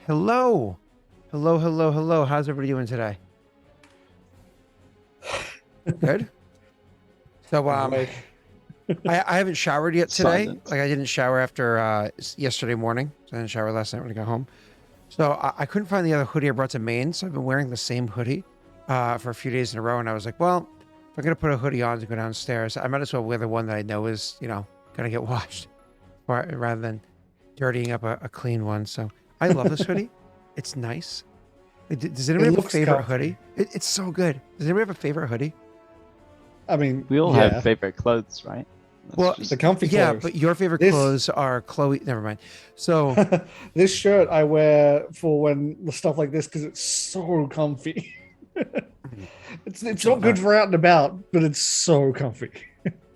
Hello. Hello. How's everybody doing today? Good. So Awake. I haven't showered yet today. Silent. Like I didn't shower after yesterday morning. So I didn't shower last night when I got home. So I couldn't find the other hoodie I brought to Maine. So I've been wearing the same hoodie for a few days in a row. And I was like, well, if I'm gonna put a hoodie on to go downstairs, I might as well wear the one that I know is, gonna get washed, rather than dirtying up a clean one. So I love this hoodie. It's nice. Does anybody have a looks favorite comfy. hoodie? It's so good. Does anybody have a favorite hoodie? I mean, We all yeah, have favorite clothes, right? That's Well, just- the comfy Yeah, clothes. but your favorite This- clothes are Chloe. Never mind. So This shirt I wear for when stuff like this because it's so comfy. it's not good for out and about, but it's so comfy.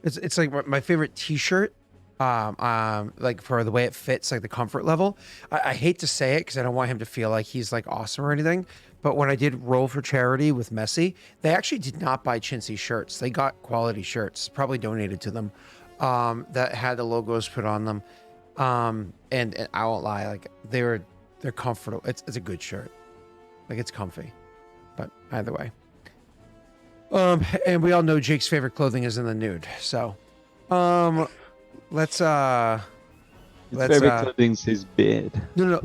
it's like my favorite T-shirt. Like for the way it fits, like the comfort level. I hate to say it because I don't want him to feel like he's like awesome or anything. But when I did roll for charity with Messi, they actually did not buy chintzy shirts. They got quality shirts, probably donated to them, that had the logos put on them. And I won't lie, like they're comfortable. It's a good shirt, like it's comfy. But either way, and we all know Jake's favorite clothing is in the nude. So, let's His favorite clothing's his beard. no.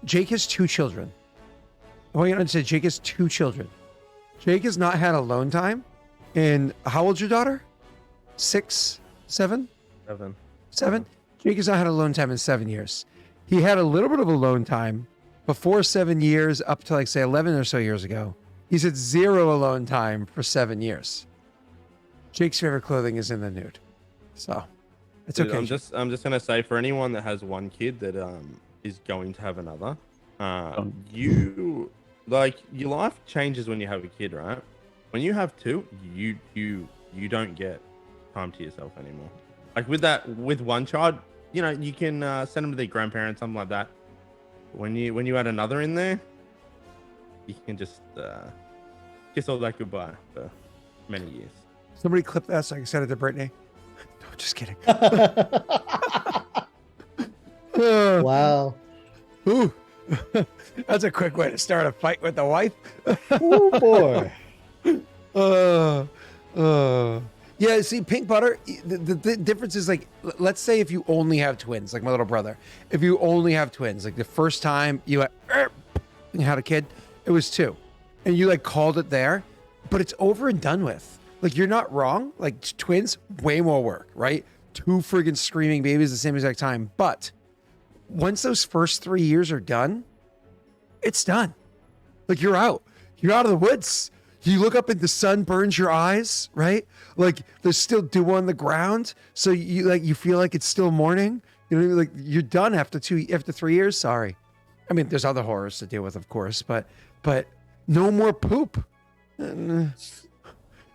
Jake has two children. I want you to understand, Jake has two children. Jake has not had alone time in, how old's your daughter? 6, 7? 7? Jake has not had alone time in 7 years. He had a little bit of alone time before 7 years, up to like say 11 or so years ago. He's had 0 alone time for 7 years. Jake's favorite clothing is in the nude. So it's Dude, okay. I'm just gonna say, for anyone that has one kid that is going to have another, you like, your life changes when you have a kid, right? When you have two, you don't get time to yourself anymore. Like with one child, you can send them to their grandparents, something like that. When you add another in there, you can just kiss all that goodbye for many years. Somebody clip that so I can send it to Brittany. No, just kidding. Wow. Ooh. That's a quick way to start a fight with the wife. Oh boy. Yeah, see, pink butter, the difference is like, let's say if you only have twins, like my little brother, if you only have twins, like the first time you had a kid, it was 2. And you like called it there, but it's over and done with. Like, you're not wrong. Like, twins, way more work, right? 2 friggin' screaming babies at the same exact time. But once those first 3 years are done, it's done. Like, you're out. You're out of the woods. You look up and the sun burns your eyes, right? Like, there's still dew on the ground. So you feel like it's still morning. You know, like you're done after 3 years. Sorry. I mean, there's other horrors to deal with, of course, but no more poop.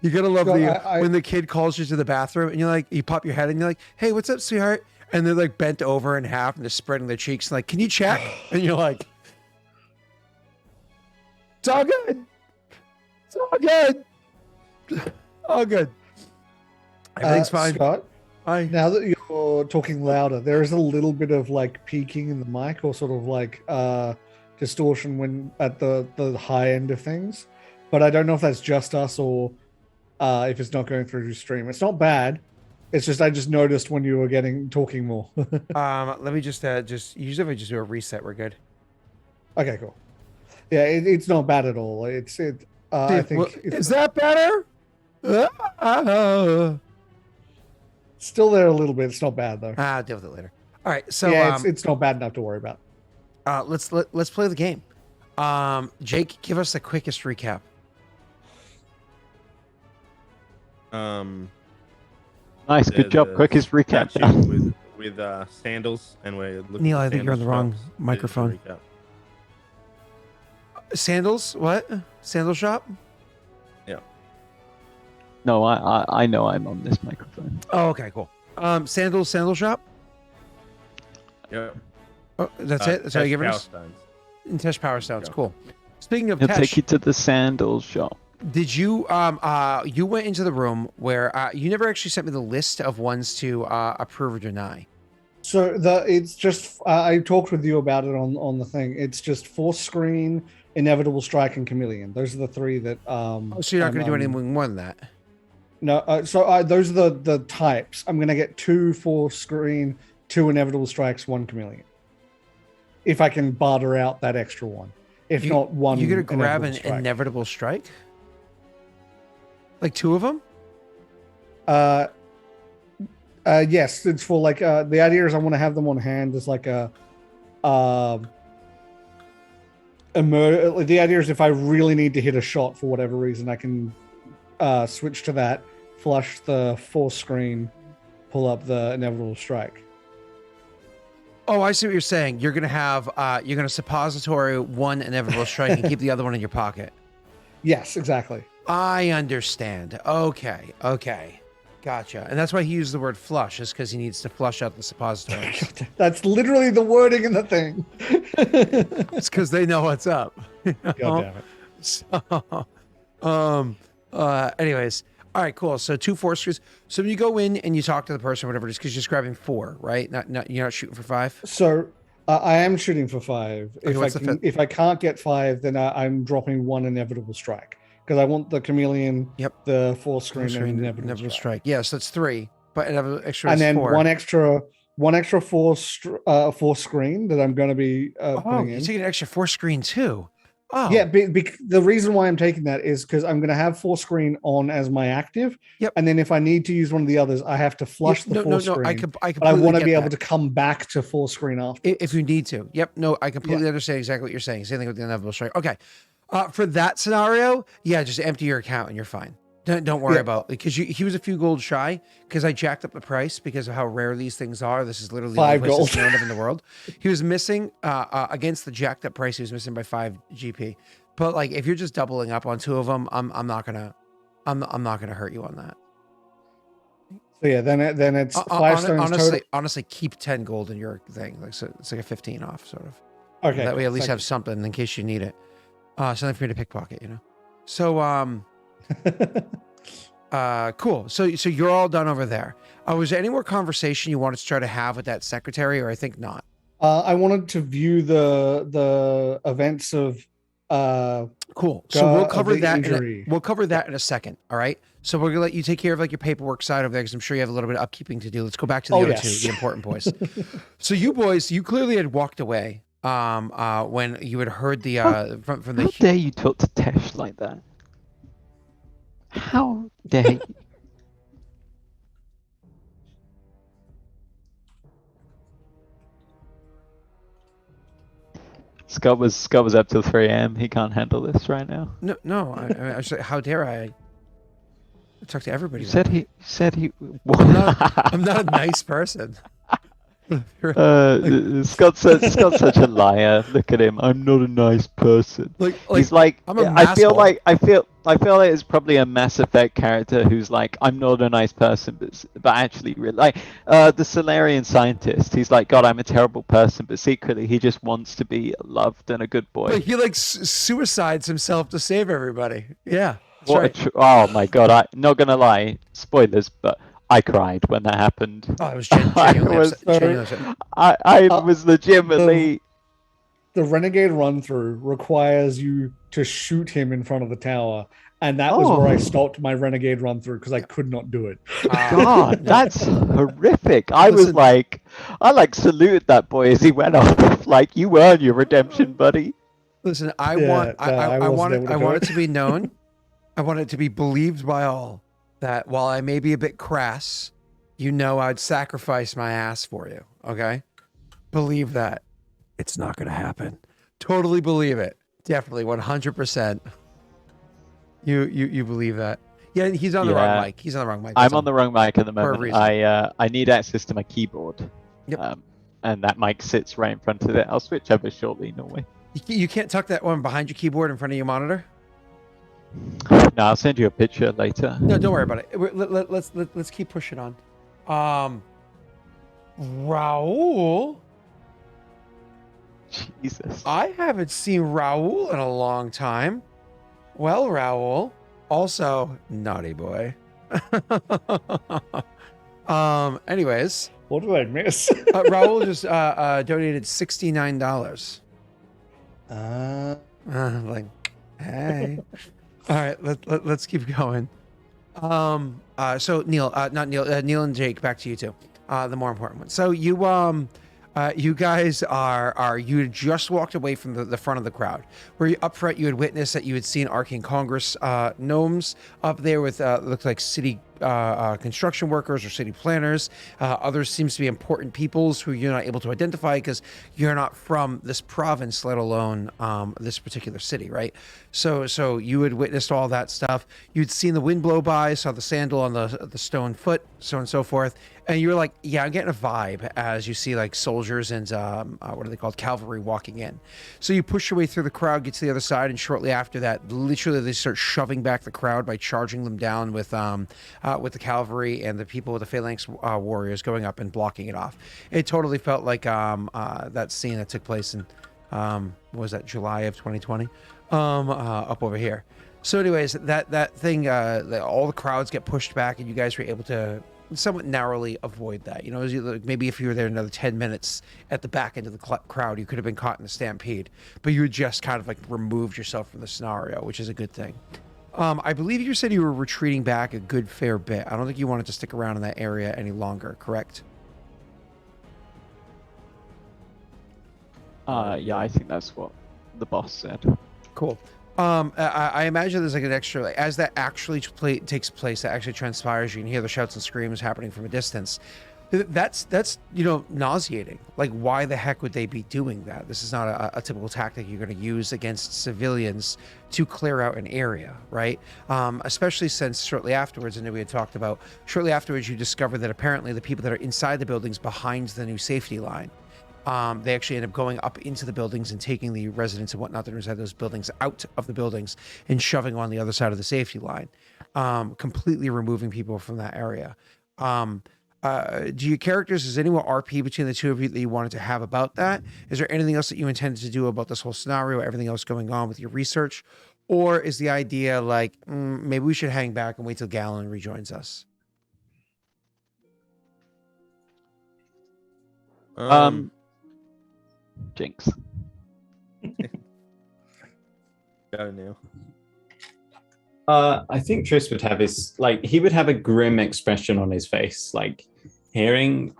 You gotta love when the kid calls you to the bathroom and you're like, you pop your head and you're like, hey, what's up, sweetheart? And they're like bent over in half and they're spreading their cheeks and like, can you check? And you're like, it's all good. It's all good. All good. Everything's fine. Scott, Hi. now that you're talking louder, there is a little bit of like peaking in the mic or sort of like distortion when at the high end of things. But I don't know if that's just us or if it's not going through your stream. It's not bad. It's just I just noticed when you were talking more. Let me just usually if I just do a reset, we're good. Okay, cool. Yeah, it's not bad at all. I think Is that better? still there a little bit. It's not bad though. I'll deal with it later. All right, so Yeah, it's not bad enough to worry about. let's play the game. Jake, give us the quickest recap. Nice, good job. Quickest recap. Statue with sandals, and we're looking. Neil, at I think you're on the sandal wrong shops. microphone. Recap. Sandals? What? Sandal shop? No, I know I'm on this microphone. Oh, okay, cool. Sandal shop? Yep. Oh, that's it? That's how you give us? Stones. In Tesh Power Stones, Yeah. cool. Speaking of He'll take you Tesh, to the sandals shop. did you you went into the room where you never actually sent me the list of ones to approve or deny. So it's just I talked with you about it on the thing. It's just Force Screen, Inevitable Strike, and Chameleon. Those are the three that. Oh, so you're not going to do anything more than that? No. Those are the types. I'm going to get 2 Force Screen, 2 Inevitable Strikes, 1 Chameleon. If I can barter out that extra one. If not one, you're going to grab an strike. Inevitable Strike. Like 2 of them. Yes, it's for like the idea is I want to have them on hand as like the idea is if I really need to hit a shot for whatever reason, I can switch to that, flush the Force Screen, pull up the Inevitable Strike. Oh, I see what you're saying. You're gonna have you're gonna suppository 1 Inevitable Strike and keep the other one in your pocket. Yes, exactly. I understand. Okay. Gotcha. And that's why he used the word flush, is because he needs to flush out the suppositories. That's literally the wording in the thing. It's because they know what's up. God damn it. So, anyways, all right, cool. So 2 Force Screens. So when you go in and you talk to the person, or whatever it is, because you're just grabbing 4, right? Not you're not shooting for 5. So I am shooting for 5. Okay, If I can't get 5, then I'm dropping 1 Inevitable Strike. Because I want the Chameleon, the Force Screen, and Inevitable Strike. Yes, that's 3, but extra and is then 4. one extra Force Screen that I'm going to be putting you're in. taking an extra Force Screen too. Oh, yeah. The reason why I'm taking that is because I'm going to have Force Screen on as my active. Yep. And then if I need to use one of the others, I have to flush the Force Screen. I want to be able to come back to Force Screen after. If you need to. Yep. No, I completely understand exactly what you're saying. Same thing with the Inevitable Strike. Okay. For that scenario, just empty your account and you're fine. Don't worry about it, because he was a few gold shy because I jacked up the price because of how rare these things are. This is literally $5 the only place in the world. He was missing against the jacked up price. He was missing by 5 GP. But like, if you're just doubling up on 2 of them, I'm not gonna hurt you on that. So yeah, then it's 5 stones total. Honestly, keep 10 gold in your thing. Like, so it's like a 15 off sort of. Okay. That way, at least have something in case you need it. Something for me to pickpocket, So, cool. So you're all done over there. Was there any more conversation you wanted to try to have with that secretary, or I think not? I wanted to view the events of. Cool. So we'll cover that. We'll cover that in a second. All right. So we're gonna let you take care of like your paperwork side over there, because I'm sure you have a little bit of upkeeping to do. Let's go back to the other 2, the important boys. So you boys, you clearly had walked away. When you had heard the from the. How dare you talk to Tesh like that? How dare you? Scott was up till 3 a.m. He can't handle this right now. No. I said, how dare I talk to everybody? You said he. I'm not a nice person. Scott's such a liar. Look at him. I'm not a nice person. He's like, I feel like it's probably a Mass Effect character who's like, I'm not a nice person, but actually really like the Solarian scientist. He's like, God, I'm a terrible person, but secretly he just wants to be loved and a good boy. But he like suicides himself to save everybody. Yeah. Oh my God! I'm not gonna lie. Spoilers, but I cried when that happened. Oh, it was genuinely I was legitimately. The Renegade run through requires you to shoot him in front of the tower, and that was where I stopped my Renegade run through because I could not do it. God, that's horrific. I saluted that boy as he went off. Like, you earned your redemption, buddy. Listen, I want it to be known. I want it to be believed by all that while I may be a bit crass, I'd sacrifice my ass for you. Okay? Believe that. It's not going to happen. Totally believe it. Definitely 100%. You believe that. Yeah, he's on the wrong mic. He's on the wrong mic. I'm on the wrong mic at the moment. I need access to my keyboard. Yep. And that mic sits right in front of it. I'll switch over shortly, no way. You can't tuck that one behind your keyboard in front of your monitor? No, I'll send you a picture later. No, don't worry about it. Let's keep pushing on. Raul. Jesus. I haven't seen Raul in a long time. Well, Raul, also naughty boy. Anyways, What did I miss? Raul just donated $69. Like, hey. All right, let's keep going. So Neil, not Neil, Neil and Jake, back to you two. The more important one. So you guys you had just walked away from the front of the crowd. Where you up front, you had witnessed that you had seen Arcane Congress gnomes up there with looked like city construction workers or city planners. Others seems to be important peoples who you're not able to identify because you're not from this province, let alone this particular city, right? So you had witnessed all that stuff. You'd seen the wind blow by, saw the sandal on the stone foot, so on and so forth. And you were like, yeah, I'm getting a vibe as you see like soldiers and what are they called? Cavalry walking in. So you push your way through the crowd, get to the other side, and shortly after that, literally they start shoving back the crowd by charging them down with the cavalry and the people with the phalanx warriors going up and blocking it off. It totally felt like that scene that took place in what was that, July of 2020 up over here. So anyways, that thing, all the crowds get pushed back and you guys were able to somewhat narrowly avoid that. You know, maybe if you were there another 10 minutes at the back end of the crowd, you could have been caught in a stampede, but you had just kind of like removed yourself from the scenario, which is a good thing. I believe you said you were retreating back a good fair bit. I don't think you wanted to stick around in that area any longer, correct? Yeah, I think that's what the boss said. Cool. I imagine there's like an extra, like, as that actually takes place, that actually transpires, you can hear the shouts and screams happening from a distance. That's you know, nauseating. Like, why the heck would they be doing that? This is not a typical tactic you're going to use against civilians to clear out an area, right? Especially since shortly afterwards, and we had talked about, shortly afterwards, you discover that apparently the people that are inside the buildings behind the new safety line, they actually end up going up into the buildings and taking the residents and whatnot that are inside those buildings out of the buildings and shoving on the other side of the safety line, completely removing people from that area. Do your characters, is anyone RP between the two of you that you wanted to have about that? Is there anything else that you intended to do about this whole scenario, everything else going on with your research? Or is the idea like, maybe we should hang back and wait till Galen rejoins us? Jinx. Go, Neil. I think Tris would have his, like, he would have a grim expression on his face, like hearing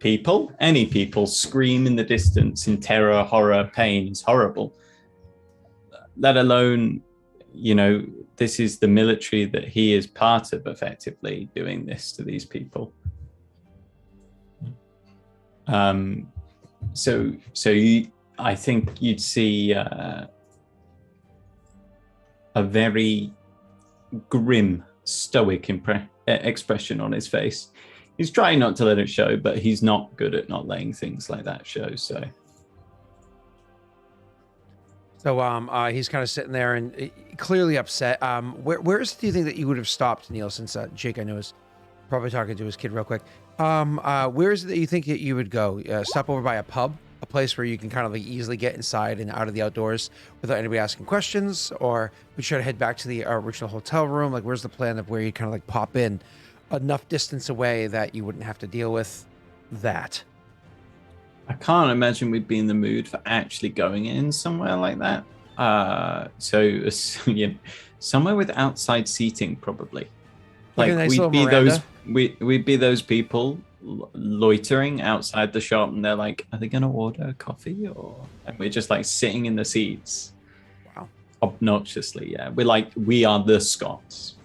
people, any people, scream in the distance in terror, horror, pain is horrible. Let alone, you know, this is the military that he is part of, effectively doing this to these people. I think you'd see a very grim, stoic expression on his face. He's trying not to let it show, but he's not good at not letting things like that show. So he's kind of sitting there and clearly upset. Where do you think that you would have stopped, Neil? Since Jake, I know, is probably talking to his kid real quick. Where is it that you think that you would go? Stop over by a pub, a place where you can kind of like easily get inside and out of the outdoors without anybody asking questions, or we try to head back to the original hotel room? Like, where's the plan of where you kind of like pop in enough distance away that you wouldn't have to deal with that? I can't imagine we'd be in the mood for actually going in somewhere like that. Somewhere with outside seating, probably. Like, nice we'd be those people loitering outside the shop, and they're like, are they going to order a coffee? And we're just like sitting in the seats. Wow. Obnoxiously, yeah. We are the Scots.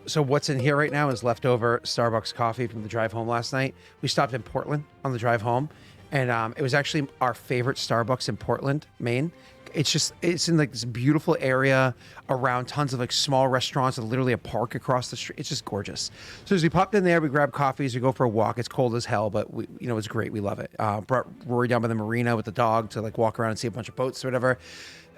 So what's in here right now is leftover Starbucks coffee from the drive home last night. We stopped in Portland on the drive home, and it was actually our favorite Starbucks in Portland, Maine. It's in like this beautiful area around tons of like small restaurants and literally a park across the street. It's just gorgeous. So as we popped in there, we grabbed coffees, we go for a walk. It's cold as hell, but it's great. We love it. Brought Rory down by the marina with the dog to like walk around and see a bunch of boats or whatever.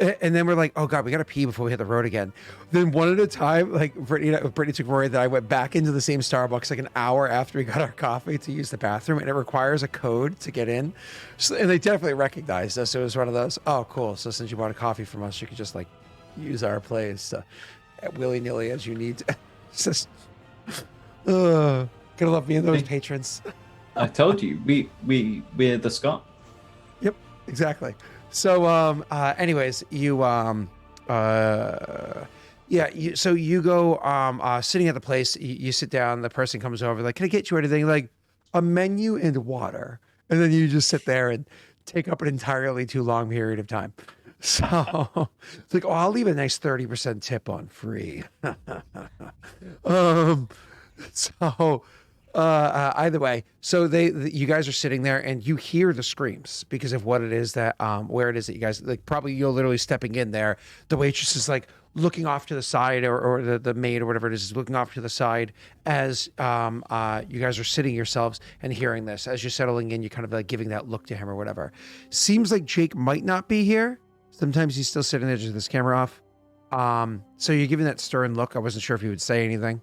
And then we're like, oh God, we got to pee before we hit the road again. Then one at a time, like Brittany took Rory, that I went back into the same Starbucks like an hour after we got our coffee to use the bathroom, and it requires a code to get in. So, and they definitely recognized us. It was one of those, oh, cool. So since you bought a coffee from us, you could just like use our place willy-nilly as you need to. It's just, gonna love being those patrons. I told you, we're the Scott. Yep, exactly. So, anyways, you, so you go, sitting at the place, you sit down, the person comes over, like, can I get you anything? Like, a menu and water. And then you just sit there and take up an entirely too long period of time. So it's like, oh, I'll leave a nice 30% tip on free. So either way, so you guys are sitting there and you hear the screams because of what it is that where it is that you guys, like, probably you're literally stepping in there. The waitress is like looking off to the side, or the maid or whatever it is looking off to the side as you guys are sitting yourselves and hearing this. As you're settling in, you're kind of like giving that look to him or whatever. Seems like Jake might not be here. Sometimes he's still sitting there just with his camera off. So you're giving that stern look. I wasn't sure if he would say anything.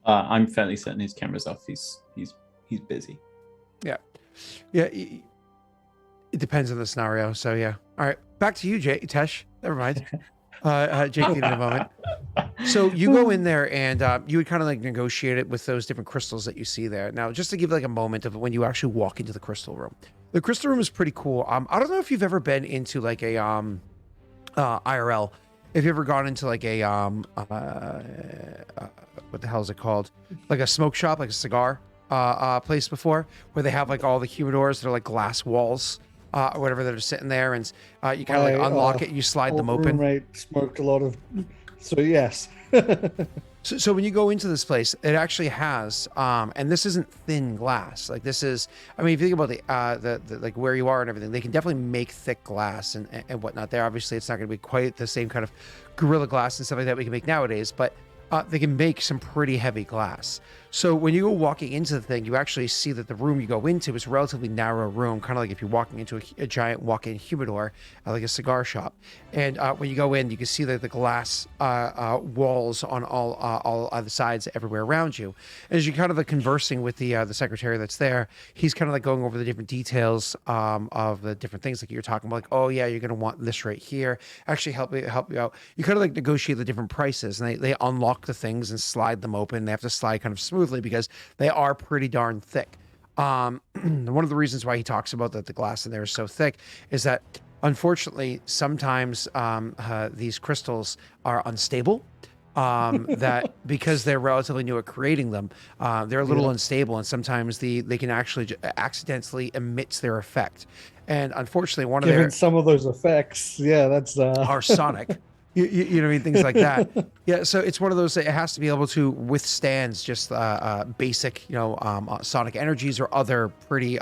I'm fairly certain his camera's off. He's busy. Yeah. It depends on the scenario. So yeah. All right. Back to you, Tesh. Never mind. Jake in a moment. So you go in there and you would kind of like negotiate it with those different crystals that you see there. Now, just to give like a moment of when you actually walk into the crystal room. The crystal room is pretty cool. I don't know if you've ever been into like a IRL. If you've ever gone into like a what the hell is it called? Like a smoke shop, like a cigar place before, where they have like all the humidors that are like glass walls or whatever that are sitting there, and you kind of like unlock it and you slide them open. Roommate smoked a lot of, so yes. So when you go into this place, it actually has, and this isn't thin glass. Like this is, I mean, if you think about the like where you are and everything, they can definitely make thick glass and whatnot there. Obviously, it's not going to be quite the same kind of Gorilla Glass and stuff like that we can make nowadays, but they can make some pretty heavy glass. So when you go walking into the thing, you actually see that the room you go into is a relatively narrow room, kind of like if you're walking into a giant walk-in humidor, like a cigar shop. And when you go in, you can see the glass walls on all other sides everywhere around you. As you're kind of like conversing with the secretary that's there, he's kind of like going over the different details of the different things. Like you're talking about, like, oh yeah, you're going to want this right here. Actually help you out. You kind of like negotiate the different prices, and they unlock the things and slide them open. They have to slide kind of smoothly because they are pretty darn thick. One of the reasons why he talks about that the glass in there is so thick is that unfortunately sometimes these crystals are unstable. That because they're relatively new at creating them, they're a little unstable, and sometimes they can actually accidentally emit their effect. And unfortunately, Given some of those effects, that's are sonic. You know what I mean? Things like that. Yeah, so it's one of those that it has to be able to withstand just basic, sonic energies or other pretty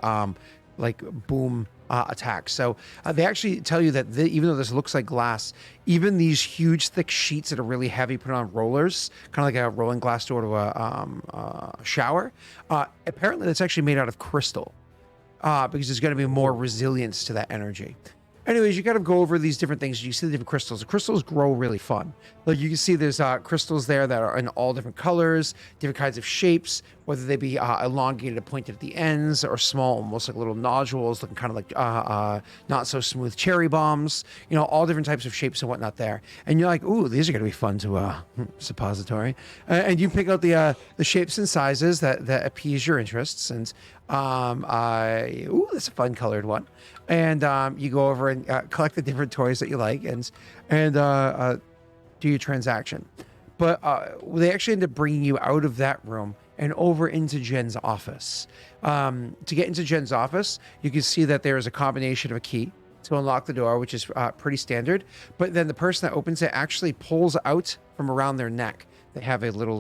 like boom attacks. So they actually tell you that even though this looks like glass, even these huge thick sheets that are really heavy put on rollers, kind of like a rolling glass door to a shower, apparently that's actually made out of crystal because there's going to be more resilience to that energy. Anyways, you kind of go over these different things. You see the different crystals. The crystals grow really fun. Like you can see there's crystals there that are in all different colors, different kinds of shapes, whether they be elongated, pointed at the ends, or small, almost like little nodules, looking kind of like not so smooth cherry bombs. All different types of shapes and whatnot there. And you're like, ooh, these are going to be fun to suppository. And you pick out the shapes and sizes that appease your interests. And ooh, that's a fun colored one. And you go over and collect the different toys that you like and do your transaction. But they actually end up bringing you out of that room and over into Jen's office. To get into Jen's office, you can see that there is a combination of a key to unlock the door, which is pretty standard. But then the person that opens it actually pulls out from around their neck. They have a little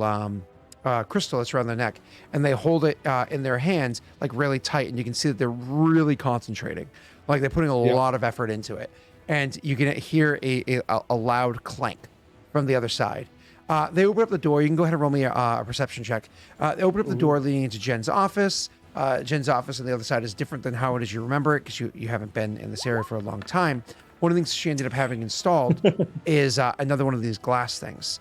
crystal that's around their neck, and they hold it in their hands like really tight, and you can see that they're really concentrating. Like they're putting a lot of effort into it. And you can hear a loud clank from the other side. They open up the door. You can go ahead and roll me a perception check. They open up the door leading into Jen's office. Jen's office on the other side is different than how it is you remember it because you haven't been in this area for a long time. One of the things she ended up having installed is another one of these glass things.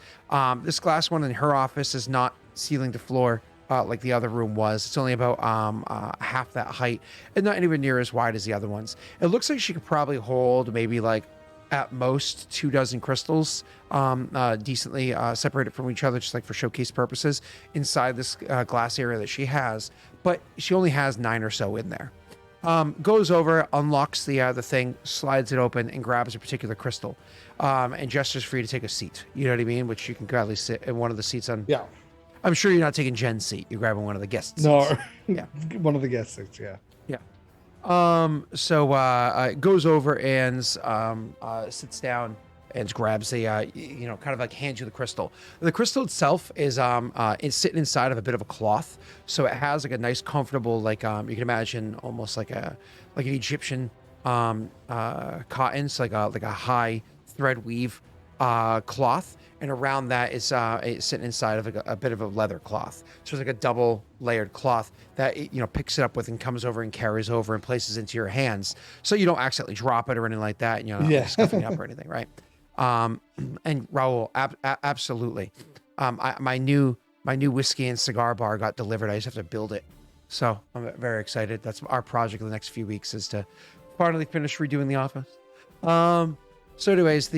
This glass one in her office is not ceiling to floor like the other room was. It's only about half that height and not anywhere near as wide as the other ones. It looks like she could probably hold maybe like at most 24 crystals, decently separated from each other, just like for showcase purposes, inside this glass area that she has. But she only has 9 or so in there. Goes over, unlocks the thing, slides it open, and grabs a particular crystal, and gestures for you to take a seat. You know what I mean? Which you can gladly sit in one of the seats on. Yeah. I'm sure you're not taking Jen's seat. You're grabbing one of the guest seats. No. Yeah. One of the guest seats. Yeah. Yeah. So goes over and sits down and grabs a kind of like hands you the crystal. The crystal itself is it's sitting inside of a bit of a cloth, so it has like a nice comfortable you can imagine almost like an Egyptian cotton, so like a high thread weave cloth, and around that is it's sitting inside of a bit of a leather cloth. So it's like a double layered cloth that it, picks it up with and comes over and carries over and places into your hands, so you don't accidentally drop it or anything like that, and you're not scuffing it up or anything, right? And Raul, absolutely. My new whiskey and cigar bar got delivered. I just have to build it, so I'm very excited. That's our project the next few weeks, is to finally finish redoing the office. So anyways, so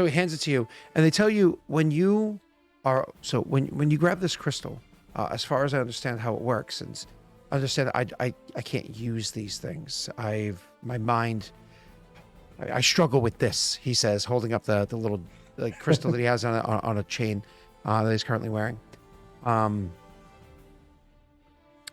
he hands it to you, and they tell you when you grab this crystal, as far as I understand how it works, and understand that I can't use these things. My mind. I struggle with this, he says, holding up the little crystal that he has on a chain that he's currently wearing.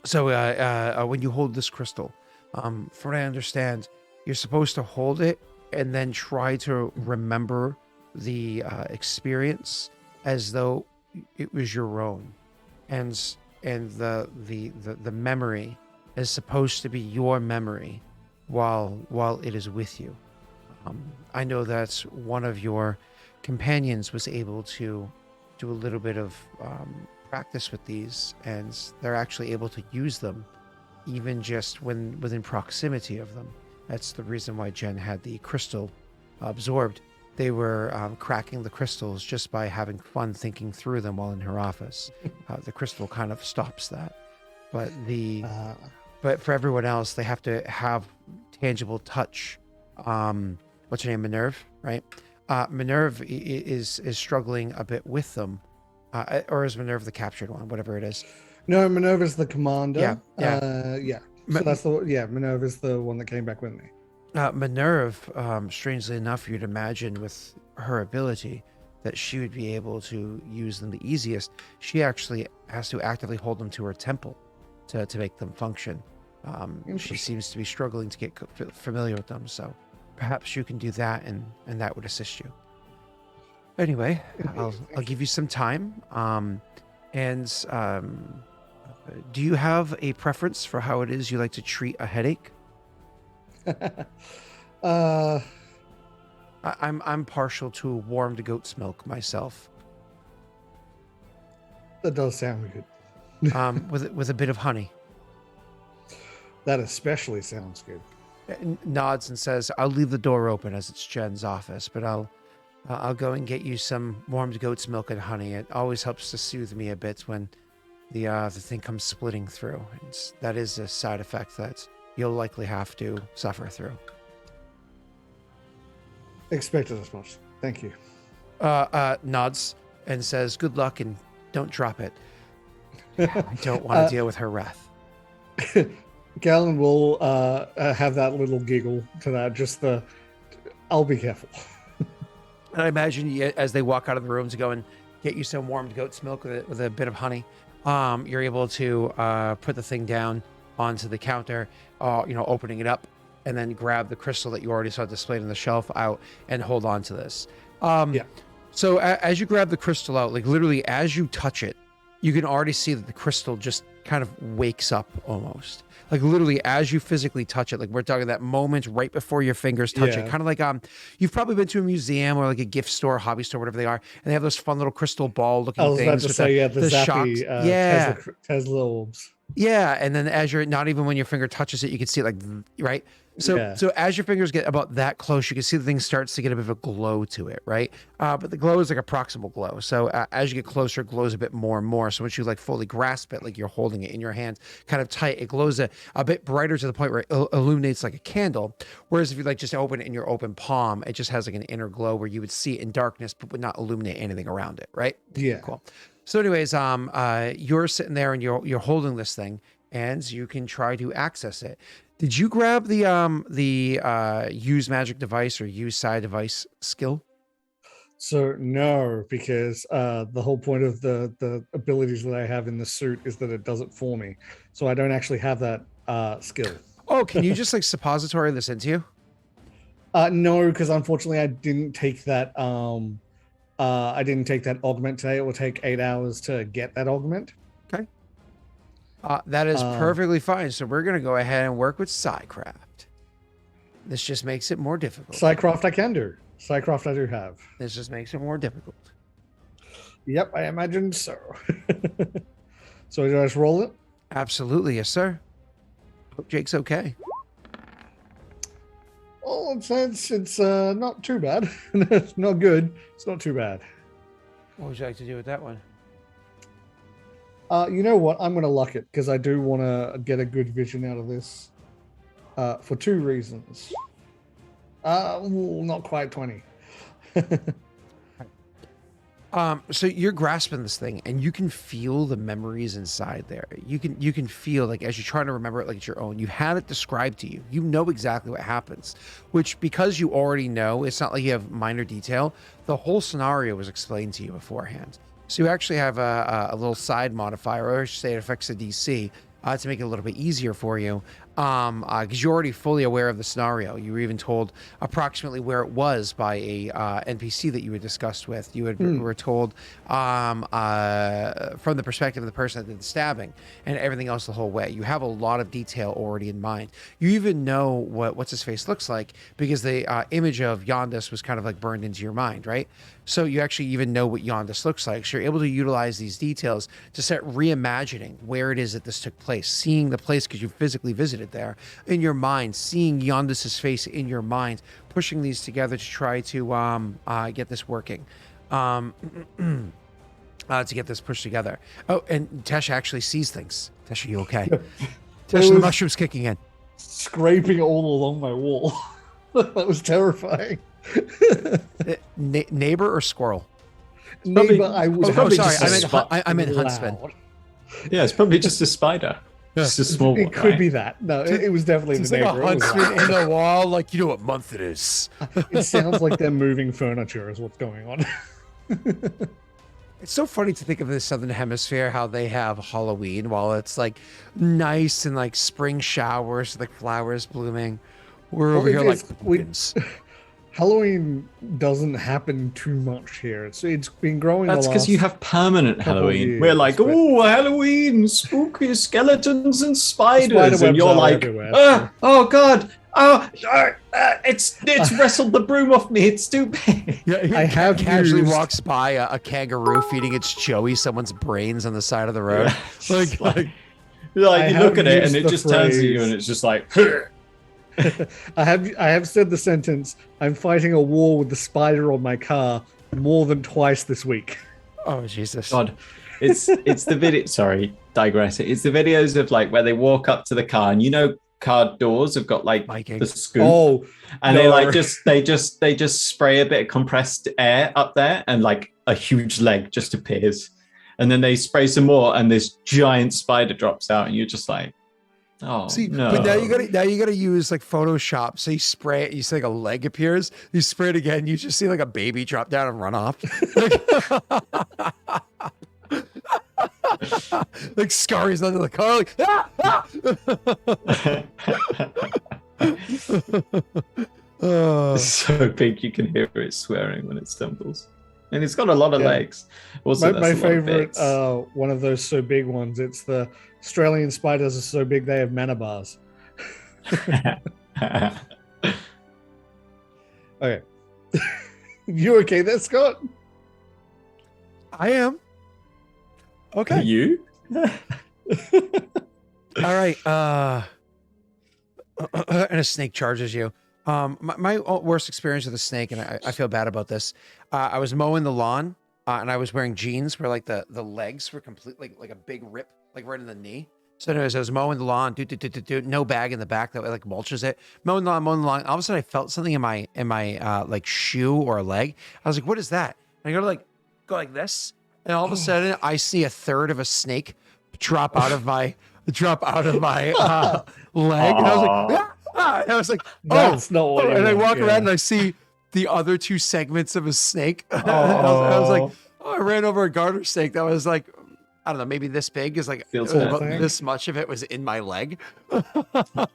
So when you hold this crystal, from what I understand, you're supposed to hold it and then try to remember the experience as though it was your own, and the memory is supposed to be your memory while it is with you. I know that one of your companions was able to do a little bit of practice with these, and they're actually able to use them even just when within proximity of them. That's the reason why Jen had the crystal absorbed. They were cracking the crystals just by having fun thinking through them while in her office. The crystal kind of stops that. But but for everyone else, they have to have tangible touch. What's her name? Minerve, right? Minerve is struggling a bit with them, or is Minerve the captured one? Whatever it is. No, Minerve is the commander. Yeah. So Minerve is the one that came back with me. Minerve, strangely enough, you'd imagine with her ability that she would be able to use them the easiest. She actually has to actively hold them to her temple to make them function. She seems to be struggling to get familiar with them, so perhaps you can do that, and that would assist you. Anyway, I'll give you some time. Do you have a preference for how it is you like to treat a headache? I'm partial to warmed goat's milk myself. That does sound good. With a bit of honey. That especially sounds good. Nods and says, "I'll leave the door open as it's Jen's office, but I'll go and get you some warmed goat's milk and honey. It always helps to soothe me a bit when the thing comes splitting through. And that is a side effect that you'll likely have to suffer through." Expected as much. Thank you. Nods and says, "Good luck and don't drop it." I don't want to deal with her wrath. Galen will have that little giggle to that. I'll be careful. And I imagine as they walk out of the room to go and get you some warmed goat's milk with a bit of honey, you're able to put the thing down onto the counter, opening it up, and then grab the crystal that you already saw displayed on the shelf out and hold on to this. So as you grab the crystal out, like literally as you touch it, you can already see that the crystal just kind of wakes up almost. Like literally as you physically touch it, like we're talking that moment right before your fingers touch it. Kind of like you've probably been to a museum or like a gift store, hobby store, whatever they are, and they have those fun little crystal ball looking things. I was about to say, the zappy Tesla orbs. Yeah, and then as you're not even when your finger touches it, you can see it like right. So as your fingers get about that close, you can see the thing starts to get a bit of a glow to it, right? But the glow is like a proximal glow. So as you get closer, it glows a bit more and more. So once you like fully grasp it, like you're holding it in your hand, kind of tight, it glows a bit brighter to the point where it illuminates like a candle. Whereas if you like just open it in your open palm, it just has like an inner glow where you would see it in darkness, but would not illuminate anything around it, right? Yeah. Cool. So anyways, you're sitting there and you're holding this thing, and you can try to access it. Did you grab the use magic device or use psi device skill? So no, because the whole point of the abilities that I have in the suit is that it does it for me. So I don't actually have that skill. Oh, can you just like suppository this into you? No, because unfortunately I didn't take that augment today. It will take 8 hours to get that augment. Okay. That is perfectly fine. So we're going to go ahead and work with Psycraft. This just makes it more difficult. Psycraft I can do. Psycraft I do have. This just makes it more difficult. Yep, I imagine so. So do I just roll it? Absolutely, yes, sir. Hope Jake's okay. Oh, it's not too bad. It's not good. It's not too bad. What would you like to do with that one? You know what? I'm going to luck it because I do want to get a good vision out of this for 2 reasons. Not quite 20. So you're grasping this thing and you can feel the memories inside there. You can feel like as you're trying to remember it like it's your own, you had it described to you. You know exactly what happens, which because you already know, it's not like you have minor detail. The whole scenario was explained to you beforehand. So you actually have a little side modifier, or I should say it affects the DC to make it a little bit easier for you. Because you're already fully aware of the scenario. You were even told approximately where it was by a NPC that you had discussed with. You were told from the perspective of the person that did the stabbing and everything else the whole way. You have a lot of detail already in mind. You even know what's his face looks like because the image of Yondis was kind of like burned into your mind, right? So you actually even know what Yondis looks like. So you're able to utilize these details to start reimagining where it is that this took place, seeing the place because you physically visited there in your mind, seeing Yondis's face in your mind, pushing these together to try to get this working, to get this pushed together. Oh, and Tesha actually sees things. Tesha, you okay? Tesha, the mushroom's kicking in. Scraping all along my wall. That was terrifying. Neighbor or squirrel? Neighbor, I was. Oh, sorry, I meant huntsman. Yeah, it's probably just a spider. Just a small one. It could be that. No, it was definitely the neighbor. Like a huntsman in the wall, like you know what month it is. It sounds like they're moving furniture is what's going on. It's so funny to think of the Southern Hemisphere, how they have Halloween while it's like nice and like spring showers, like flowers blooming. We're over here like pumpkins. Halloween doesn't happen too much here. It's been growing. That's because you have permanent Halloween. We're like, oh, Halloween, spooky skeletons and spiders, and you're like, oh god, it's wrestled the broom off me. It's too big. Yeah, I have casually walks by a kangaroo feeding its Joey someone's brains on the side of the road. Yeah, like you look at it and it just turns to you and it's just like. I have said the sentence, I'm fighting a war with the spider on my car more than twice this week. Oh Jesus. God. It's the video, sorry, digressing. It's the videos of like where they walk up to the car and you know car doors have got like the scoop. Oh, and they like they just spray a bit of compressed air up there and like a huge leg just appears. And then they spray some more and this giant spider drops out and you're just like, oh, see, no. But now you gotta use like Photoshop. So you spray it, you see like a leg appears, you spray it again, you just see like a baby drop down and run off. Like Scary's under the car, like It's so big you can hear it swearing when it stumbles. And it's got a lot of legs. Also, my favorite one of those so big ones, it's the Australian spiders are so big they have mana bars. Okay. You okay there, Scott? I am. Okay. You? All right. And a snake charges you. My worst experience with a snake, and I feel bad about this. I was mowing the lawn, and I was wearing jeans where like the legs were completely like a big rip, like right in the knee. So anyways, I was mowing the lawn, no bag in the back that like mulches it. Mowing the lawn. All of a sudden, I felt something in my like shoe or leg. I was like, "What is that?" And I go like this, and all of a sudden, I see a third of a snake drop out of my leg, and I was like, and I was like, That's not what you and I want, walk yeah. around and I see the other two segments of a snake. And Oh. I was like, I ran over a garter snake that was like, I don't know, maybe this big, is like Feels about bad. this much of it was in my leg.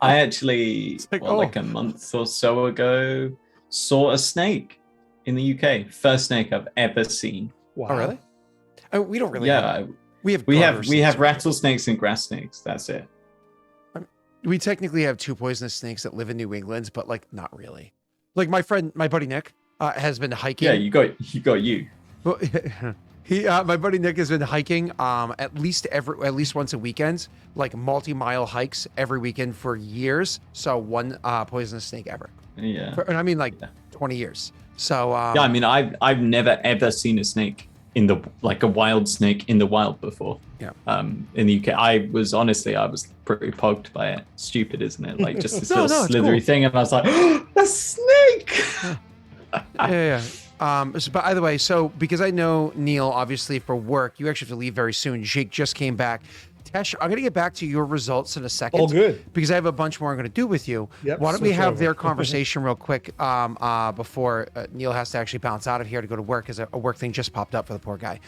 I actually, like, a month or so ago, saw a snake in the UK. First snake I've ever seen. Wow. Oh, really? We don't really. Yeah, we have rattlesnakes and grass snakes. That's it. We technically have two poisonous snakes that live in New England, but like not really. Like my buddy Nick, has been hiking. Yeah, you got you. Well, my buddy Nick has been hiking at least once a weekend, like multi-mile hikes every weekend for years. So one poisonous snake ever. Yeah. And I mean 20 years. So yeah, I mean I've never ever seen a snake in the a wild snake in the wild before. Yeah. In the UK, I was pretty poked by it. Stupid, isn't it? Like just this little slithery cool thing, and I was like, oh, a snake. yeah. So, but either way, so because I know Neil, obviously for work, you actually have to leave very soon. Jake just came back. Tesh, I'm going to get back to your results in a second. All good. Because I have a bunch more I'm going to do with you. Yep, Why don't we switch have over. their conversation real quick before Neil has to actually bounce out of here to go to work, because a work thing just popped up for the poor guy.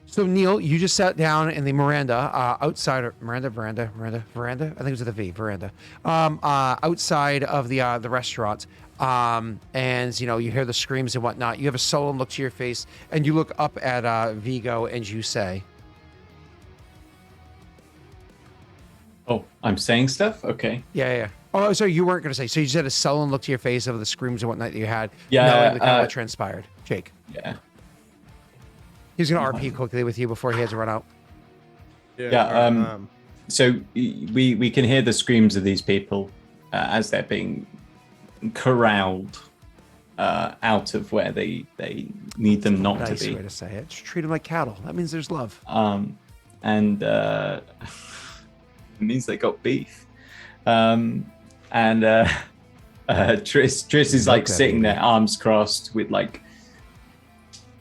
So Neil, you just sat down in the veranda outside of veranda. I think it was with a V, veranda. Outside of the restaurant. And you hear the screams and whatnot. You have a sullen look to your face, and you look up at Viggo and you say, Oh, I'm saying stuff? Okay. Yeah. Oh, sorry, you weren't going to say. So you just had a sullen look to your face over the screams and whatnot that you had. Yeah, knowing the kind of what transpired. Jake. Yeah. He's going to RP quickly with you before he has to run out. Yeah. So we can hear the screams of these people as they're being corralled out of where they need them not Nice to be. way to say it. Just treat them like cattle. That means there's love. And it means they got beef. And Tris is like sitting there, arms crossed, with like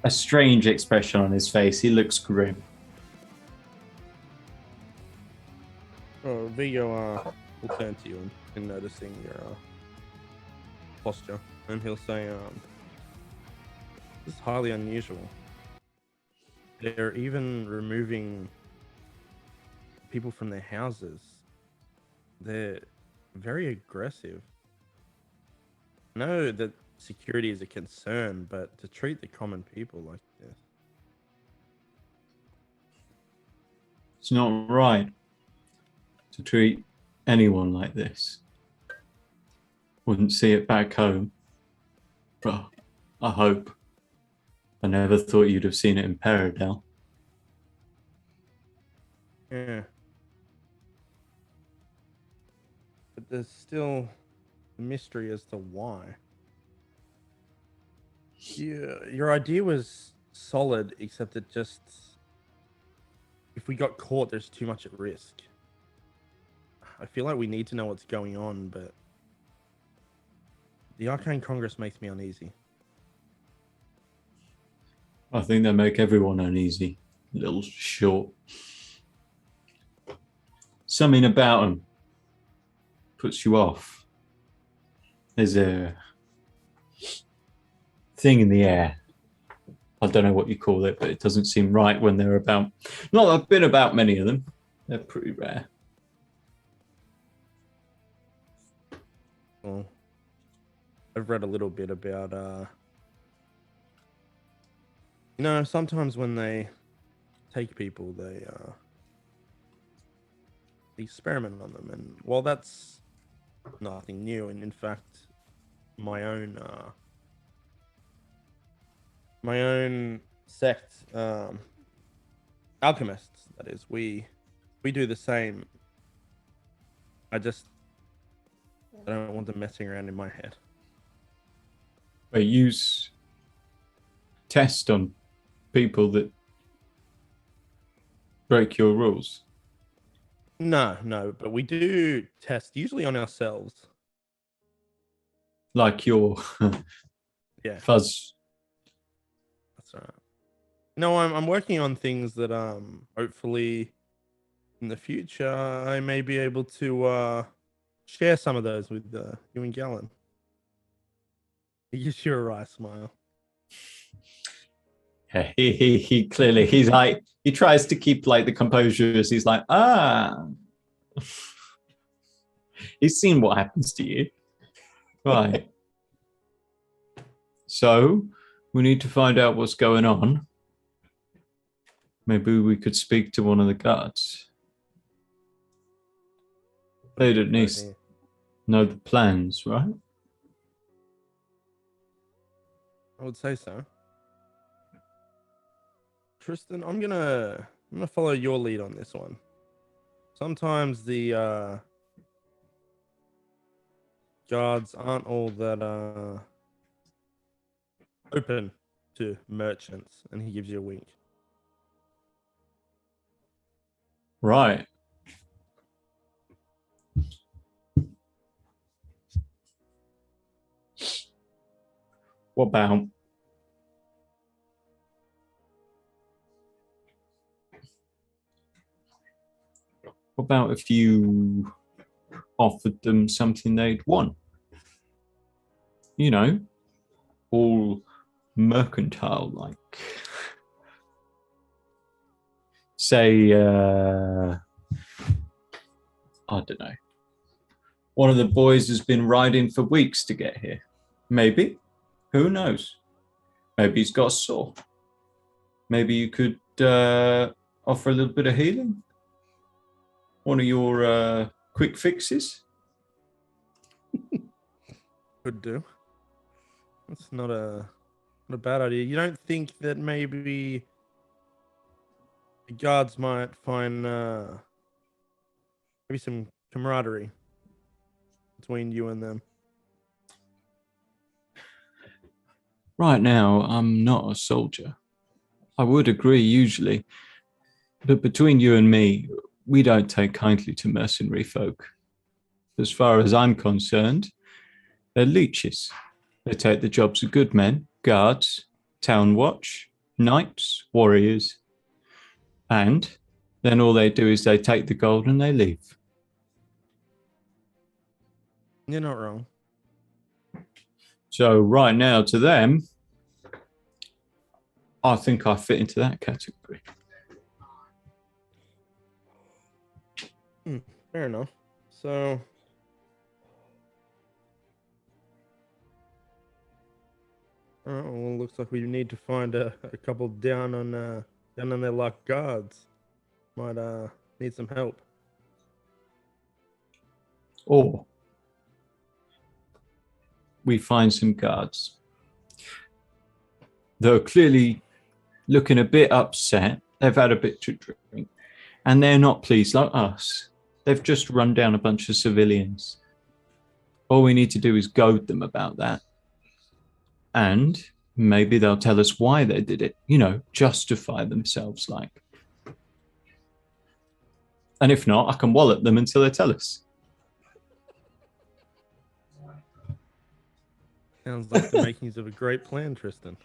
a strange expression on his face. He looks grim. Oh, Viggo will turn to you and noticing your posture, and he'll say, "This is highly unusual. They're even removing people from their houses. They're very aggressive. I know that security is a concern, but to treat the common people like this, It's not right to treat anyone like this. Wouldn't see it back home. But I hope. I never thought you'd have seen it in Paradel. yeah. But there's still a mystery as to why. Your idea was solid, except it just, if we got caught, there's too much at risk. I feel like we need to know what's going on, but the Arcane Congress makes me uneasy. I think they make everyone uneasy. A little short. Something about them puts you off. There's a thing in the air. I don't know what you call it, but it doesn't seem right when they're about. Not that I've been about many of them. They're pretty rare. Well, I've read a little bit about, sometimes when they take people, they experiment on them. And while that's nothing new, and in fact, my own sect, alchemists, that is, we do the same I don't want them messing around in my head. They use test on people that break your rules. No, but we do test usually on ourselves. Like your fuzz. That's right. No, I'm working on things that hopefully in the future I may be able to share some of those with you and Galen. He gives you a wry smile. Yeah, he clearly he's like he tries to keep like the composure as he's like, he's seen what happens to you. Right. So we need to find out what's going on. Maybe we could speak to one of the guards. They'd at least know the plans, right? I would say so. Tristan, I'm gonna follow your lead on this one. Sometimes the guards aren't all that open to merchants, and he gives you a wink. Right. What about if you offered them something they'd want? You know, all mercantile, like, say, I don't know. One of the boys has been riding for weeks to get here. Maybe. Who knows? Maybe he's got a sore. Maybe you could offer a little bit of healing. One of your quick fixes. Could do. That's not a bad idea. You don't think that maybe the guards might find maybe some camaraderie between you and them? Right now, I'm not a soldier. I would agree usually. But between you and me, we don't take kindly to mercenary folk. As far as I'm concerned, they're leeches. They take the jobs of good men, guards, town watch, knights, warriors. And then all they do is they take the gold and they leave. You're not wrong. So right now to them, I think I fit into that category. Fair enough. So well, looks like we need to find a couple down on their luck guards. Might need some help. Or we find some guards. They're clearly looking a bit upset. They've had a bit to drink. And they're not pleased like us. They've just run down a bunch of civilians. All we need to do is goad them about that. And maybe they'll tell us why they did it. You know, justify themselves like. And if not, I can wallet them until they tell us. Sounds like the makings of a great plan, Tristan.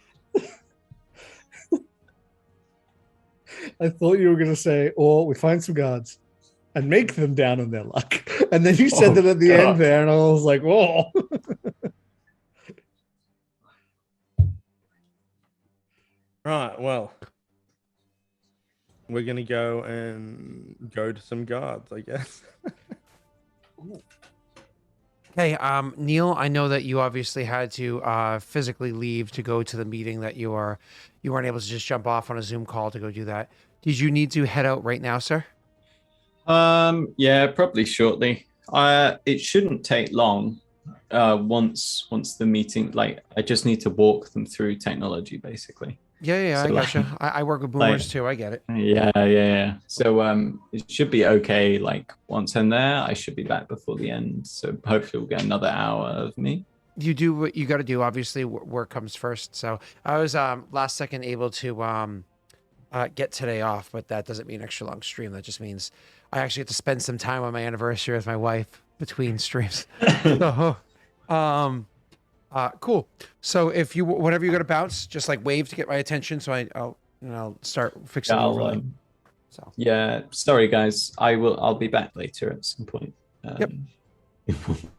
I thought you were going to say, or we find some guards and make them down on their luck. And then you said that at the end there, and I was like, whoa. Right, well, we're going to go to some guards, I guess. Okay, Neil, I know that you obviously had to physically leave to go to the meeting that you weren't able to just jump off on a Zoom call to go do that. Did you need to head out right now, sir? Yeah, probably shortly. It shouldn't take long. Once the meeting, like, I just need to walk them through technology, basically. Yeah, So, I gotcha. I work with boomers too. I get it. Yeah. So it should be okay. Like once I'm there, I should be back before the end. So hopefully we'll get another hour of me. You do what you got to do. Obviously, work comes first. So I was last second able to get today off, but that doesn't mean extra long stream. That just means I actually get to spend some time on my anniversary with my wife between streams. So, cool. So if you whenever you're gonna bounce, just like wave to get my attention, so I'll start fixing the overlay. So yeah, sorry guys, I'll be back later at some point. Yep.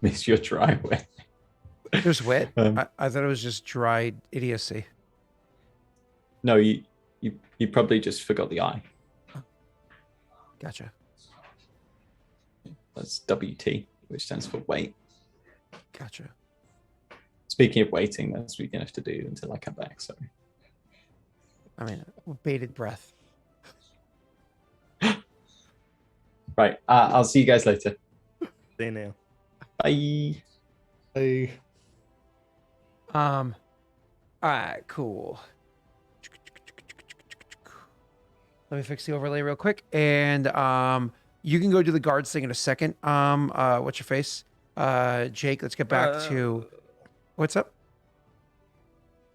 Miss your driveway. There's wet. I thought it was just dried idiocy. No, you probably just forgot the I. Gotcha. That's WT, which stands for wait. Gotcha. Speaking of waiting, that's what you're gonna have to do until I come back. Sorry. I mean, bated breath. Right. I'll see you guys later. See you now. Bye. Hey. All right, cool. Let me fix the overlay real quick, and you can go do the guards thing in a second. What's your face? Jake, let's get back to what's up.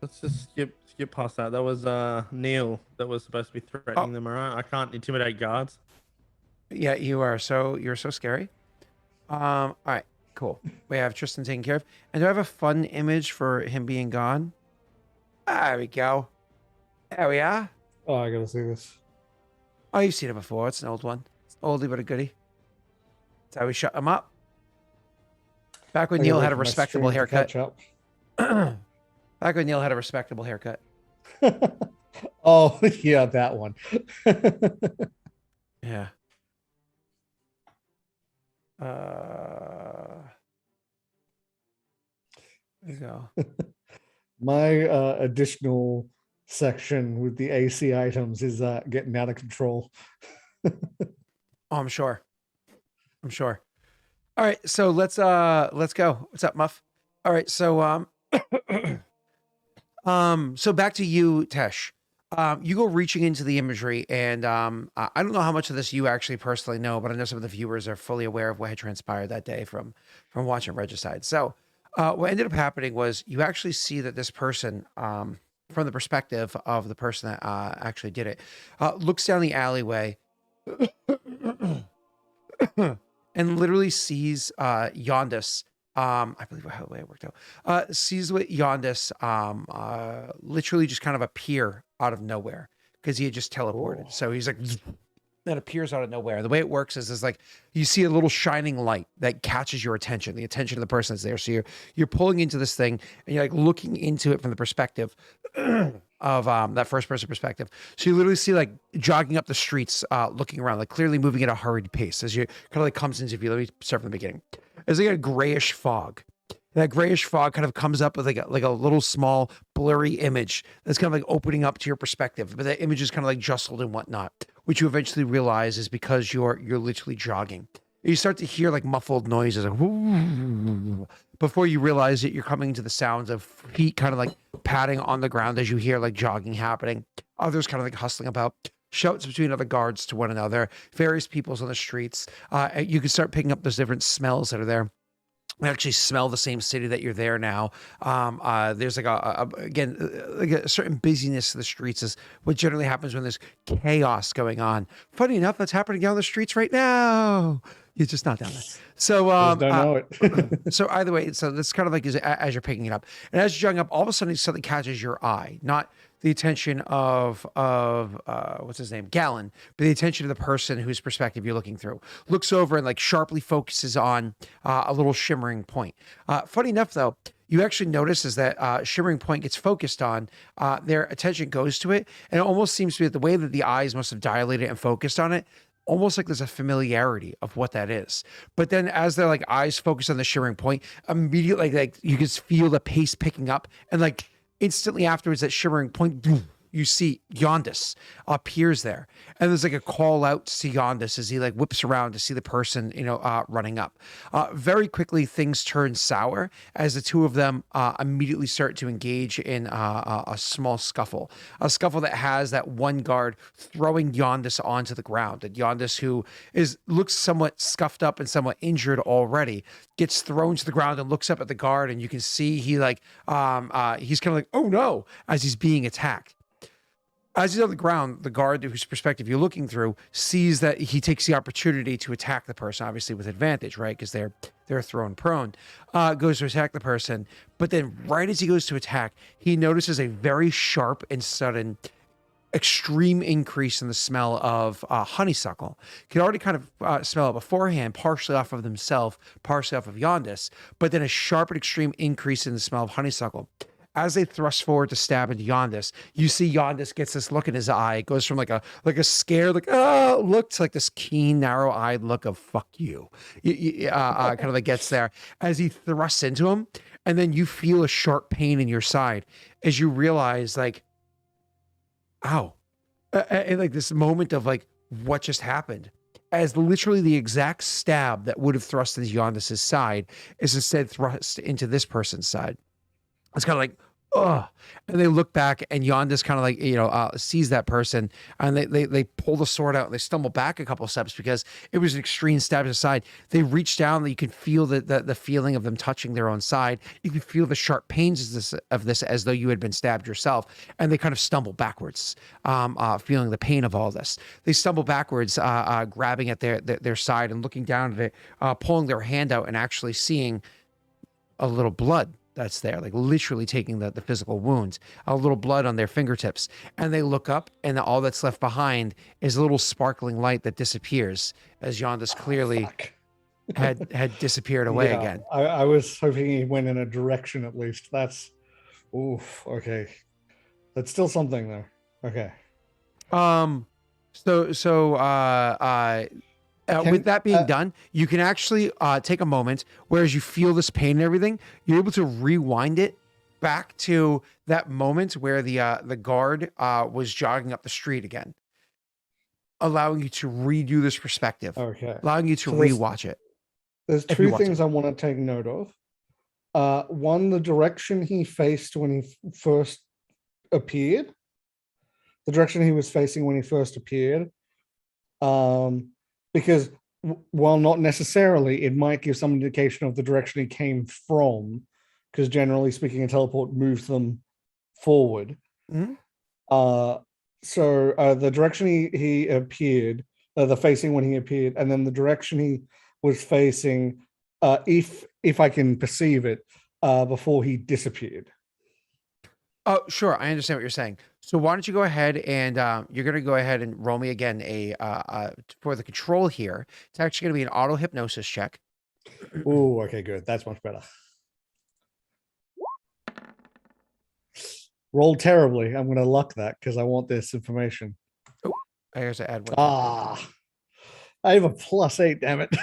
Let's just skip past that. That was Neil that was supposed to be threatening them. All right, I can't intimidate guards. Yeah, you're so scary. All right, cool. We have Tristan taken care of, and do I have a fun image for him being gone? There we go. There we are. Oh, I gotta see this. Oh, you've seen it before. It's an old one. It's oldie but a goodie. That's how we shut him up. Back when Neil had a respectable haircut. Back when Neil had a respectable haircut. Oh, yeah, that one. Yeah. There you go. My additional section with the AC items is getting out of control. Oh, I'm sure. All right, so let's go. What's up, Muff? All right, so so back to you, Tesh. You go reaching into the imagery, and I don't know how much of this you actually personally know, but I know some of the viewers are fully aware of what had transpired that day from watching Regicide. So what ended up happening was you actually see that this person, from the perspective of the person that actually did it, looks down the alleyway and literally sees Yondis. I believe how the way it worked out. Sees what Yondis literally just kind of appear out of nowhere because he had just teleported. Cool. So he's like, that appears out of nowhere. The way it works is like you see a little shining light that catches your attention, the attention of the person that's there. So you're pulling into this thing and you're like looking into it from the perspective of that first person perspective. So you literally see like jogging up the streets, looking around, like clearly moving at a hurried pace as you kind of like comes into view. Let me start from the beginning. There's like a grayish fog. That grayish fog kind of comes up with like a little small blurry image that's kind of like opening up to your perspective, but that image is kind of like jostled and whatnot, which you eventually realize is because you're literally jogging. You start to hear like muffled noises like, before you realize that you're coming to the sounds of feet kind of like padding on the ground as you hear like jogging happening. Others kind of like hustling about. Shouts between other guards to one another, various peoples on the streets. You can start picking up those different smells that are there. You actually smell the same city that you're there now. There's like a certain busyness to the streets is what generally happens when there's chaos going on. Funny enough, that's happening down the streets right now. You're just not down there. So don't know it. So either way, so that's kind of like as you're picking it up, and as you're jogging up, all of a sudden something catches your eye, not the attention of what's his name, Gallon, but the attention of the person whose perspective you're looking through. Looks over and like sharply focuses on a little shimmering point. Funny enough, though, you actually notice is that shimmering point gets focused on, their attention goes to it, and it almost seems to be the way that the eyes must have dilated and focused on it. Almost like there's a familiarity of what that is. But then as their like eyes focus on the shimmering point, immediately like you can feel the pace picking up, and like instantly afterwards that shimmering point you see Yondis appears there, and there's like a call out to see Yondis as he like whips around to see the person, running up. Very quickly, things turn sour as the two of them immediately start to engage in a small scuffle, a scuffle that has that one guard throwing Yondis onto the ground. And Yondis, who looks somewhat scuffed up and somewhat injured already, gets thrown to the ground and looks up at the guard, and you can see he's kind of like, oh no, as he's being attacked. As he's on the ground, the guard whose perspective you're looking through sees that he takes the opportunity to attack the person, obviously with advantage, right? Because they're thrown prone. Goes to attack the person, but then right as he goes to attack, he notices a very sharp and sudden extreme increase in the smell of honeysuckle. He could already kind of smell it beforehand, partially off of himself, partially off of Yondis, but then a sharp and extreme increase in the smell of honeysuckle. As they thrust forward to stab into Yondis, you see Yondis gets this look in his eye. It goes from like a scared, look to like this keen, narrow-eyed look of "fuck you." Kind of like gets there as he thrusts into him, and then you feel a sharp pain in your side as you realize, like, ow, and like this moment of like, what just happened? As literally the exact stab that would have thrust into Yondis' side is instead thrust into this person's side. It's kind of like, ugh. And they look back, and Yondis kind of like, sees that person, and they pull the sword out, and they stumble back a couple of steps because it was an extreme stab to the side. They reach down, and you can feel the feeling of them touching their own side. You can feel the sharp pains of this as though you had been stabbed yourself, and they kind of stumble backwards, feeling the pain of all this. They stumble backwards, grabbing at their side and looking down at it, pulling their hand out and actually seeing a little blood that's there, like literally taking the physical wounds, a little blood on their fingertips. And they look up, and all that's left behind is a little sparkling light that disappears as Yondis clearly had disappeared away again. I was hoping he went in a direction at least. That's, oof, okay. That's still something there. Okay. With that being done, you can actually take a moment, whereas you feel this pain and everything, you're able to rewind it back to that moment where the guard was jogging up the street again, allowing you to redo this perspective, allowing you to rewatch it. There's two things I want to take note of. One, the direction he faced when he first appeared, the direction he was facing when he first appeared. Because while not necessarily, it might give some indication of the direction he came from, because generally speaking, a teleport moves them forward. Mm-hmm. So the direction he appeared, the facing when he appeared, and then the direction he was facing, if I can perceive it, before he disappeared. Oh, sure. I understand what you're saying. So why don't you go ahead and you're going to go ahead and roll me again for the control here. It's actually going to be an auto hypnosis check. Oh, okay, good. That's much better. Rolled terribly. I'm going to luck that because I want this information. Oh, I have to add one. I have a +8, damn it.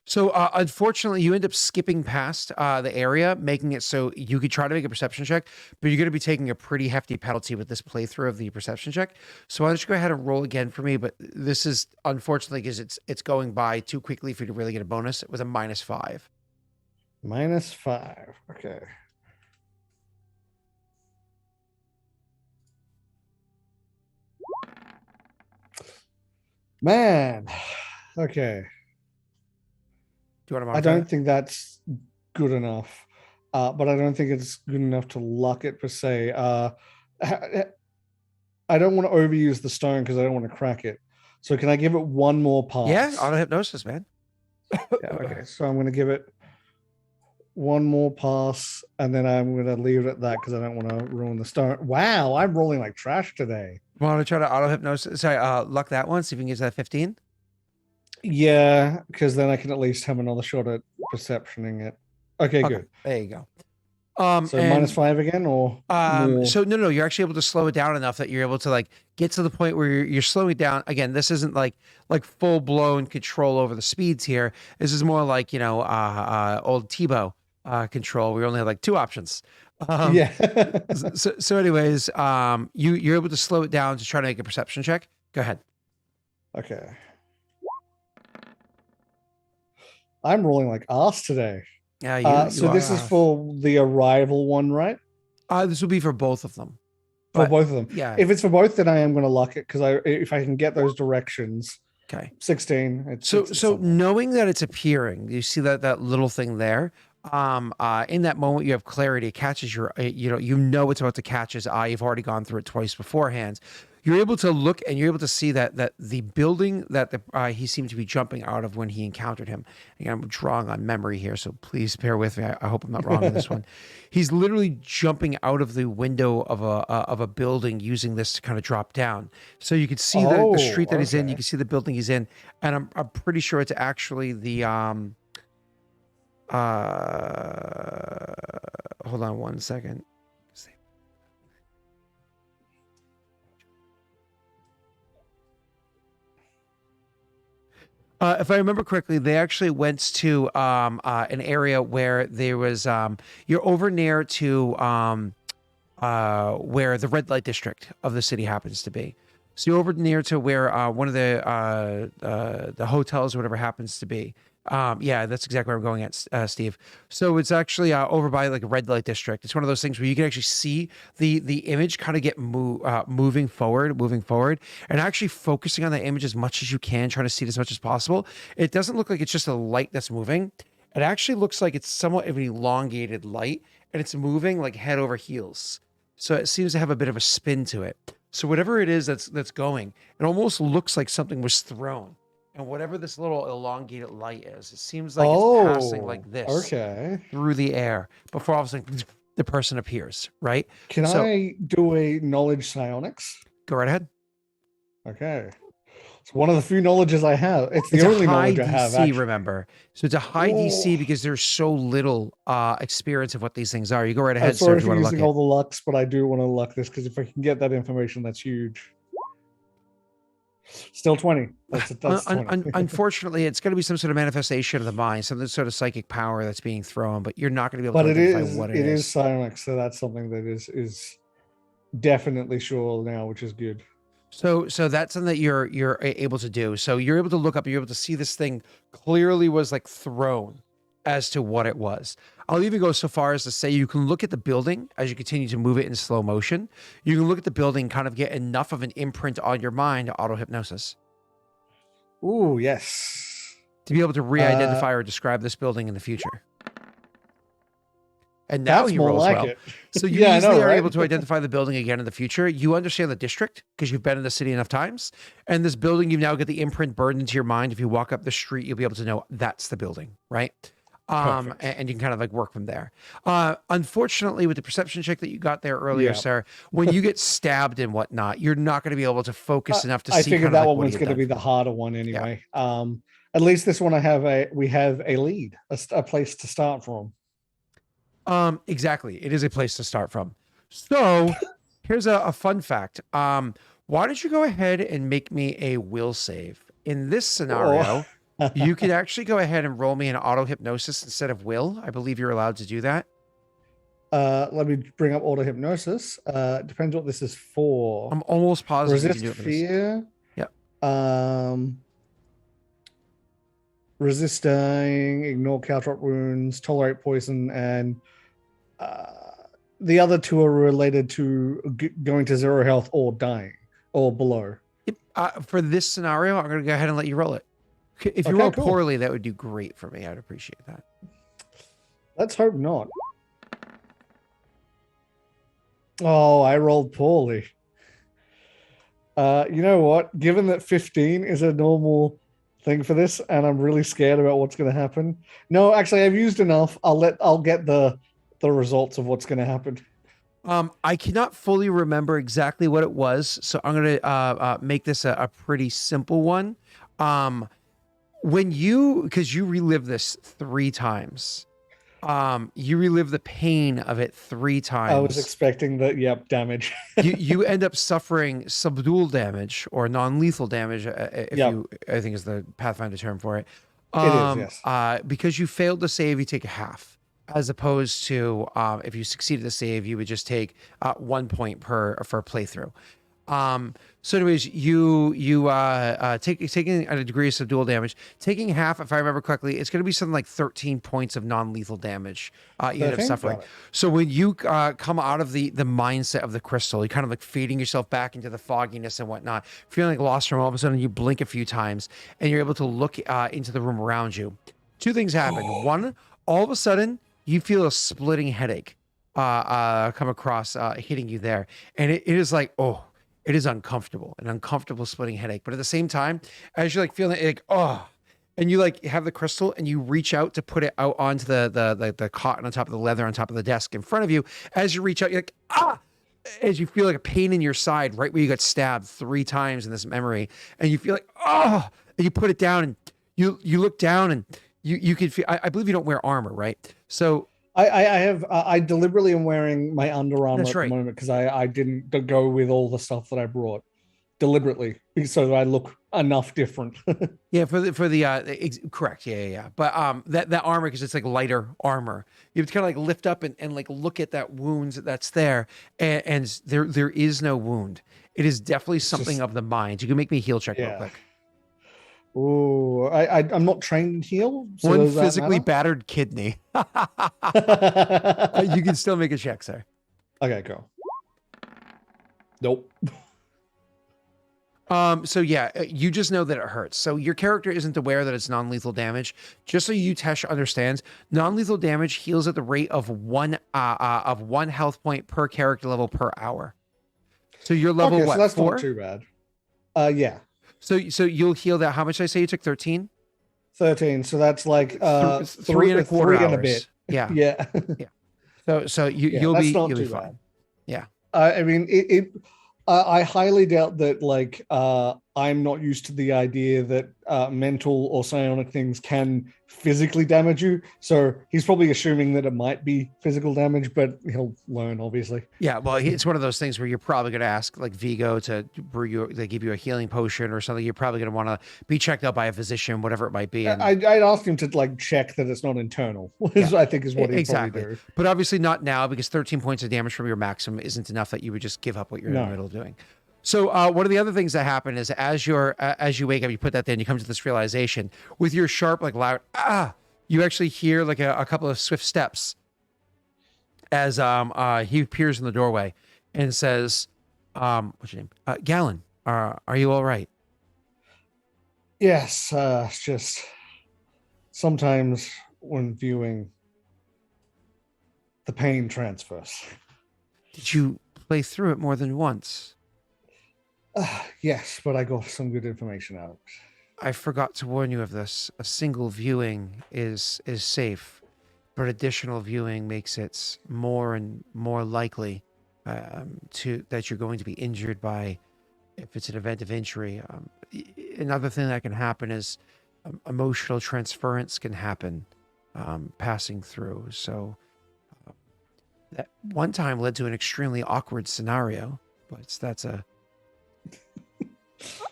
So unfortunately, you end up skipping past the area, making it so you could try to make a perception check, but you're going to be taking a pretty hefty penalty with this playthrough of the perception check. So why don't you go ahead and roll again for me? But this is unfortunately because it's going by too quickly for you to really get a bonus. It was a -5. -5. Okay. Man. Okay. Do you want to I don't think that's good enough, but I don't think it's good enough to luck it per se. I don't want to overuse the stone because I don't want to crack it. So can I give it one more pass? Yeah, auto hypnosis, man. Yeah, okay, so I'm going to give it one more pass, and then I'm going to leave it at that because I don't want to ruin the stone. Wow, I'm rolling like trash today. Want to try to auto hypnosis? Sorry, luck that one. See if you can get to that 15. Yeah, because then I can at least have another shot at perceptioning it. Okay, good. There you go. So -5 again, or more? So no, you're actually able to slow it down enough that you're able to like get to the point where you're slowing it down. Again, this isn't like full blown control over the speeds here. This is more like old Tebow control. We only have like 2 options. Yeah. So anyways, you're able to slow it down to try to make a perception check. Go ahead. Okay. I'm rolling like ass today. Yeah, so this is for the arrival one, right? This will be for both of them. For both of them. Yeah. If it's for both, then I am going to luck it because if I can get those directions. Okay. 16. So knowing that it's appearing, you see that little thing there. In that moment, you have clarity. It catches your, you know it's about to catch his eye. You've already gone through it twice beforehand. You're able to look and you're able to see that the building that he seemed to be jumping out of when he encountered him. Again, I'm drawing on memory here, so please bear with me. I hope I'm not wrong on this one. He's literally jumping out of the window of a building using this to kind of drop down. So you can see the street that he's in. You can see the building he's in, and I'm pretty sure it's actually the hold on one second. If I remember correctly, they actually went to an area where there was you're over near to where the red light district of the city happens to be. So you're over near to where one of the hotels or whatever happens to be. Yeah, that's exactly where I'm going at, Steve. So it's actually over by like a red light district. It's one of those things where you can actually see the image kind of get moving forward, and actually focusing on the image as much as you can, trying to see it as much as possible. It doesn't look like it's just a light that's moving. It actually looks like it's somewhat of an elongated light, and it's moving like head over heels. So it seems to have a bit of a spin to it. So whatever it is that's going, it almost looks like something was thrown. And whatever this little elongated light is, it seems like it's passing like this through the air before all of a sudden the person appears, right? Can I do a knowledge psionics? Go right ahead. Okay. It's one of the few knowledges I have. It's the only knowledge I have, DC, remember. So it's a high DC because there's so little experience of what these things are. You go right ahead, sir, if you want to luck using all the lucks, but I do want to luck this because if I can get that information, that's huge. Still 20. That's 20. Unfortunately, it's going to be some sort of manifestation of the mind, some sort of psychic power that's being thrown, but you're not going to be able to identify what it is. It is psionics, so that's something that is definitely sure now, which is good. So that's something that you're able to do. So you're able to look up, you're able to see this thing clearly was like thrown as to what it was. I'll even go so far as to say you can look at the building as you continue to move it in slow motion. You can look at the building, kind of get enough of an imprint on your mind, auto hypnosis. Ooh, yes. To be able to re-identify or describe this building in the future. And now he rolls well. So you easily are able to identify the building again in the future. You understand the district because you've been in the city enough times. And this building, you've now got the imprint burned into your mind. If you walk up the street, you'll be able to know that's the building, right? And you can kind of like work from there. Unfortunately, with the perception check that you got there earlier, sir, when you get stabbed and whatnot, you're not going to be able to focus enough to see. I figured that one was going to be the harder one anyway. Yeah. At least this one, we have a lead, a place to start from. Exactly. It is a place to start from. So here's a fun fact. Why don't you go ahead and make me a will save? In this scenario, you can actually go ahead and roll me an auto hypnosis instead of will. I believe you're allowed to do that. Let me bring up auto hypnosis. Depends what this is for. I'm almost positive resist you can do it fear. Yep. Resisting, ignore caltrop wounds, tolerate poison, and the other two are related to going to 0 health or dying or below. For this scenario, I'm going to go ahead and let you roll it. If you roll poorly, that would do great for me. I'd appreciate that. Let's hope not. Oh, I rolled poorly. You know what? Given that 15 is a normal thing for this, and I'm really scared about what's going to happen. No, actually, I've used enough. I'll get the results of what's going to happen. I cannot fully remember exactly what it was, so I'm going to make this a pretty simple one. Because you relive this 3 times. You relive the pain of it 3 times. I was expecting damage. you end up suffering subdual damage or non-lethal damage, I think is the Pathfinder term for it. It is, yes. Because you failed to save, you take a half. as opposed to if you succeeded the save, you would just take 1 point for a playthrough. So anyways, taking a degree of subdual damage, taking half, if I remember correctly, it's going to be something like 13 points of non-lethal damage you end up suffering. So when you come out of the mindset of the crystal, you kind of like fading yourself back into the fogginess and whatnot, feeling like lost from all of a sudden you blink a few times and you're able to look into the room around you. Two things happen. One, all of a sudden you feel a splitting headache come across hitting you there. And it is like, it is uncomfortable, an uncomfortable splitting headache. But at the same time, as you're like feeling it, like, and you like have the crystal and you reach out to put it out onto the cotton on top of the leather on top of the desk in front of you. As you reach out, you're like, as you feel like a pain in your side, right where you got stabbed 3 times in this memory. And you feel like, and you put it down and you look down and you can feel, I believe you don't wear armor, right? So I deliberately am wearing my Under Armour at the moment because I didn't go with all the stuff that I brought deliberately so that I look enough different. Yeah, for the correct. Yeah. But that armor, because it's like lighter armor, you have to kind of like lift up and like look at that wound that's there, and there is no wound. It is definitely something of the mind. You can make me heal check real quick. Oh, I'm not trained in heal. So one physically battered kidney. You can still make a check, sir. Okay, go. Nope. So yeah, you just know that it hurts. So your character isn't aware that it's non-lethal damage. Just so you, Tesh, understands, non-lethal damage heals at the rate of one health point per character level per hour. So you're level what? So that's 4? Not too bad. Yeah. So you'll heal that. How much did I say you took? 13? 13. So that's like 3 1/4 hours. And a bit. Yeah. Yeah. So you'll be fine. Bad. Yeah. I mean, I highly doubt that like I'm not used to the idea that mental or psionic things can physically damage you. So he's probably assuming that it might be physical damage, but he'll learn, obviously. Yeah, well, it's one of those things where you're probably going to ask like Viggo to brew you, they give you a healing potion or something. You're probably going to want to be checked out by a physician, whatever it might be. And I'd ask him to like check that it's not internal, I think is what he'd probably do. But obviously not now, because 13 points of damage from your maximum isn't enough that you would just give up what you're in the middle of doing. So one of the other things that happen is as you wake up, you put that there and you come to this realization with your sharp, like loud, you actually hear like a couple of swift steps as he appears in the doorway and says, what's your name? Galen, are you all right? Yes, it's just sometimes when viewing, the pain transfers. Did you play through it more than once? Yes, but I got some good information out. I forgot to warn you of this. A single viewing is safe, but additional viewing makes it more and more likely that you're going to be injured by, if it's an event of injury. Another thing that can happen is emotional transference can happen passing through. So that one time led to an extremely awkward scenario, but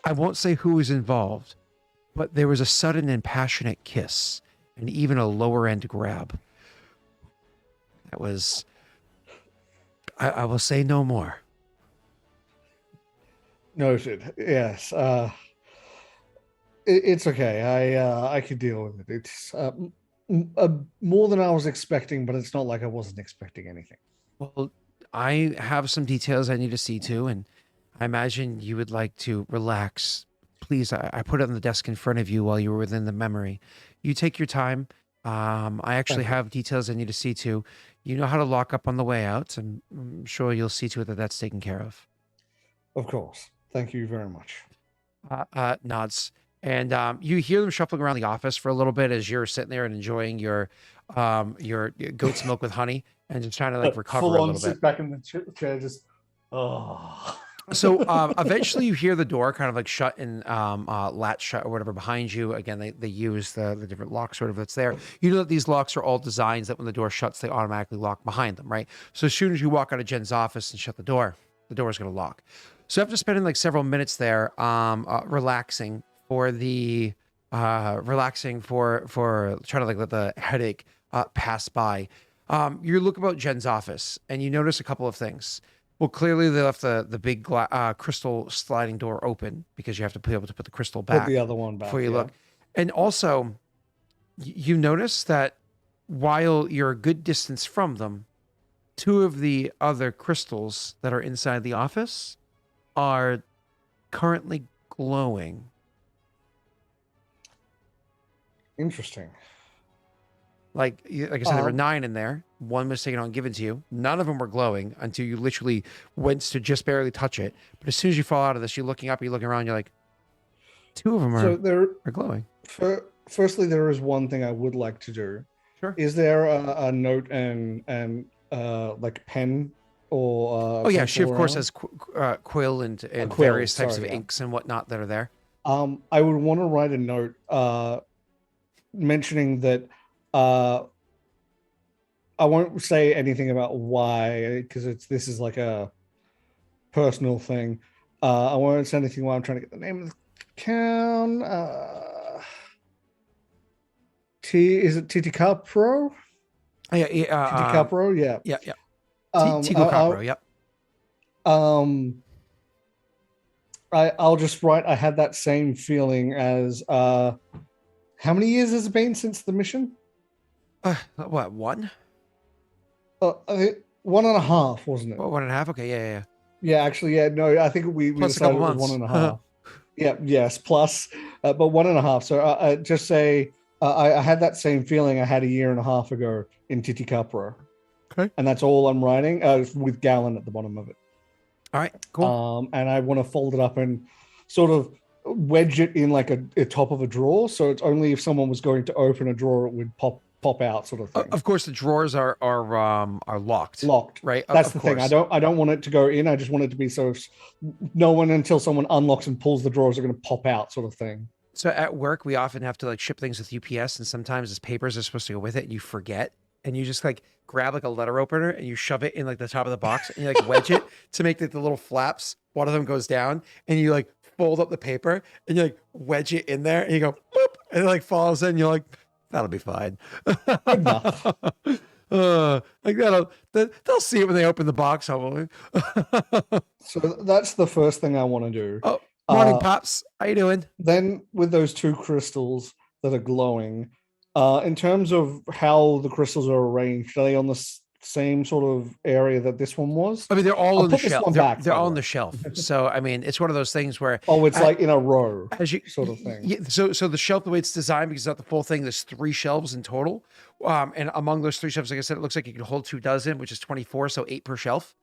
I won't say who was involved, but there was a sudden and passionate kiss and even a lower end grab. That was, I will say no more. Noted. Yes. It's okay. I could deal with it. It's more than I was expecting, but it's not like I wasn't expecting anything. Well, I have some details I need to see to, and I imagine you would like to relax. Please, I put it on the desk in front of you while you were within the memory. You take your time. I actually have details I need to see to. You know how to lock up on the way out, and I'm sure you'll see to it that that's taken care of. Of course. Thank you very much. Nods. And you hear them shuffling around the office for a little bit as you're sitting there and enjoying your goat's milk with honey and just trying to like recover a little bit. Sit back in the chair, just So eventually you hear the door kind of like shut and latch shut or whatever behind you. Again, they use the different lock sort of that's there. You know that these locks are all designs that when the door shuts, they automatically lock behind them, right? So as soon as you walk out of Jen's office and shut the door is going to lock. So after spending like several minutes there relaxing for trying to like let the headache pass by. You look about Jen's office and you notice a couple of things. Well, clearly they left the big crystal sliding door open because you have to be able to put the crystal back. Put the other one back before you look. And also, you notice that while you're a good distance from them, 2 of the other crystals that are inside the office are currently glowing. Interesting. Like I said, there were 9 in there. 1 was taken out and given to you. None of them were glowing until you literally went to just barely touch it. But as soon as you fall out of this, you're looking up, you're looking around, you're like, 2 of them are glowing. Firstly, there is one thing I would like to do. Sure. Is there a note and like pen or? Oh yeah, she of course has quill and various types of inks and whatnot that are there. I would want to write a note mentioning that. I won't say anything about why, because this is like a personal thing. I won't say anything while I'm trying to get the name of the town. Is it Titicapro? Yeah, Titicapro, yeah. Yeah. Titicapro, yep. I'll just write. I had that same feeling as. How many years has it been since the mission? What, 1? I think 1.5, wasn't it? Oh, 1.5. Okay, yeah. Yeah, actually, yeah. No, I think we decided it was 1.5. Yeah, yes, plus, but 1.5. So just say I had that same feeling I had a 1.5 years ago in Titicapro. Okay, and that's all I'm writing with Gallon at the bottom of it. All right, cool. And I want to fold it up and sort of wedge it in like a top of a drawer, so it's only if someone was going to open a drawer it would pop out, sort of thing. Of course, the drawers are locked. Locked, right? That's the thing. I don't want it to go in. I just want it to be so no one until someone unlocks and pulls the drawers are going to pop out, sort of thing. So at work, we often have to like ship things with UPS, and sometimes as papers are supposed to go with it, and you forget, and you just like grab like a letter opener and you shove it in like the top of the box, and you like wedge it to make the little flaps. One of them goes down, and you like fold up the paper, and you like wedge it in there, and you go boop, and it like falls in. You're like, that'll be fine. Enough. Like they'll see it when they open the box, hopefully. So that's the first thing I want to do. Oh, morning, Pops. How you doing? Then with those 2 crystals that are glowing, in terms of how the crystals are arranged, are they on the same sort of area that this one was? I mean, they're all on the shelf. They're all on the shelf. So, I mean, it's one of those things where it's like in a row, sort of thing. Yeah, so the shelf, the way it's designed, because it's not the full thing, there's 3 shelves in total. And among those 3 shelves, like I said, it looks like you can hold 2 dozen, which is 24, so 8 per shelf.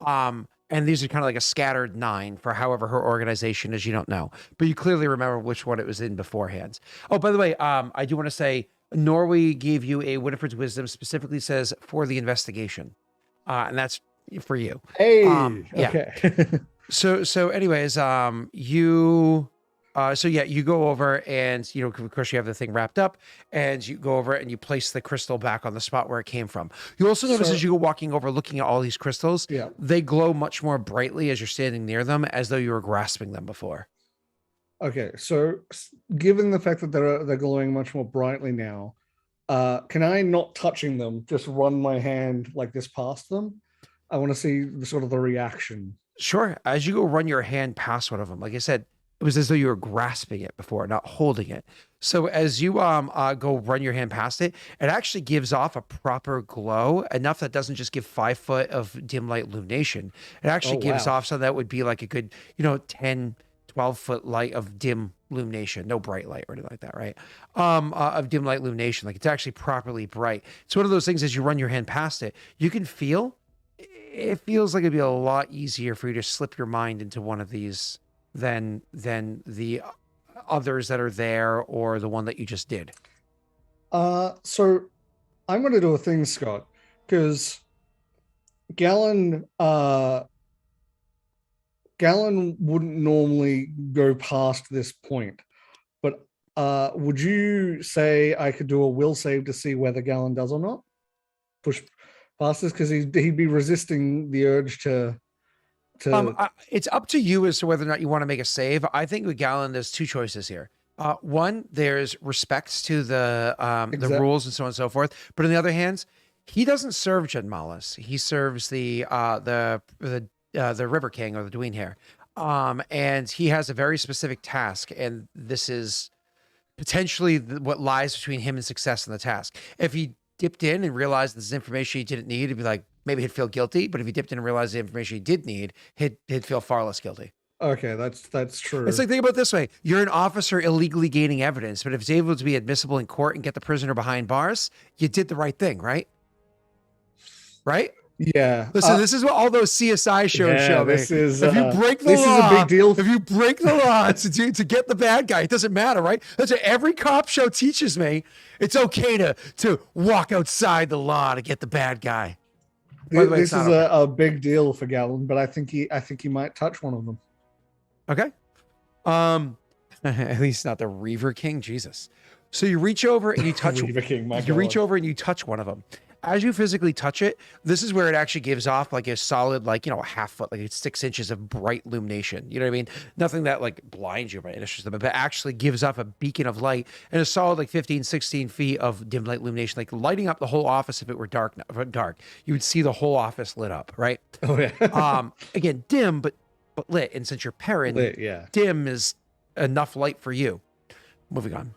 And these are kind of like a scattered 9 for however her organization is. You don't know, but you clearly remember which one it was in beforehand. Oh, by the way, I do want to say, Norway gave you a Winifred's Wisdom, specifically says for the investigation, and that's for you. Hey, yeah. Okay. so anyways, you go over and, of course you have the thing wrapped up, and you go over and you place the crystal back on the spot where it came from. You also notice as you go walking over, looking at all these crystals, they glow much more brightly as you're standing near them, as though you were grasping them before. Okay, so given the fact that they're glowing much more brightly now, can I, not touching them, just run my hand like this past them? I want to see the reaction. Sure. As you go run your hand past one of them, like I said, it was as though you were grasping it before, not holding it. So as you go run your hand past it, it actually gives off a proper glow, enough that doesn't just give 5 foot of dim light illumination. It actually gives off something that would be like a good, 10, 12 foot light of dim illumination, no bright light or anything like that, right? Of dim light illumination, like it's actually properly bright. It's one of those things, as you run your hand past it, you can feel, it feels like it'd be a lot easier for you to slip your mind into one of these than the others that are there, or the one that you just did. So I'm going to do a thing, Scott, because Gallon wouldn't normally go past this point, but would you say I could do a will save to see whether Gallon does or not push past this? Because he'd be resisting the urge to. It's up to you as to whether or not you want to make a save. I think with Gallon, there's 2 choices here. One, there's respect to the rules and so on and so forth. But on the other hand, he doesn't serve Jed Malas. He serves the River King or the Dween Hair. And he has a very specific task, and this is potentially what lies between him and success in the task. If he dipped in and realized this information he didn't need, he'd be like, maybe he'd feel guilty. But if he dipped in and realized the information he did need, he'd feel far less guilty. Okay, that's true. It's like, think about it this way. You're an officer illegally gaining evidence, but if it's able to be admissible in court and get the prisoner behind bars, you did the right thing, right? Right? Yeah. Listen, this is what all those CSI shows show me. This is, if you break the law, is a big deal. If you break the law to get the bad guy, it doesn't matter, right? That's what every cop show teaches me. It's okay to walk outside the law to get the bad guy. This is a big deal for Gallon, but I think he might touch one of them. Okay. At least not the Reaver King. Jesus. So you reach over and you touch. Reaver King, my you God. reach over and you touch one of them. As you physically touch it, this is where it actually gives off like a solid, like, a half foot, like it's 6 inches of bright illumination. You know what I mean? Nothing that like blinds you by any stretch, but actually gives off a beacon of light and a solid like 15, 16 feet of dim light illumination, like lighting up the whole office. If it were dark, you would see the whole office lit up, right? Oh yeah. Again, dim, but lit. And since you're Perrin, dim is enough light for you. Moving on.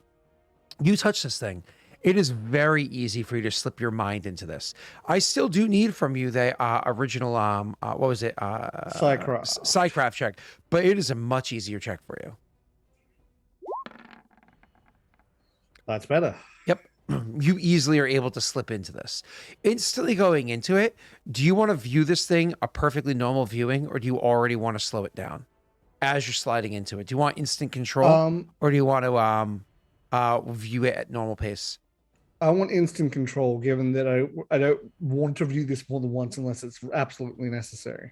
You touch this thing. It is very easy for you to slip your mind into this. I still do need from you the original, what was it? Psycraft check, but it is a much easier check for you. That's better. Yep. You easily are able to slip into this. Instantly going into it, do you want to view this thing a perfectly normal viewing, or do you already want to slow it down as you're sliding into it? Do you want instant control, or do you want to view it at normal pace? I want instant control, given that I don't want to view this more than once unless it's absolutely necessary.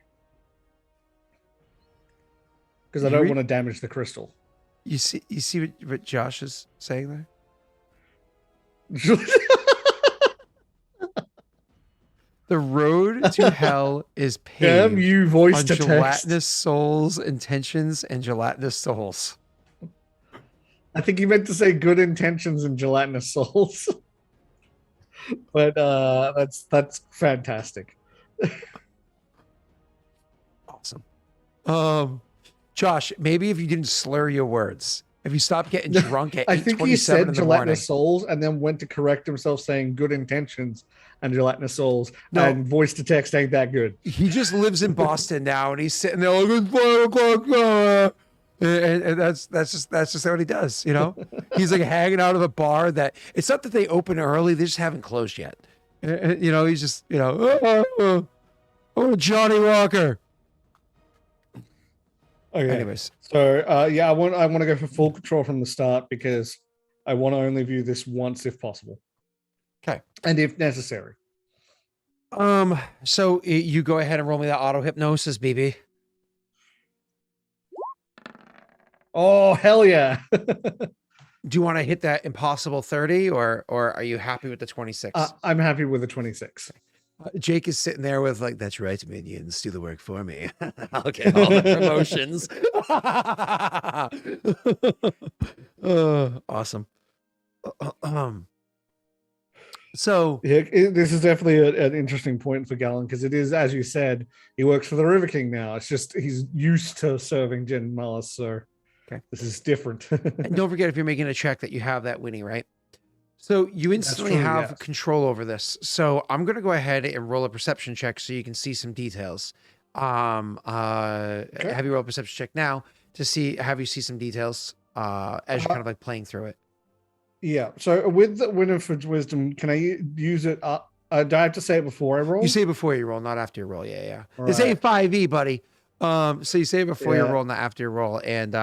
Because I don't want to damage the crystal. You see what Josh is saying there? The road to hell is paved Damn you, voice on to text. gelatinous souls, intentions, and gelatinous souls. I think you meant to say good intentions and gelatinous souls. But that's fantastic. Awesome. Josh, maybe if you didn't slur your words, if you stopped getting drunk at 8:27 in the morning. I think he said gelatinous souls and then went to correct himself saying good intentions and gelatinous souls. No, and voice to text ain't that good. He just lives in Boston now, and he's sitting there like, it's 5 o'clock. And that's just what he does, He's like hanging out of a bar that it's not that they open early, they just haven't closed yet. He's just oh, Johnny Walker. Okay. Anyways, so I want to go for full control from the start because I want to only view this once if possible. Okay, and if necessary. So you go ahead and roll me that auto hypnosis, BB. Oh, hell yeah. Do you want to hit that impossible 30 or are you happy with the 26? I'm happy with the 26. Jake is sitting there with like, that's right, minions, do the work for me. I'll get all the promotions. Awesome. So yeah, this is definitely an interesting point for Gallon because it is, as you said, he works for the River King now. It's just he's used to serving Jed Malas, so okay, this is different. And don't forget, if you're making a check, that you have that Winnie, right? So you instantly have control over this. So I'm going to go ahead and roll a perception check so you can see some details. Have you roll a perception check now to have you see some details as you're kind of like playing through it. Yeah. So with the Winifred's wisdom, can I use it? Do I have to say it before I roll? You say it before you roll, not after you roll. Yeah. It's a 5e, buddy. So you say it before you roll, not after you roll, and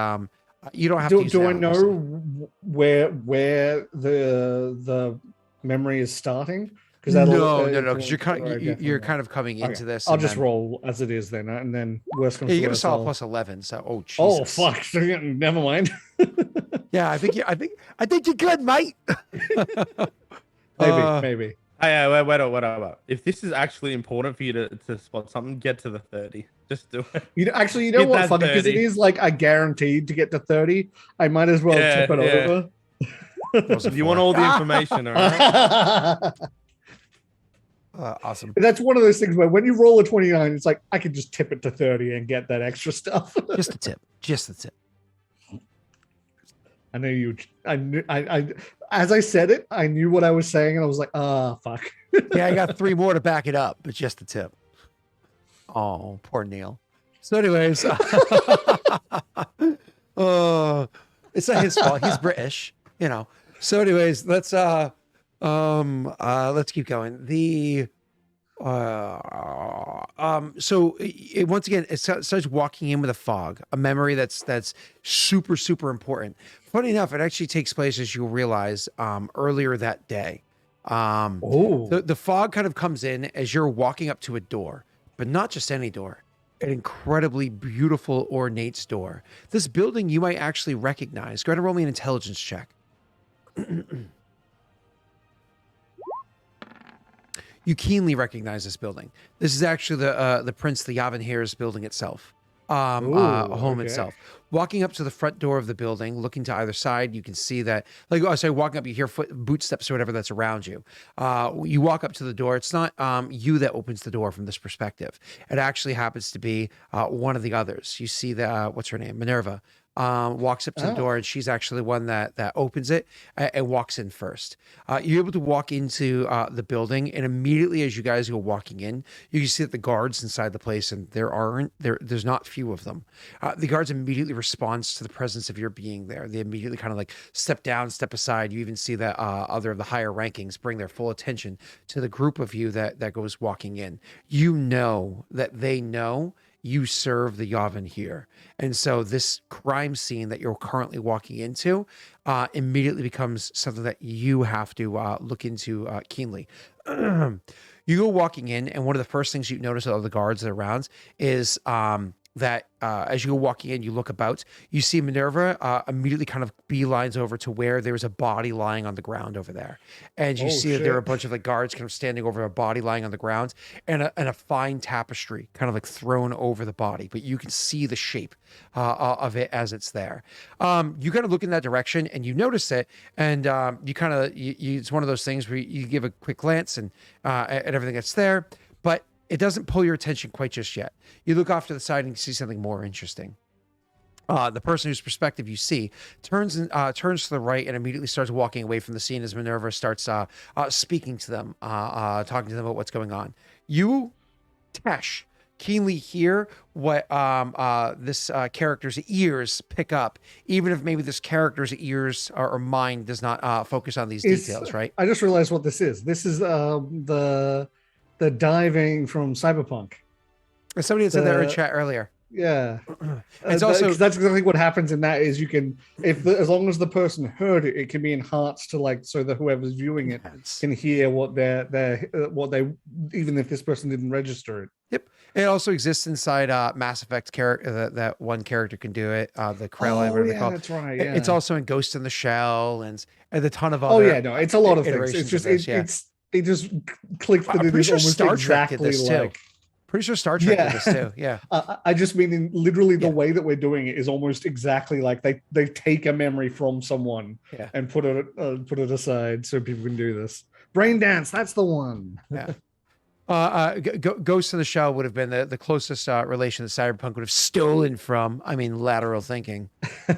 you don't have to. Do I know where the memory is starting? Because no, because you're kind of coming into this. I'll just roll as it is then, and then worst comes to worst. You get a solid plus 11. So Jesus. Oh fuck! Never mind. Yeah, I think you're good, mate. Maybe. Hey, wait. If this is actually important for you to spot something, get to the 30. Just do it. You know Get what? that Funny, because it 30. is like I guaranteed to get to 30. I might as well Yeah, tip it yeah. over. Wasn't You want four. all the information, all right? Awesome. That's one of those things where when you roll a 29, it's like I could just tip it to 30 and get that extra stuff. Just the tip. Just the tip. I know you. I as I said it, I knew what I was saying, and I was like, fuck. Yeah, I got 3 more to back it up, but just the tip. Oh, poor Neil. So, anyways, oh, it's not his fault. He's British, you know. So, anyways, let's keep going. Once again, it starts walking in with a fog, a memory that's super, super important. Funny enough, it actually takes place, as you'll realize, earlier that day. The fog kind of comes in as you're walking up to a door, but not just any door, an incredibly beautiful, ornate door. This building you might actually recognize. Go ahead and roll me an intelligence check. You keenly recognize this building. This is actually the Prince the Yavanhere's building itself. Home itself. Walking up to the front door of the building, looking to either side, you can see that, walking up, you hear boot steps or whatever that's around you. You walk up to the door. It's not you that opens the door from this perspective. It actually happens to be one of the others. You see that, what's her name? Minerva. Walks up to the door, and she's actually the one that opens it and walks in first. You're able to walk into the building, and immediately as you guys go walking in, you can see that the guards inside the place, and there's not few of them. The guards immediately responds to the presence of your being there. They immediately kind of like step down, step aside. You even see that other of the higher rankings bring their full attention to the group of you that goes walking in. You know that they know you serve the Yavin here. And so this crime scene that you're currently walking into immediately becomes something that you have to look into keenly. You go walking in, and one of the first things you notice of the guards that are around is that as you go walking in, you look about, you see Minerva immediately kind of beelines over to where there's a body lying on the ground over there. And you see that there are a bunch of like guards kind of standing over a body lying on the ground, and a fine tapestry kind of like thrown over the body, but you can see the shape of it as it's there. You kind of look in that direction and you notice it, and you kind of, it's one of those things where you give a quick glance and at everything that's there, but it doesn't pull your attention quite just yet. You look off to the side and you see something more interesting. The person whose perspective you see turns to the right and immediately starts walking away from the scene as Minerva starts speaking to them, talking to them about what's going on. You, Tesh, keenly hear what this character's ears pick up, even if maybe this character's ears or mind does not focus on these details, right? I just realized what this is. This is the diving from Cyberpunk. Somebody had said that in chat earlier. Yeah, it's also that's exactly what happens in that. Is you can, as long as the person heard it, it can be enhanced to like so that whoever's viewing it can hear what they even if this person didn't register it. Yep. It also exists inside Mass Effect character. That one character can do it. The Krell, whatever they call it. That's right. Yeah. It's also in Ghost in the Shell and a ton of other. Oh yeah, no, it's a lot of things. It's just it just clicked that it is almost Star Trek exactly did this like. Too. Pretty sure Star Trek did this too. Yeah. I just mean literally the way that we're doing it is almost exactly like they take a memory from someone and put it aside so people can do this. Brain dance, that's the one. Yeah. Ghost in the Shell would have been the closest relation that Cyberpunk would have stolen from. I mean, lateral thinking.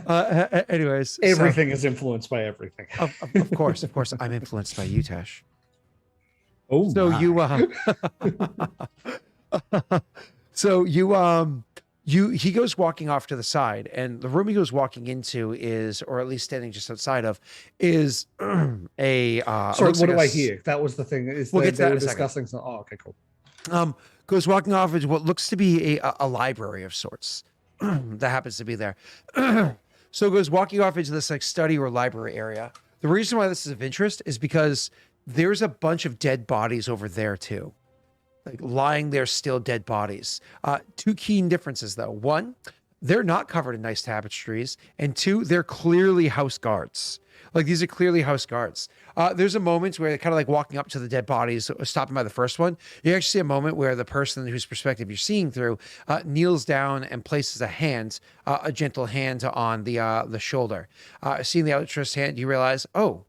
Anyways, everything is influenced by everything. Of course, I'm influenced by you, Tash. Oh, so he goes walking off to the side, and the room he goes walking into is, or at least standing just outside of, is a. Sorry, what do I hear? That was the thing. They were discussing. Oh, okay, cool. Goes walking off into what looks to be a library of sorts that happens to be there. So goes walking off into this like study or library area. The reason why this is of interest is because there's a bunch of dead bodies over there too. Like lying there, still dead bodies. Two key differences though. One, they're not covered in nice tapestries, and two, they're clearly house guards. Like these are clearly house guards. There's a moment where they're kind of like walking up to the dead bodies, stopping by the first one. You actually see a moment where the person whose perspective you're seeing through kneels down and places a gentle hand on the shoulder. Seeing the outstretched hand, you realize, oh,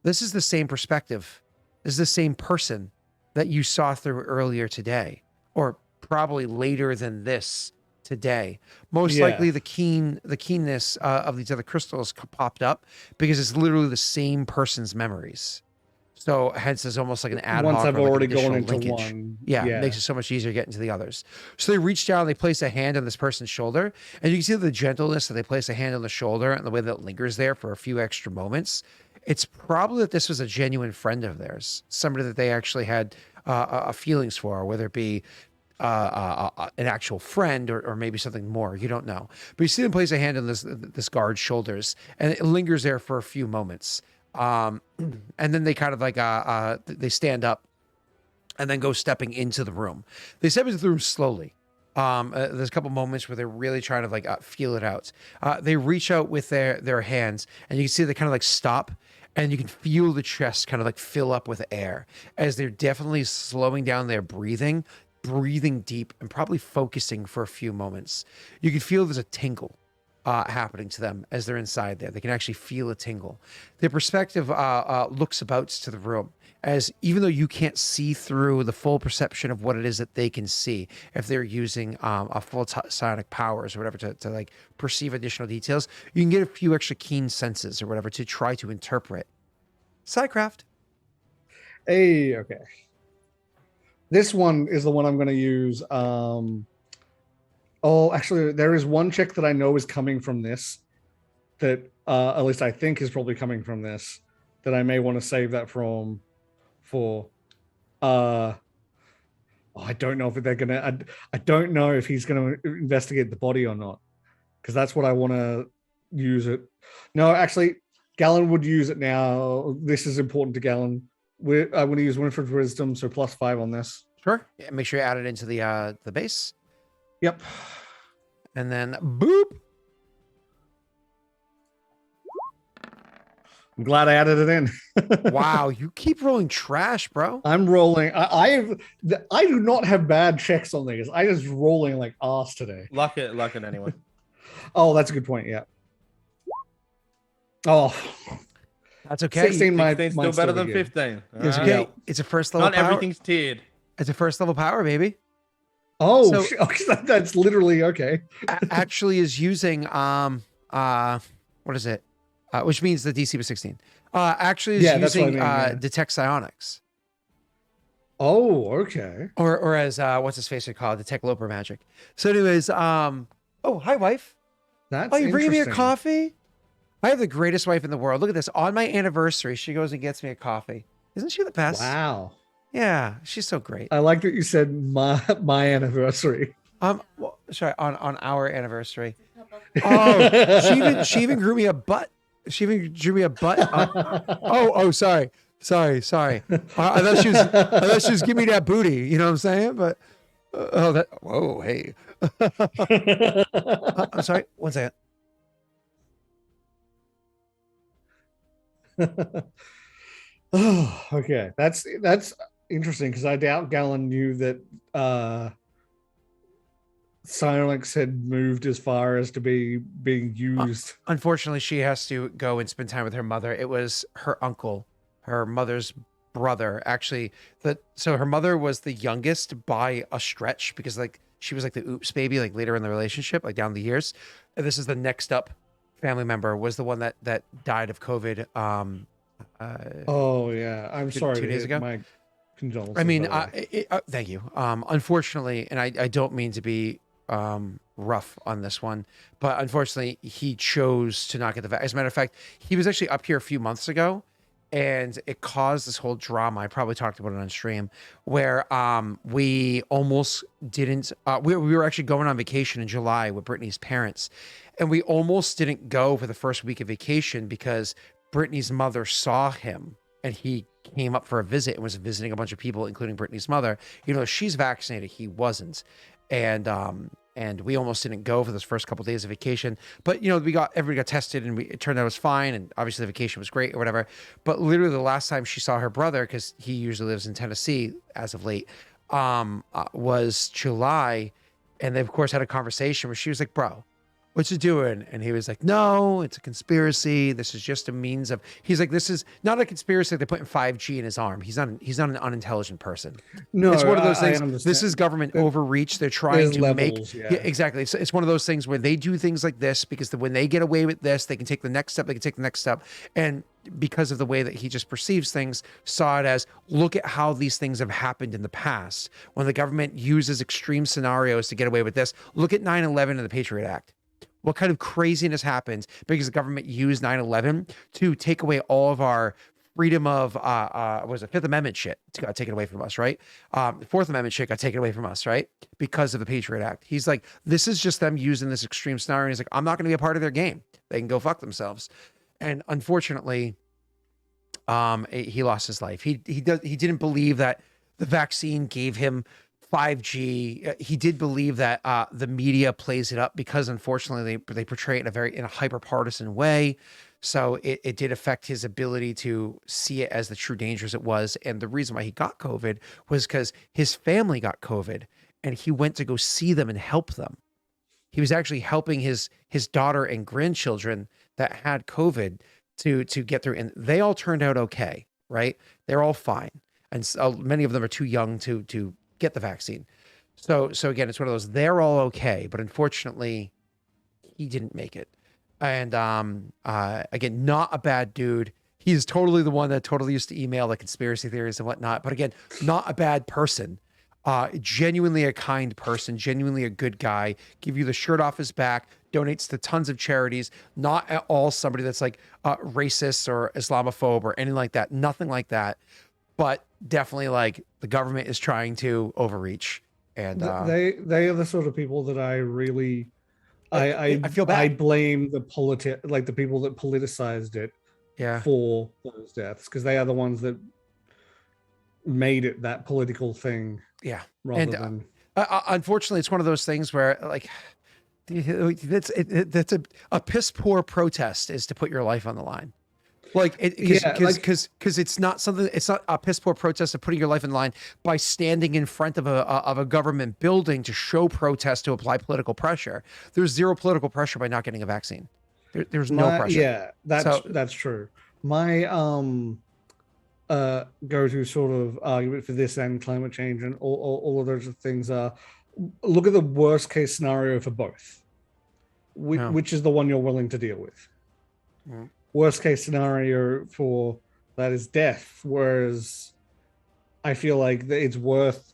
this is the same perspective. This is the same person that you saw through earlier today, or probably later than this today. Most likely the keenness of these other crystals popped up because it's literally the same person's memories. So hence it's almost like an ad hoc. Once I've already gone into linkage. one. Yeah, it makes it so much easier getting to the others. So they reach down, they place a hand on this person's shoulder, and you can see the gentleness that they place a hand on the shoulder and the way that it lingers there for a few extra moments. It's probably that this was a genuine friend of theirs, somebody that they actually had feelings for, whether it be an actual friend or maybe something more. You don't know. But you see them place a hand on this guard's shoulders, and it lingers there for a few moments. And then they kind of like they stand up and then go stepping into the room. They step into the room slowly. There's a couple moments where they're really trying to like feel it out. They reach out with their hands, and you can see they kind of like stop, and you can feel the chest kind of like fill up with air as they're definitely slowing down their breathing deep, and probably focusing for a few moments. You can feel there's a tingle happening to them as they're inside there. They can actually feel a tingle. Their perspective looks about to the room, as even though you can't see through the full perception of what it is that they can see, if they're using a full psionic powers or whatever to like perceive additional details, you can get a few extra keen senses or whatever to try to interpret. Psycraft. Hey, okay. This one is the one I'm going to use. Actually, there is one check that I know is coming from this, that at least I think is probably coming from this, that I may want to save that for. I don't know if they're gonna. I don't know if he's going to investigate the body or not, because that's what I want to use it. No, actually, Galen would use it now. This is important to Galen. I want to use Winifred's Wisdom, so +5 on this. Sure. Yeah, make sure you add it into the base. Yep. And then boop. I'm glad I added it in. Wow, you keep rolling trash, bro. I'm rolling. I do not have bad checks on these. I just rolling like ass today. Luck it anyway. Oh, that's a good point. Yeah. Oh, that's okay. 16 might still better than 15. It's okay. Yeah. It's a first level. Not power. Everything's tiered. It's a first level power, baby. Oh, so, that's literally okay. Actually, is using what is it? Which means the DC was 16. Actually, is using detect psionics. Oh, okay. Or as what's his face would call it, detect loper magic. So, anyways, oh, hi, wife. That's you bringing me a coffee? I have the greatest wife in the world. Look at this. On my anniversary, she goes and gets me a coffee. Isn't she the best? Wow. Yeah, she's so great. I like that you said my anniversary. Well, sorry, on our anniversary. Oh, she even grew me a butt. She even drew me a butt. Sorry. I thought she was giving me that booty. You know what I'm saying? But hey. I'm sorry. 1 second. Oh, okay. That's interesting, because I doubt Galen knew that Psionics had moved as far as to be being used. Unfortunately, she has to go and spend time with her mother. It was her uncle, her mother's brother, actually. So her mother was the youngest by a stretch, because like she was like the oops baby, like later in the relationship, like down the years. And this is the next up family member, was the one that died of COVID. Oh yeah, I'm sorry. 2 days ago. My condolences. I mean, thank you. Unfortunately, and I don't mean to be rough on this one, but unfortunately, he chose to not get the vaccine. As a matter of fact, he was actually up here a few months ago, and it caused this whole drama. I probably talked about it on stream, where we almost didn't. We were actually going on vacation in July with Brittany's parents, and we almost didn't go for the first week of vacation because Brittany's mother saw him, and he came up for a visit and was visiting a bunch of people, including Brittany's mother. You know, she's vaccinated, he wasn't. And and we almost didn't go for those first couple of days of vacation. But everybody got tested, and it turned out it was fine, and obviously the vacation was great or whatever. But literally the last time she saw her brother, because he usually lives in Tennessee as of late, was July, and they of course had a conversation where she was like, "Bro, what you doing?" And he was like, "No, it's a conspiracy. This is just a means of." He's like, "This is not a conspiracy. They're putting 5G in his arm. He's not an unintelligent person. No, it's one of those I things. understand. This is government overreach. They're trying to levels, make exactly. It's one of those things where they do things like this because when they get away with this, they can take the next step. They can take the next step, and because of the way that he just perceives things, saw it as, look at how these things have happened in the past when the government uses extreme scenarios to get away with this. Look at 9/11 and the Patriot Act. What kind of craziness happens because the government used 9/11 to take away all of our freedom of Fifth Amendment shit got taken away from us, right? Fourth Amendment shit got taken away from us, right? Because of the Patriot Act. He's like, this is just them using this extreme scenario. He's like, I'm not going to be a part of their game. They can go fuck themselves. And unfortunately, he lost his life. He didn't believe that the vaccine gave him 5G. He did believe that the media plays it up because unfortunately they portray it in a hyper partisan way. So it did affect his ability to see it as the true dangers it was. And the reason why he got COVID was because his family got COVID and he went to go see them and help them. He was actually helping his daughter and grandchildren that had COVID to get through, and they all turned out okay, right? They're all fine, and so many of them are too young to get the vaccine. So again, it's one of those, they're all okay, but unfortunately, he didn't make it. And again, not a bad dude. He's totally the one that totally used to email the conspiracy theories and whatnot. But again, not a bad person. Genuinely a kind person, genuinely a good guy, give you the shirt off his back, donates to tons of charities, not at all somebody that's like racist or Islamophobe or anything like that. Nothing like that. But definitely like the government is trying to overreach. And they are the sort of people that I really I feel bad. I blame the people that politicized it for those deaths, because they are the ones that made it that political thing. Yeah. Rather than unfortunately, it's one of those things where like that's a piss poor protest is to put your life on the line. Like because it's not something. It's not a piss poor protest of putting your life in line by standing in front of a government building to show protest to apply political pressure. There's zero political pressure by not getting a vaccine. There's no pressure. Yeah, that's true. My go-to sort of argument for this and climate change and all of those things are, look at the worst case scenario for both. Which is the one you're willing to deal with? Mm. Worst case scenario for that is death, whereas I feel like it's worth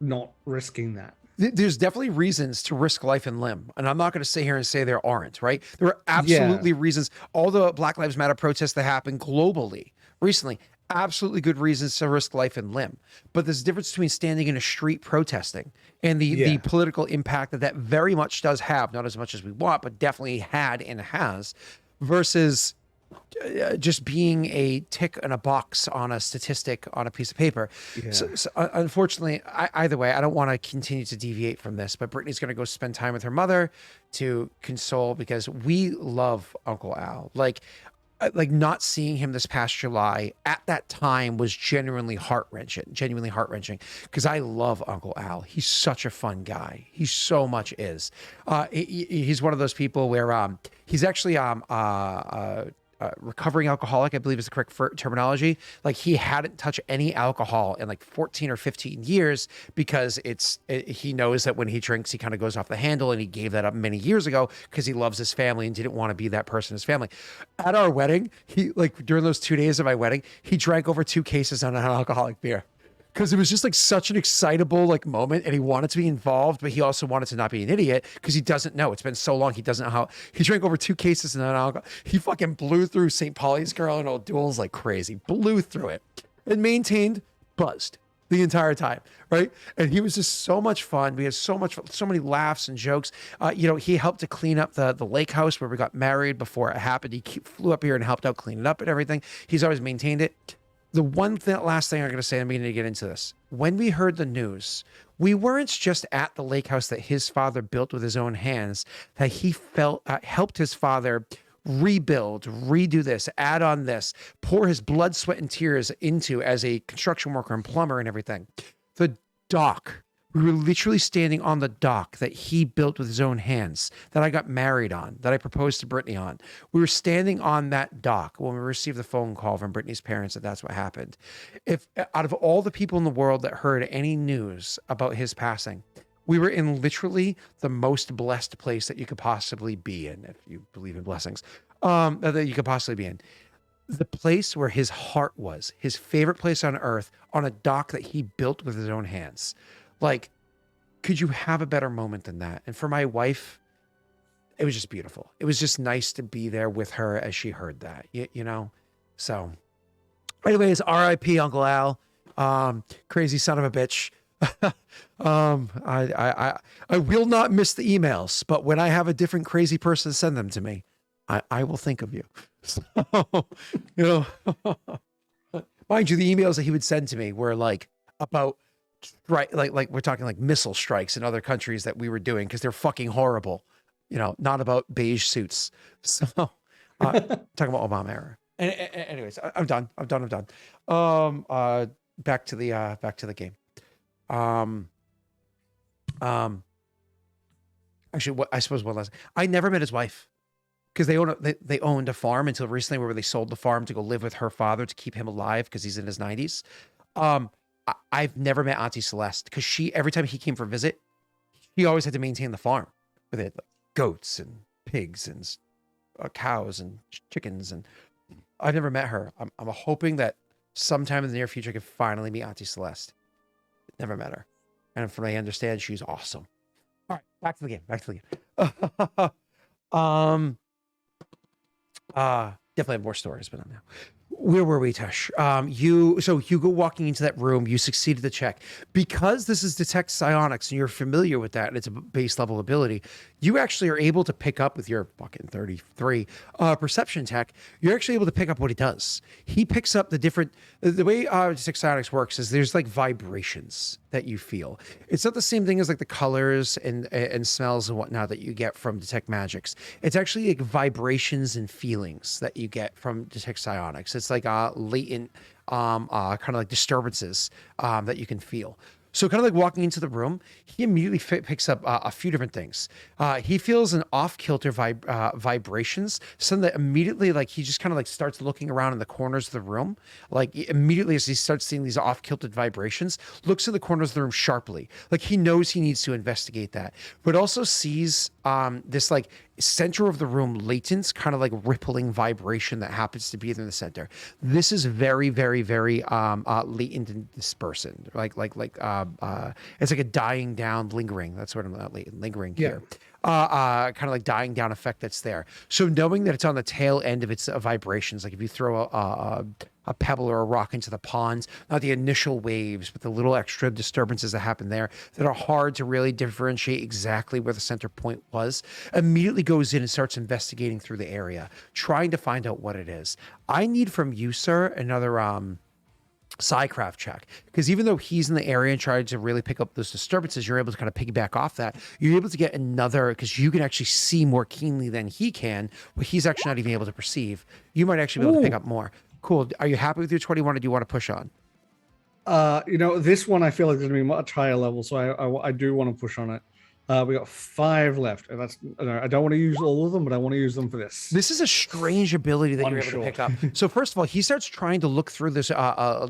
not risking that. There's definitely reasons to risk life and limb. And I'm not going to sit here and say there aren't, right? There are absolutely reasons. All the Black Lives Matter protests that happened globally recently, absolutely good reasons to risk life and limb. But there's a difference between standing in a street protesting and the political impact that very much does have, not as much as we want, but definitely had and has, versus just being a tick in a box on a statistic on a piece of paper. Yeah. So unfortunately, either way, I don't want to continue to deviate from this, but Brittany's going to go spend time with her mother to console, because we love Uncle Al. Like not seeing him this past July at that time was genuinely heart-wrenching, because I love Uncle Al. He's such a fun guy. He so much is. He's one of those people where he's actually recovering alcoholic, I believe is the correct terminology. Like he hadn't touched any alcohol in like 14 or 15 years because he knows that when he drinks, he kind of goes off the handle, and he gave that up many years ago because he loves his family and didn't want to be that person in his family. At our wedding, during those 2 days of my wedding, he drank over 2 cases on an alcoholic beer. Because it was just like such an excitable moment, and he wanted to be involved, but he also wanted to not be an idiot because he doesn't know. It's been so long, he doesn't know how. He drank over 2 cases and then he fucking blew through St. Pauli's Girl and Old Duels like crazy. Blew through it and maintained buzzed the entire time, right? And he was just so much fun. We had so many laughs and jokes. He helped to clean up the lake house where we got married before it happened. He flew up here and helped out clean it up and everything. He's always maintained it. the last thing I'm going to say, I'm beginning to get into this. When we heard the news, we weren't just at the lake house that his father built with his own hands, that he helped his father rebuild, redo this, add on this, pour his blood, sweat, and tears into as a construction worker and plumber and everything. The dock. We were literally standing on the dock that he built with his own hands, that I got married on, that I proposed to Brittany on. We were standing on that dock when we received the phone call from Brittany's parents that that's what happened. If out of all the people in the world that heard any news about his passing, we were in literally the most blessed place that you could possibly be in, if you believe in blessings, that you could possibly be in. The place where his heart was, his favorite place on earth, on a dock that he built with his own hands. Like, could you have a better moment than that? And for my wife, it was just beautiful. It was just nice to be there with her as she heard that, you know? So anyways, RIP Uncle Al, crazy son of a bitch. I will not miss the emails, but when I have a different crazy person send them to me, I will think of you. So, you know, mind you, the emails that he would send to me were like about, right, like we're talking like missile strikes in other countries that we were doing because they're fucking horrible, you know, not about beige suits. So talking about Obama era. Anyways, I'm done. Back to the game. Actually, I suppose one last. I never met his wife because they owned a farm until recently, where they sold the farm to go live with her father to keep him alive because he's in his 90s. I've never met Auntie Celeste because every time he came for a visit, he always had to maintain the farm with it, like goats and pigs and cows and chickens. And I've never met her. I'm hoping that sometime in the near future I can finally meet Auntie Celeste. Never met her, and from what I understand, she's awesome. All right, back to the game. Definitely have more stories, but not now. Where were we, Tush? So Hugo walking into that room, you succeeded the check. Because this is detect psionics and you're familiar with that and it's a base level ability, you actually are able to pick up with your fucking 33 perception tech, you're actually able to pick up what he does. He picks up the way detect psionics works is there's like vibrations that you feel. It's not the same thing as like the colors and smells and whatnot that you get from detect magics. It's actually like vibrations and feelings that you get from detect psionics. It's like latent kind of like disturbances that you can feel. So kind of like walking into the room, he immediately picks up a few different things. He feels an off-kilter vibrations, something that immediately, like, he just kind of like starts looking around in the corners of the room. Like immediately as he starts seeing these off-kilted vibrations, looks in the corners of the room sharply. Like he knows he needs to investigate that, but also sees this like center of the room latent kind of like rippling vibration that happens to be in the center. This is very, very, very latent and dispersing. It's like a dying down, lingering. That's what I'm not latent, lingering here. Kind of like dying down effect that's there. So knowing that it's on the tail end of its vibrations, like if you throw a pebble or a rock into the ponds, not the initial waves, but the little extra disturbances that happen there that are hard to really differentiate exactly where the center point was, immediately goes in and starts investigating through the area, trying to find out what it is. I need from you, sir, another Psycraft check, because even though he's in the area and trying to really pick up those disturbances, you're able to kind of piggyback off that. You're able to get another, because you can actually see more keenly than he can, what he's actually not even able to perceive. You might actually be able to pick up more. Cool. Are you happy with your 21, or do you want to push on? This one I feel like is going to be much higher level, so I do want to push on it. We got 5 left, and I don't want to use all of them, but I want to use them for this. This is a strange ability that you're able to pick up. So first of all, he starts trying to look through this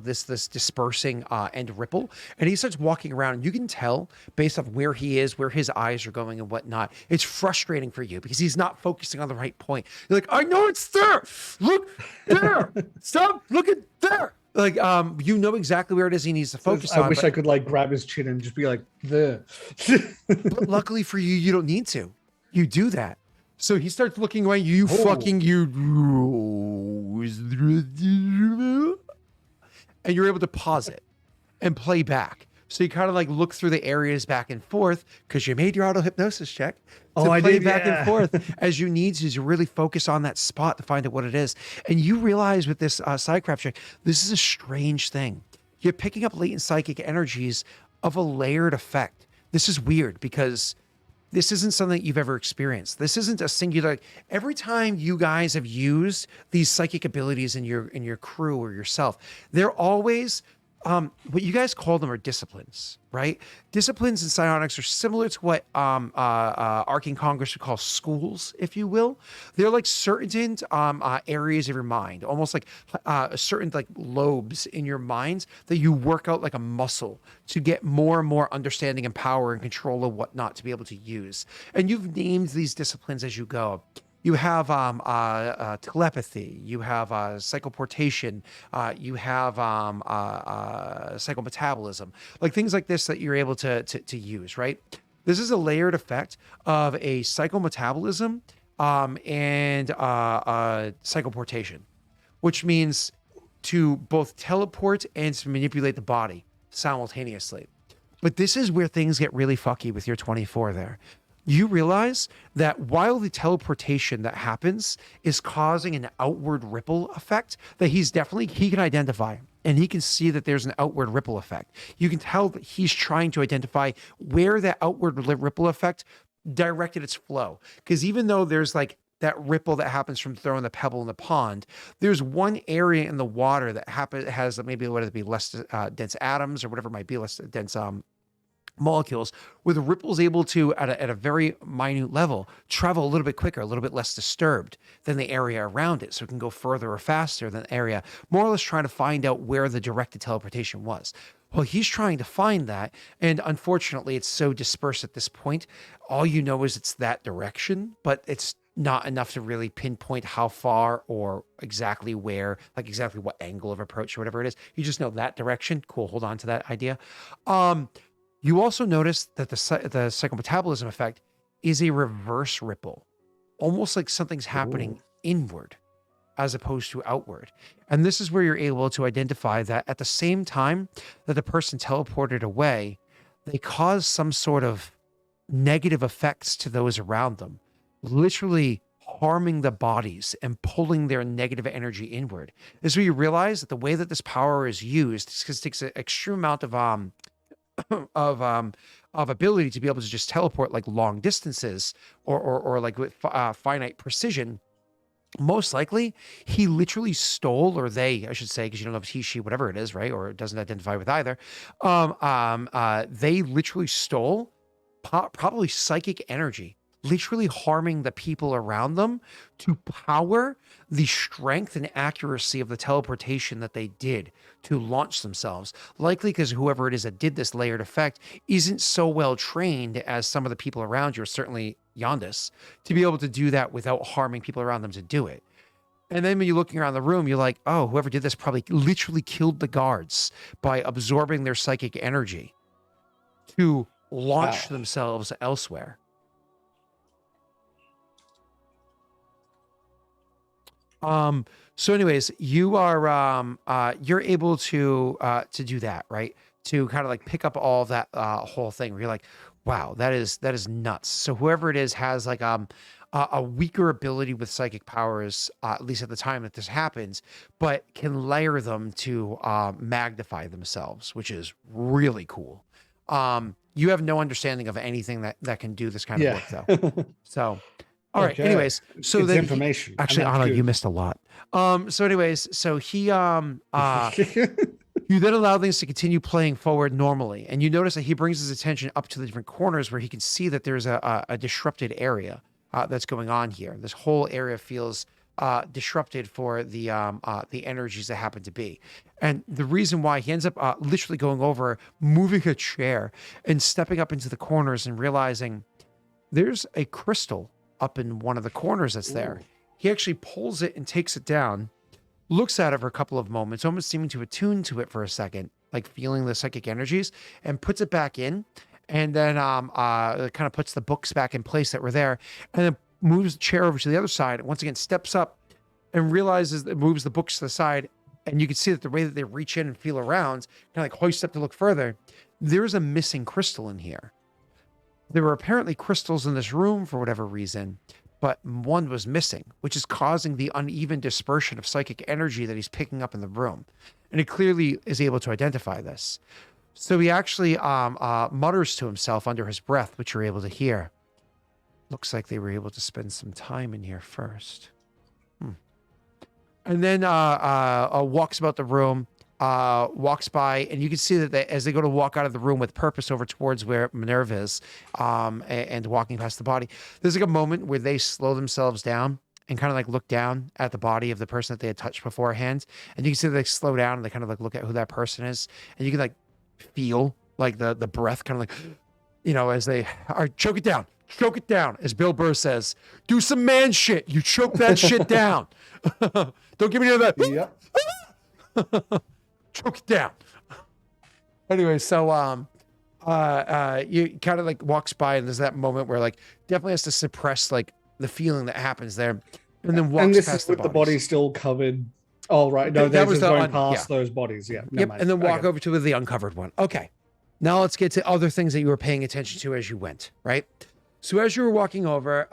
this dispersing end ripple, and he starts walking around. And you can tell based off where he is, where his eyes are going, and whatnot. It's frustrating for you because he's not focusing on the right point. You're like, I know it's there. Look there. Stop. Look at there. Like, you know exactly where it is he needs to focus on. I wish I could like grab his chin and just be like, there. But luckily for you, you don't need to. You do that. So he starts looking away. You. And you're able to pause it and play back. So you kind of like look through the areas back and forth because you made your auto hypnosis check. Oh, I play did, back yeah. and forth as you need to really focus on that spot to find out what it is. And you realize with this sidecraft check, this is a strange thing. You're picking up latent psychic energies of a layered effect. This is weird because this isn't something you've ever experienced. This isn't a singular. Every time you guys have used these psychic abilities in your crew or yourself, they're always what you guys call them are disciplines, right? Disciplines in psionics are similar to what Arcane Congress would call schools, if you will. They're like certain areas of your mind, almost like certain like lobes in your minds that you work out like a muscle to get more and more understanding and power and control of whatnot to be able to use. And you've named these disciplines as you go. You have telepathy, you have psychoportation, you have psychometabolism, like things like this that you're able to use, right? This is a layered effect of a psychometabolism and psychoportation, which means to both teleport and to manipulate the body simultaneously. But this is where things get really fucky with your 24 there. You realize that while the teleportation that happens is causing an outward ripple effect that he can identify, and he can see that there's an outward ripple effect. You can tell that he's trying to identify where that outward ripple effect directed its flow. Because even though there's like that ripple that happens from throwing the pebble in the pond, there's one area in the water that has maybe whether it be less dense atoms or whatever it might be, less dense molecules, where the ripple is able to, at a very minute level, travel a little bit quicker, a little bit less disturbed than the area around it. So it can go further or faster than the area, more or less trying to find out where the directed teleportation was. Well, he's trying to find that. And unfortunately, it's so dispersed at this point. All you know is it's that direction, but it's not enough to really pinpoint how far or exactly where, like exactly what angle of approach or whatever it is. You just know that direction. Cool. Hold on to that idea. You also notice that the psychometabolism effect is a reverse ripple, almost like something's happening inward as opposed to outward. And this is where you're able to identify that at the same time that the person teleported away, they cause some sort of negative effects to those around them, literally harming the bodies and pulling their negative energy inward. This is where you realize that the way that this power is used is because it takes an extreme amount of ability to be able to just teleport like long distances or like with finite precision. Most likely he literally stole, or they, I should say, because you don't know if it's he, she, whatever it is, right? Or it doesn't identify with either. They literally stole probably psychic energy, literally harming the people around them to power the strength and accuracy of the teleportation that they did to launch themselves. Likely because whoever it is that did this layered effect isn't so well trained as some of the people around you, or certainly Yondis, to be able to do that without harming people around them to do it. And then when you're looking around the room, you're like, oh, whoever did this probably literally killed the guards by absorbing their psychic energy to launch themselves elsewhere. So anyways, you are, you're able to do that, right? To kind of like pick up all that, whole thing where you're like, wow, that is nuts. So whoever it is has like, a weaker ability with psychic powers, at least at the time that this happens, but can layer them to, magnify themselves, which is really cool. You have no understanding of anything that can do this kind of work though. So, all right. Anyways, so it's then information. Actually, Anna, you missed a lot. So anyways, so he you then allow things to continue playing forward normally, and you notice that he brings his attention up to the different corners where he can see that there's a disrupted area that's going on here. This whole area feels disrupted for the energies that happen to be. And the reason why he ends up literally going over, moving a chair and stepping up into the corners and realizing there's a crystal up in one of the corners that's there. He actually pulls it and takes it down, looks at it for a couple of moments, almost seeming to attune to it for a second, like feeling the psychic energies, and puts it back in, and then kind of puts the books back in place that were there, and then moves the chair over to the other side, and once again steps up and realizes that it moves the books to the side, and you can see that the way that they reach in and feel around, kind of like hoist up to look further, there is a missing crystal in here. There were apparently crystals in this room for whatever reason, but one was missing, which is causing the uneven dispersion of psychic energy that he's picking up in the room. And he clearly is able to identify this. So he actually mutters to himself under his breath, which you're able to hear. Looks like they were able to spend some time in here first. And then walks about the room, walks by, and you can see that as they go to walk out of the room with purpose over towards where Minerva is, and walking past the body, there's like a moment where they slow themselves down and kind of like look down at the body of the person that they had touched beforehand. And you can see that they slow down and they kind of like look at who that person is. And you can like feel like the breath kind of like, as they are, choke it down, as Bill Burr says, do some man shit. You choke that shit down. Don't give me any of that. Yep. Choke it down. Anyway, so you kind of like walks by, and there's that moment where like definitely has to suppress like the feeling that happens there, and then walks and this past is with the body still covered. Oh right, no, that was going past those bodies. Yeah. Yep, and then walk over to the uncovered one. Okay, now let's get to other things that you were paying attention to as you went. Right. So as you were walking over,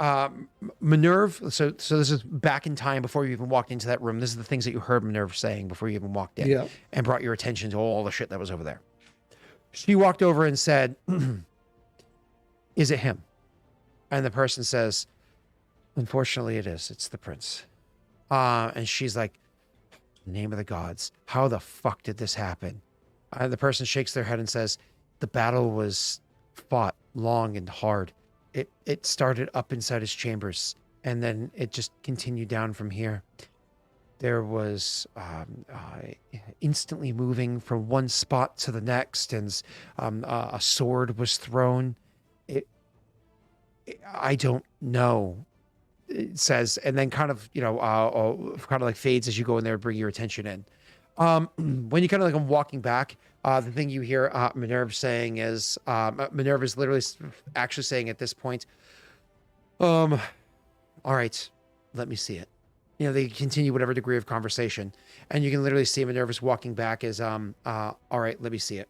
Minerva, so this is back in time before you even walked into that room. This is the things that you heard Minerva saying before you even walked in, and brought your attention to all the shit that was over there. She walked over and said, is it him? And the person says, unfortunately it is. It's the prince. And she's like, name of the gods, how the fuck did this happen? And the person shakes their head and says, the battle was fought long and hard. It started up inside his chambers, and then it just continued down from here. There was instantly moving from one spot to the next, and a sword was thrown. I don't know, it says, and then kind of, kind of like fades as you go in there and bring your attention in. When you kind of like, I'm walking back, the thing you hear Minerva saying is, Minerva is literally actually saying at this point, all right, let me see it. They continue whatever degree of conversation, and you can literally see Minerva's walking back as, all right, let me see it.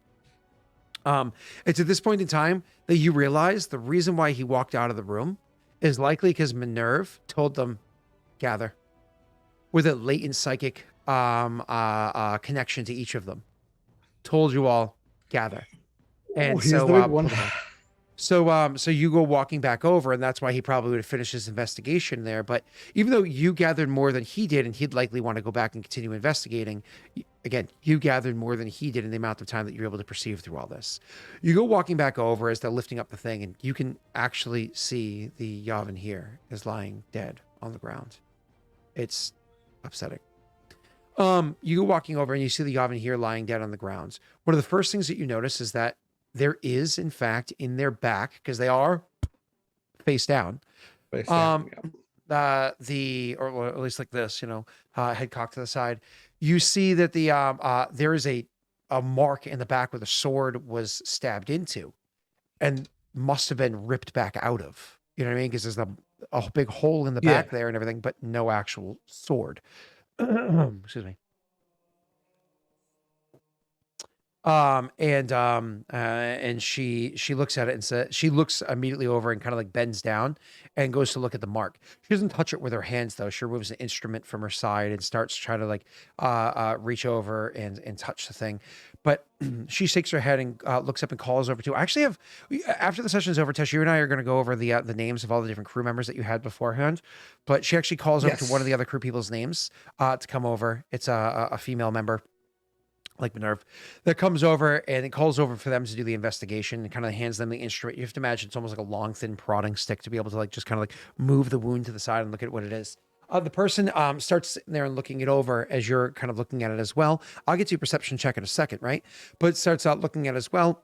It's at this point in time that you realize the reason why he walked out of the room is likely because Minerva told them, gather, with a latent psychic connection to each of them. Told you all, gather. And so you go walking back over, and that's why he probably would have finished his investigation there. But even though you gathered more than he did, and he'd likely want to go back and continue investigating, again, you gathered more than he did in the amount of time that you're able to perceive through all this. You go walking back over as they're lifting up the thing, and you can actually see the Yavin here is lying dead on the ground. It's upsetting. You go walking over and you see the Yavin here lying dead on the ground. One of the first things that you notice is that there is, in fact, in their back, because they are face down, or at least like this, head cocked to the side. You see that there is a mark in the back where the sword was stabbed into, and must have been ripped back out of. You know what I mean? Because there's a big hole in the back there and everything, but no actual sword. Excuse me. And she looks at it and says, she looks immediately over and kind of like bends down and goes to look at the mark. She doesn't touch it with her hands though. She removes an instrument from her side and starts trying to like reach over and touch the thing. But she shakes her head and looks up and calls over to. I actually have, after the session is over, Tess, you and I are going to go over the names of all the different crew members that you had beforehand. But she actually calls over to one of the other crew people's names to come over. It's a female member, like Minerva, that comes over and it calls over for them to do the investigation and kind of hands them the instrument. You have to imagine it's almost like a long, thin prodding stick to be able to like just kind of like move the wound to the side and look at what it is. The person starts sitting there and looking it over as you're kind of looking at it as well. I'll get to your perception check in a second, right? But starts out looking at it as well.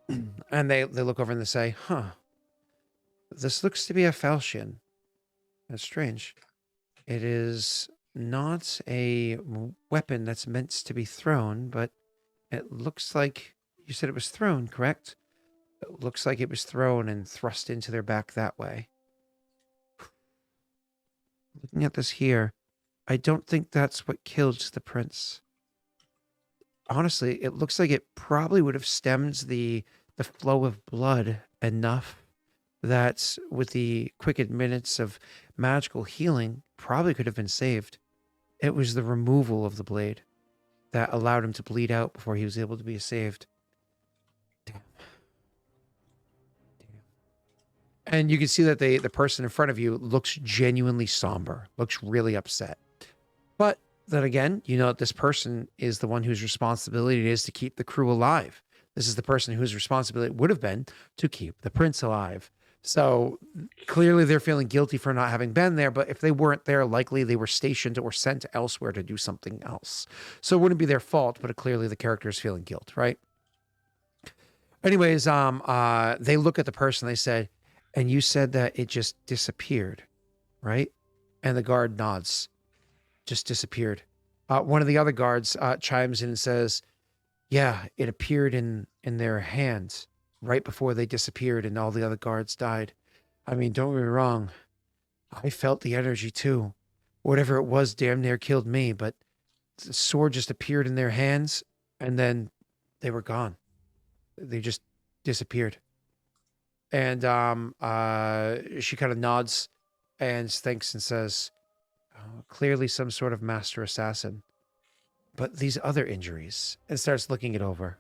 And they look over and they say, this looks to be a falchion. That's strange. It is not a weapon that's meant to be thrown, but it looks like you said it was thrown, correct? It looks like it was thrown and thrust into their back that way. Looking at this here, I don't think that's what killed the prince. Honestly, it looks like it probably would have stemmed the the flow of blood enough that with the quick minutes of magical healing probably could have been saved. It was the removal of the blade that allowed him to bleed out before he was able to be saved. Damn. And you can see that the person in front of you looks genuinely somber, looks really upset. But then again, you know that this person is the one whose responsibility it is to keep the crew alive. This is the person whose responsibility would have been to keep the prince alive. So clearly they're feeling guilty for not having been there, but if they weren't there, likely they were stationed or sent elsewhere to do something else. So it wouldn't be their fault, but clearly the character is feeling guilt, right? Anyways, they look at the person, they said, and you said that it just disappeared, right? And the guard nods. Just disappeared. One of the other guards chimes in and says, yeah, it appeared in their hands right before they disappeared and all the other guards died. I mean, don't get me wrong. I felt the energy too. Whatever it was damn near killed me, but the sword just appeared in their hands and then they were gone. They just disappeared. And she kind of nods and thinks and says, oh, clearly some sort of master assassin. But these other injuries, and starts looking it over.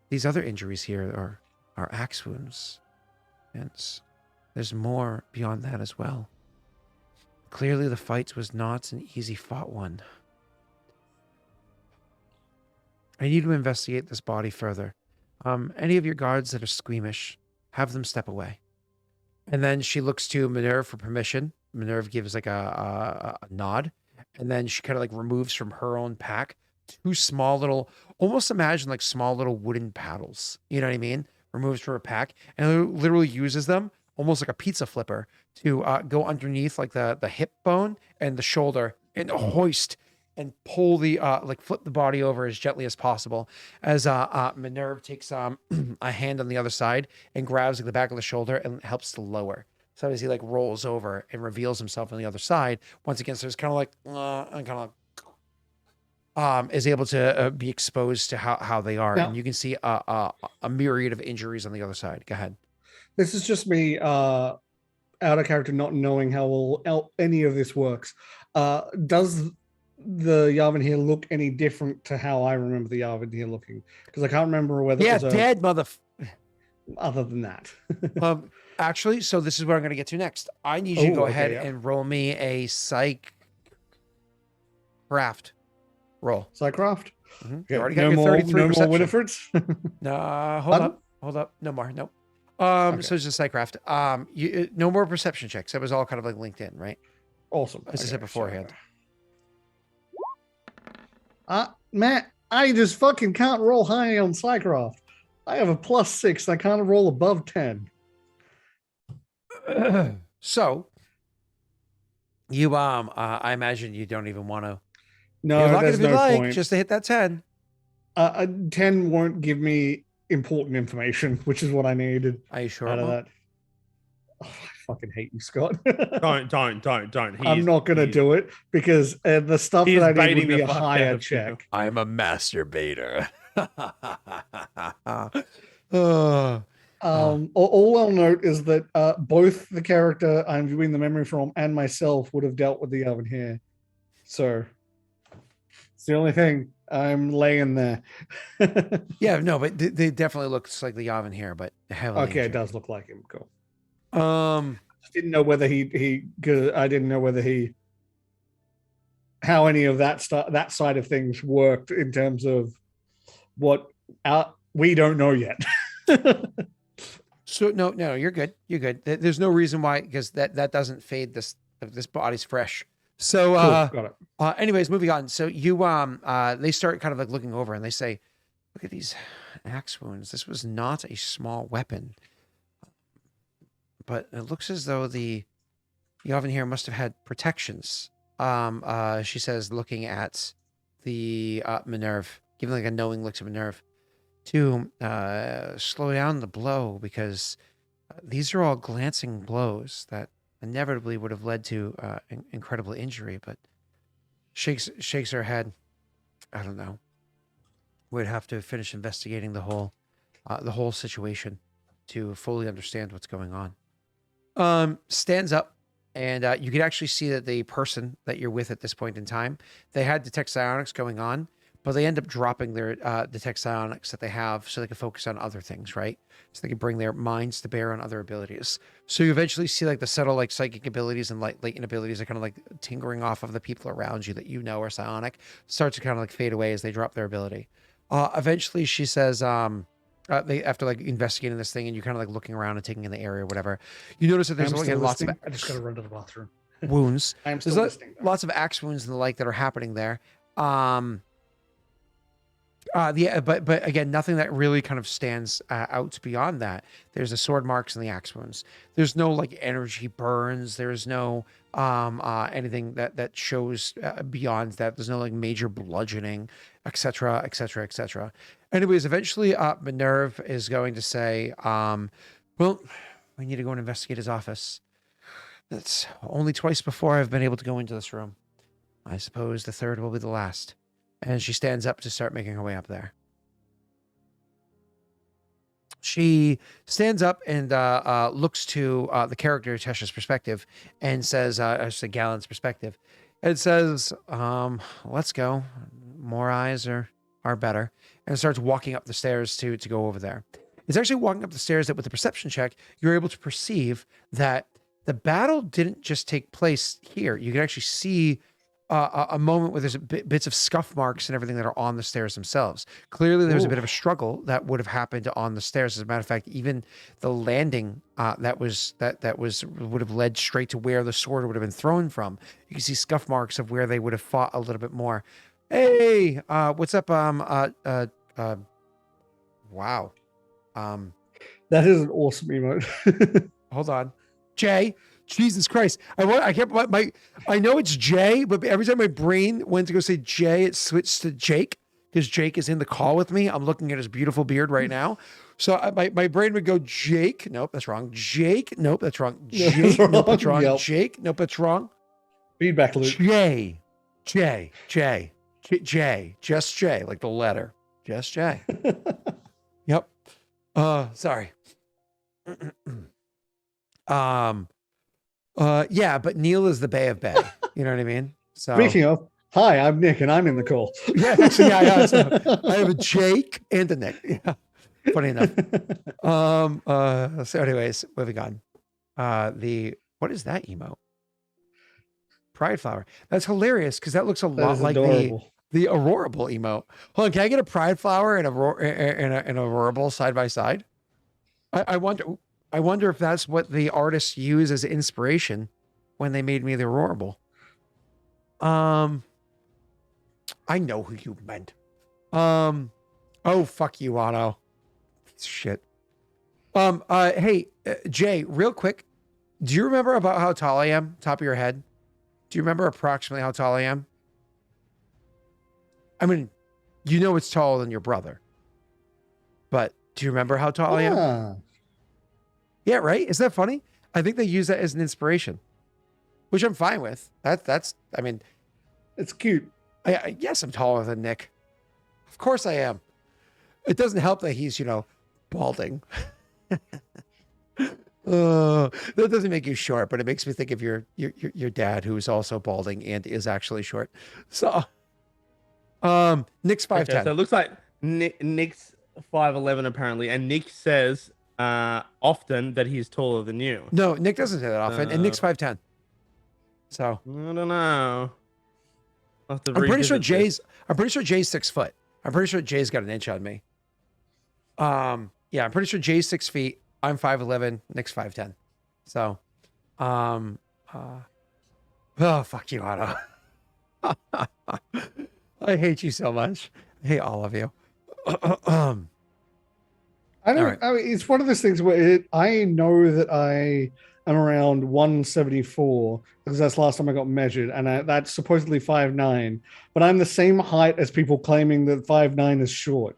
These other injuries here are axe wounds. And there's more beyond that as well. Clearly the fight was not an easy fought one. I need to investigate this body further. Any of your guards that are squeamish, have them step away. And then she looks to Minerve for permission. Minerve gives like a nod. And then she kind of like removes from her own pack 2 small little, almost imagine like small little wooden paddles. You know what I mean? Removes from her pack and literally uses them almost like a pizza flipper to go underneath like the hip bone and the shoulder and hoist and pull the, like flip the body over as gently as possible as Minerve takes a hand on the other side and grabs like the back of the shoulder and helps to lower. So as he like rolls over and reveals himself on the other side, once again, so it's kind of like, and kind of is able to be exposed to how they are. Yeah. And you can see a myriad of injuries on the other side. Go ahead. This is just me out of character, not knowing how any of this works. Does the Yavin here look any different to how I remember the Yavin here looking? Because I can't remember whether it was dead mother. Other than that. Actually, so this is what I'm going to get to next. I need you to go ahead and roll me a psych craft roll. Psycraft? Mm-hmm. You already got your 33 no perception. More Winifreds? Hold up. No more. Nope. So it's just psycraft. No more perception checks. That was all kind of like linked in, right? Awesome. As I said beforehand. Matt, I just fucking can't roll high on Psycraft. I have a +6. I can't roll above 10. So you I imagine you don't even want to. No, there's no point. Just to hit that 10. 10 won't give me important information, which is what I needed. Are you sure out of that? Oh, I fucking hate you, Scott. Don't. I'm not gonna do it because the stuff that I need would be a higher check. I'm a masturbator. All I'll note is that both the character I'm viewing the memory from and myself would have dealt with the oven here. So it's the only thing I'm laying there. Yeah, no, but they definitely looks like the Yavin here, but heavily okay, injured. It does look like him. Cool. I didn't know whether I didn't know whether how any of that side of things worked in terms of what we don't know yet. So no, you're good. You're good. There's no reason why, because that doesn't fade. This body's fresh. So cool. Got it. Anyways, moving on. So you they start kind of like looking over and they say, look at these axe wounds. This was not a small weapon. But it looks as though the Yavin here must have had protections. She says, looking at the Minerve, giving like a knowing look to Minerve, to slow down the blow, because these are all glancing blows that inevitably would have led to incredible injury. But shakes her head. I don't know. We'd have to finish investigating the whole the whole situation to fully understand what's going on. Stands up, and you can actually see that the person that you're with at this point in time, they had detect psionics going on, but they end up dropping their detect psionics that they have so they can focus on other things, right? So they can bring their minds to bear on other abilities. So you eventually see like the subtle like psychic abilities and like latent abilities are kind of like tinkering off of the people around you that you know are psionic, starts to kind of like fade away as they drop their ability. Eventually she says, they after like investigating this thing and you kind of like looking around and taking in the area or whatever, you notice that there's again lots of I just gotta run to the bathroom. Wounds. I am still There's listening. lots of axe wounds and the like that are happening there. But again, nothing that really kind of stands out beyond that. There's the sword marks and the axe wounds. There's no like energy burns. There's no anything that shows beyond that. There's no like major bludgeoning, etc., etc., etc. Anyways, eventually, Minerve is going to say, "Well, we need to go and investigate his office. That's only twice before I've been able to go into this room. I suppose the third will be the last." And she stands up to start making her way up there. She stands up and looks to the character, Tesha's perspective, and says, a Gallant's perspective, and says, let's go. More eyes are better. And starts walking up the stairs to go over there. It's actually walking up the stairs that with the perception check, you're able to perceive that the battle didn't just take place here. You can actually see a moment where there's bits of scuff marks and everything that are on the stairs themselves. Clearly, there's a bit of a struggle that would have happened on the stairs. As a matter of fact, even the landing that would have led straight to where the sword would have been thrown from. You can see scuff marks of where they would have fought a little bit more. Hey, what's up? Wow. That is an awesome emote. Hold on, Jay. Jesus Christ. I know it's Jay, but every time my brain went to go say Jay, it switched to Jake because Jake is in the call with me. I'm looking at his beautiful beard right now. So my brain would go Jake. Nope, that's wrong. Jake. Nope, that's wrong. Jake. Nope, that's wrong. Yep. Jake. Nope, that's wrong. Feedback loop. Jay. Just Jay, like the letter. Just Jay. Yep. Sorry. Yeah, but Neil is the Bay of Bay. You know what I mean? So speaking of, hi, I'm Nick and I'm in the call. Yeah, actually, yeah. So I have a Jake and a Nick. Yeah. Funny enough. So anyways, moving on. What is that emote? Pride flower. That's hilarious because that looks a lot like the Aurorable emote. Hold on, can I get a pride flower and an Aurorable side by side? I wonder if that's what the artists use as inspiration when they made me the Aurorable. I know who you meant. Oh, fuck you, Otto. Shit. Hey, Jay, real quick. Do you remember about how tall I am? Top of your head? Do you remember approximately how tall I am? I mean, you know it's taller than your brother. But do you remember how tall I am? Yeah, right? Isn't that funny? I think they use that as an inspiration, which I'm fine with. I mean, it's cute. Yes, I'm taller than Nick. Of course I am. It doesn't help that he's, balding. That doesn't make you short, but it makes me think of your dad, who is also balding and is actually short. So, Nick's 5'10". Okay, so it looks like Nick's 5'11" apparently, and Nick says often that he's taller than you. No, Nick doesn't say that often, and Nick's 5'10". So I don't know. I'm pretty sure Jay's 6 foot. I'm pretty sure Jay's got an inch on me. Yeah, I'm pretty sure Jay's 6 feet. I'm 5'11". Nick's 5'10". So, oh, fuck you, Otto. I hate you so much. I hate all of you. I mean, it's one of those things where I know that I am around 174 because that's the last time I got measured, and that's supposedly 5'9", but I'm the same height as people claiming that 5'9" is short.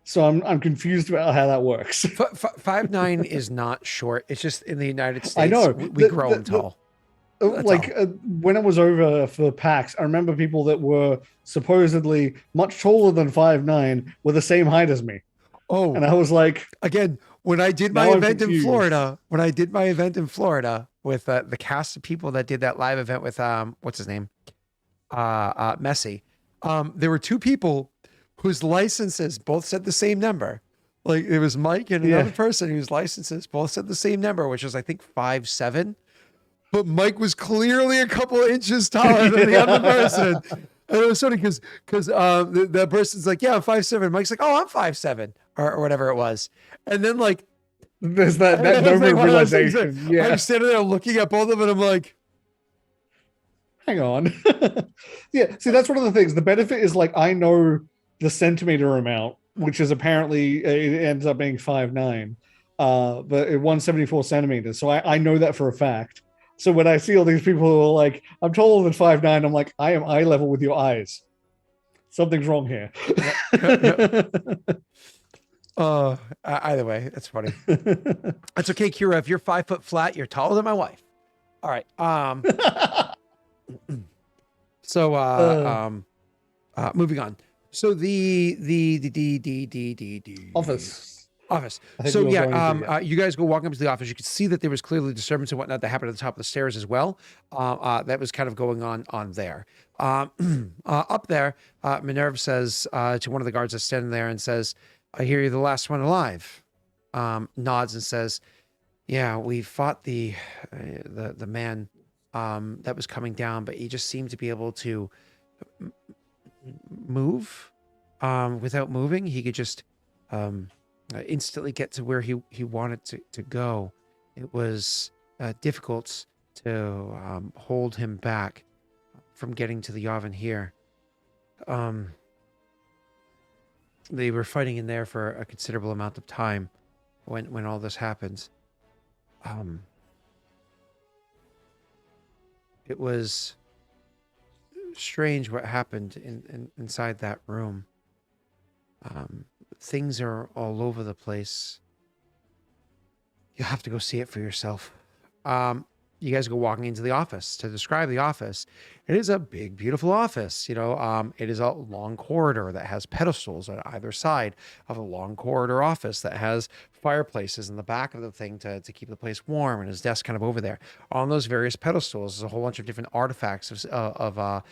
So I'm confused about how that works. 5'9" is not short. It's just in the United States. I know we grow tall. When it was over for PAX, I remember people that were supposedly much taller than 5'9" were the same height as me. Oh, and I was like, again, when I did my event in Florida, with the cast of people that did that live event with what's his name, Messi, there were two people whose licenses both said the same number. Like it was Mike and another person whose licenses both said the same number, which was I think 5'7". But Mike was clearly a couple of inches taller than the other person. And it was funny because that person's like, yeah, I'm 5'7". Mike's like, oh, I'm 5'7", or whatever it was. And then like there's that moment of realization. Yeah. I'm standing there looking at both of them and I'm like, hang on. Yeah. See, that's one of the things. The benefit is like I know the centimeter amount, which is apparently it ends up being 5'9", but 174 centimeters. So I know that for a fact. So when I see all these people who are like, I'm taller than 5'9", I'm like, I am eye level with your eyes. Something's wrong here. Either way, that's funny. That's okay, Kira. If you're 5 foot flat, you're taller than my wife. All right. So moving on. So the office. So yeah, you guys go walking up to the office. You could see that there was clearly disturbance and whatnot that happened at the top of the stairs as well. That was kind of going on there. Up there, Minerva says to one of the guards that's standing there and says, I hear you're the last one alive. Nods and says, yeah, we fought the man that was coming down, but he just seemed to be able to move without moving. He could just instantly get to where he wanted to go. It was difficult to hold him back from getting to the oven here. They were fighting in there for a considerable amount of time when all this happened. It was strange what happened inside that room. Things are all over the place. You'll have to go see it for yourself. You guys go walking into the office. To describe the office, it is a big, beautiful office. You know, it is a long corridor that has pedestals on either side of a long corridor office that has fireplaces in the back of the thing to keep the place warm, and his desk kind of over there. On those various pedestals is a whole bunch of different artifacts of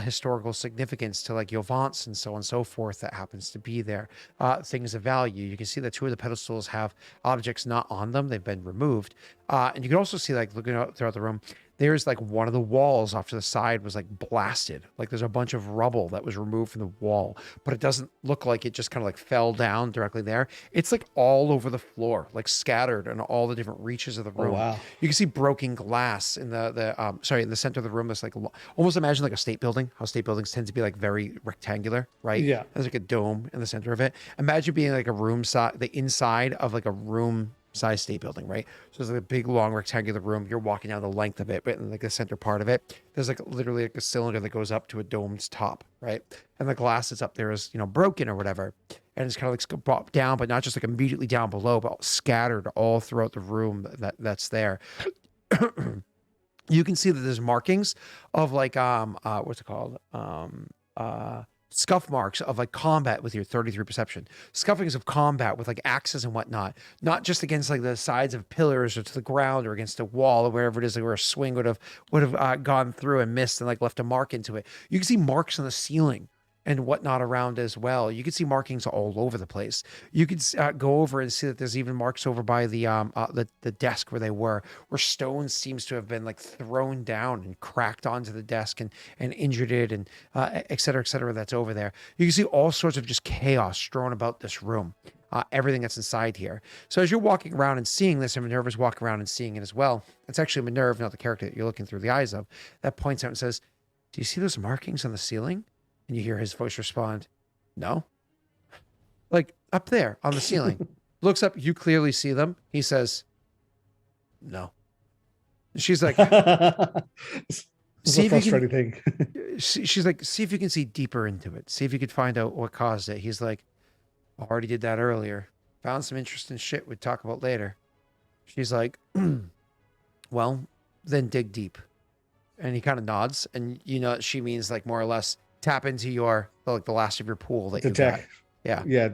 historical significance to like Yovance and so on and so forth that happens to be there. Things of value. You can see that two of the pedestals have objects not on them. They've been removed. And you can also see, like, looking out throughout the room, there's like one of the walls off to the side was like blasted. Like there's a bunch of rubble that was removed from the wall, but it doesn't look like it just kind of like fell down directly there. It's like all over the floor, like scattered in all the different reaches of the room. Oh, wow. You can see broken glass in in the center of the room. That's like almost imagine like a state building, how state buildings tend to be like very rectangular, right? Yeah. There's like a dome in the center of it. Imagine being like a room side, the inside of like a room size state building, right? So there's like a big long rectangular room. You're walking down the length of it, but in like the center part of it, there's like literally like a cylinder that goes up to a dome's top, right? And the glass that's up there is, you know, broken or whatever. And it's kind of like brought down, but not just like immediately down below, but scattered all throughout the room that's there. You can see that there's markings of like what's it called? Scuff marks of like combat with your 33 perception, scuffings of combat with like axes and whatnot, not just against like the sides of pillars or to the ground or against a wall or wherever it is, like where a swing would have gone through and missed and like left a mark into it. You can see marks on the ceiling and whatnot around as well. You can see markings all over the place. You could go over and see that there's even marks over by the desk where they were, where stone seems to have been like thrown down and cracked onto the desk and injured it and et cetera, that's over there. You can see all sorts of just chaos strewn about this room. Everything that's inside here. So as you're walking around and seeing this, and Minerva's walking around and seeing it as well, it's actually Minerva, not the character that you're looking through the eyes of, that points out and says, do you see those markings on the ceiling? And you hear his voice respond, no. Like up there on the ceiling. Looks up, you clearly see them. He says, no. And she's like, see if you can, she's like, see if you can see deeper into it. See if you could find out what caused it. He's like, I already did that earlier. Found some interesting shit we'd talk about later. She's like, well, then dig deep. And he kind of nods. And you know, she means like more or less, tap into your, like the last of your pool that you got. Yeah. Yeah,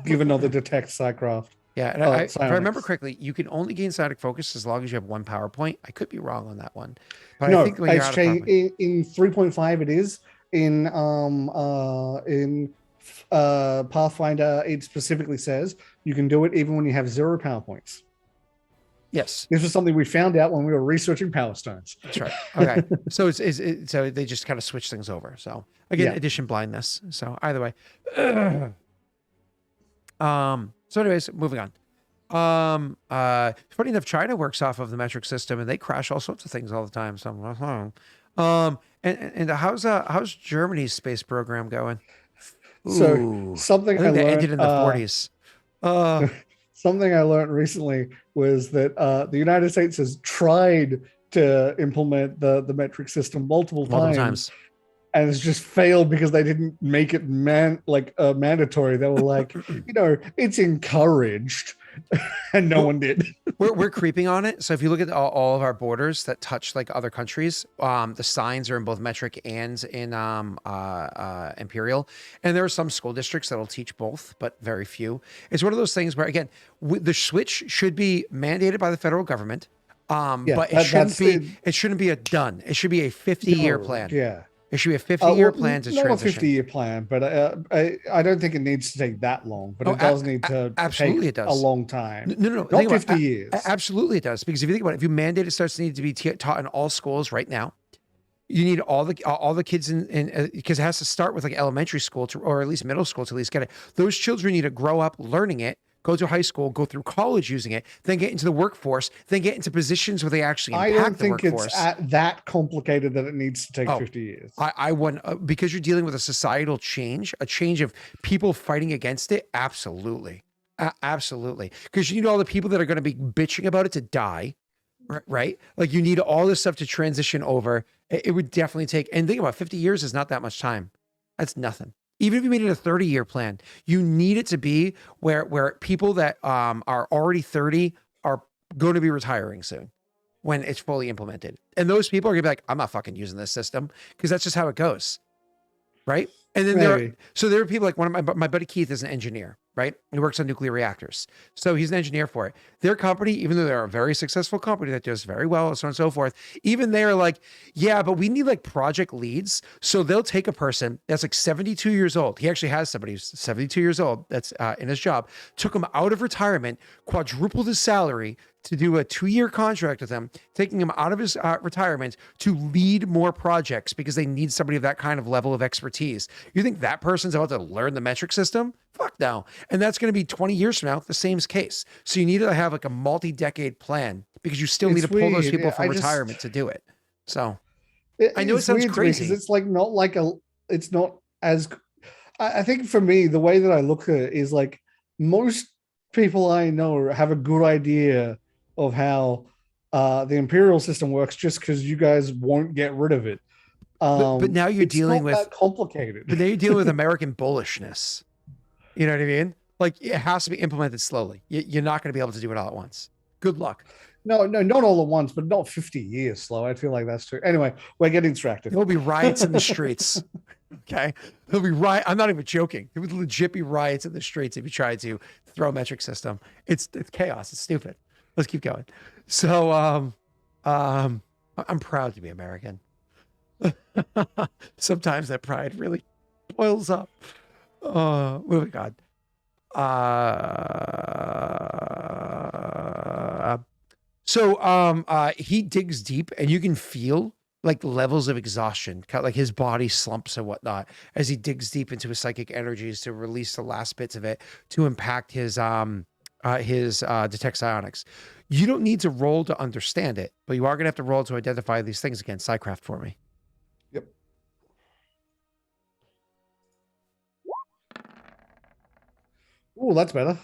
give another detect Psycraft. Yeah, and if I remember correctly, you can only gain psionic focus as long as you have one power point. I could be wrong on that one, but no, I think when you're it's out of power point, in 3.5 it is. In Pathfinder, it specifically says you can do it even when you have 0 power points. yes, this was something we found out when we were researching Power Stones. That's right. Okay, so so they just kind of switch things over. So again, addition blindness. So either way, So anyways, moving on. Funny enough, China works off of the metric system, and they crash all sorts of things all the time. So, and how's Germany's space program going? So something I think I they learned, ended in the 40s. Something I learned recently was that the United States has tried to implement the metric system multiple times. And it's just failed because they didn't make it mandatory. They were like, it's encouraged, and no one did. We're creeping on it. So if you look at all of our borders that touch like other countries, the signs are in both metric and in imperial. And there are some school districts that'll teach both, but very few. It's one of those things where, again, the switch should be mandated by the federal government, but it shouldn't be a done. It should be a 50-year plan. Yeah. It should be a 50-year plan to transition. Not a 50-year plan, but I don't think it needs to take that long. But it does need to take a long time. No. Not 50 years. Absolutely it does. Because if you think about it, if you mandate it starts to need to be taught in all schools right now, you need all the kids in because it has to start with like elementary school or at least middle school to at least get it. Those children need to grow up learning it, go to high school, go through college using it, then get into the workforce, then get into positions where they actually impact the workforce. I don't think it's that complicated that it needs to take 50 years. I want because you're dealing with a societal change, a change of people fighting against it. Absolutely. Absolutely. Because you need all the people that are going to be bitching about it to die, right? Like you need all this stuff to transition over. It would definitely take, and think about 50 years is not that much time. That's nothing. Even if you made it a 30-year plan, you need it to be where people that are already 30 are going to be retiring soon when it's fully implemented. And those people are going to be like, I'm not fucking using this system because that's just how it goes. Right. And then there are people like my buddy Keith is an engineer, right? He works on nuclear reactors. So he's an engineer for it. Their company, even though they're a very successful company that does very well, so on and so forth, even they're like, yeah, but we need like project leads. So they'll take a person that's like 72 years old. He actually has somebody who's 72 years old that's in his job, took him out of retirement, quadrupled his salary to do a 2-year contract with him, taking him out of his retirement to lead more projects because they need somebody of that kind of level of expertise. You think that person's about to learn the metric system? Fuck no. And that's going to be 20 years from now, the same case. So you need to have like a multi-decade plan because you still need to pull those people from retirement to do it. So I know it sounds crazy. It's like it's not as, I think for me, the way that I look at it is like most people I know have a good idea of how the imperial system works just because you guys won't get rid of it. But now you're dealing with that complicated. But now you're dealing with American bullishness. You know what I mean? Like it has to be implemented slowly. You're not going to be able to do it all at once. Good luck. No, not all at once, but not 50 years slow. I feel like that's true. Anyway, we're getting distracted. There'll be riots in the streets. Okay. There'll be I'm not even joking. There would legit be riots in the streets if you tried to throw a metric system. It's chaos. It's stupid. Let's keep going. So, I'm proud to be American. Sometimes that pride really boils up. Moving on. He digs deep and you can feel like levels of exhaustion, like his body slumps and whatnot as he digs deep into his psychic energies to release the last bits of it to impact his detect psionics. You don't need to roll to understand it, but you are going to have to roll to identify these things again. Psycraft for me. Yep. Oh, that's better.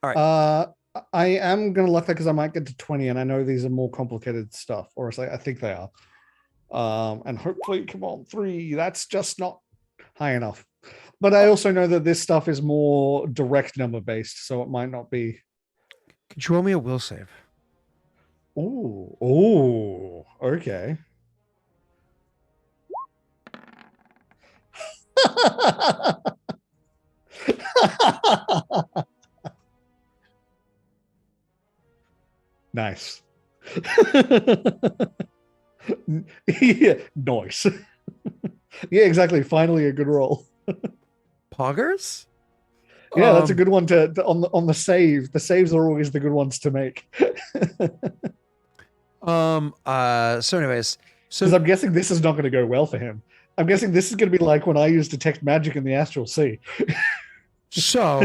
All right. I am going to luck that because I might get to 20, and I know these are more complicated stuff, or I think they are. And hopefully, come on, 3. That's just not high enough. But I also know that this stuff is more direct number based, so it might not be. Could you roll me a will save? Oh, okay. Nice. Yeah, nice. Yeah, exactly. Finally, a good roll. Poggers? Yeah, that's a good one to on the save. The saves are always the good ones to make. So anyways, because I'm guessing this is not going to go well for him. I'm guessing this is going to be like when I use detect magic in the astral sea. So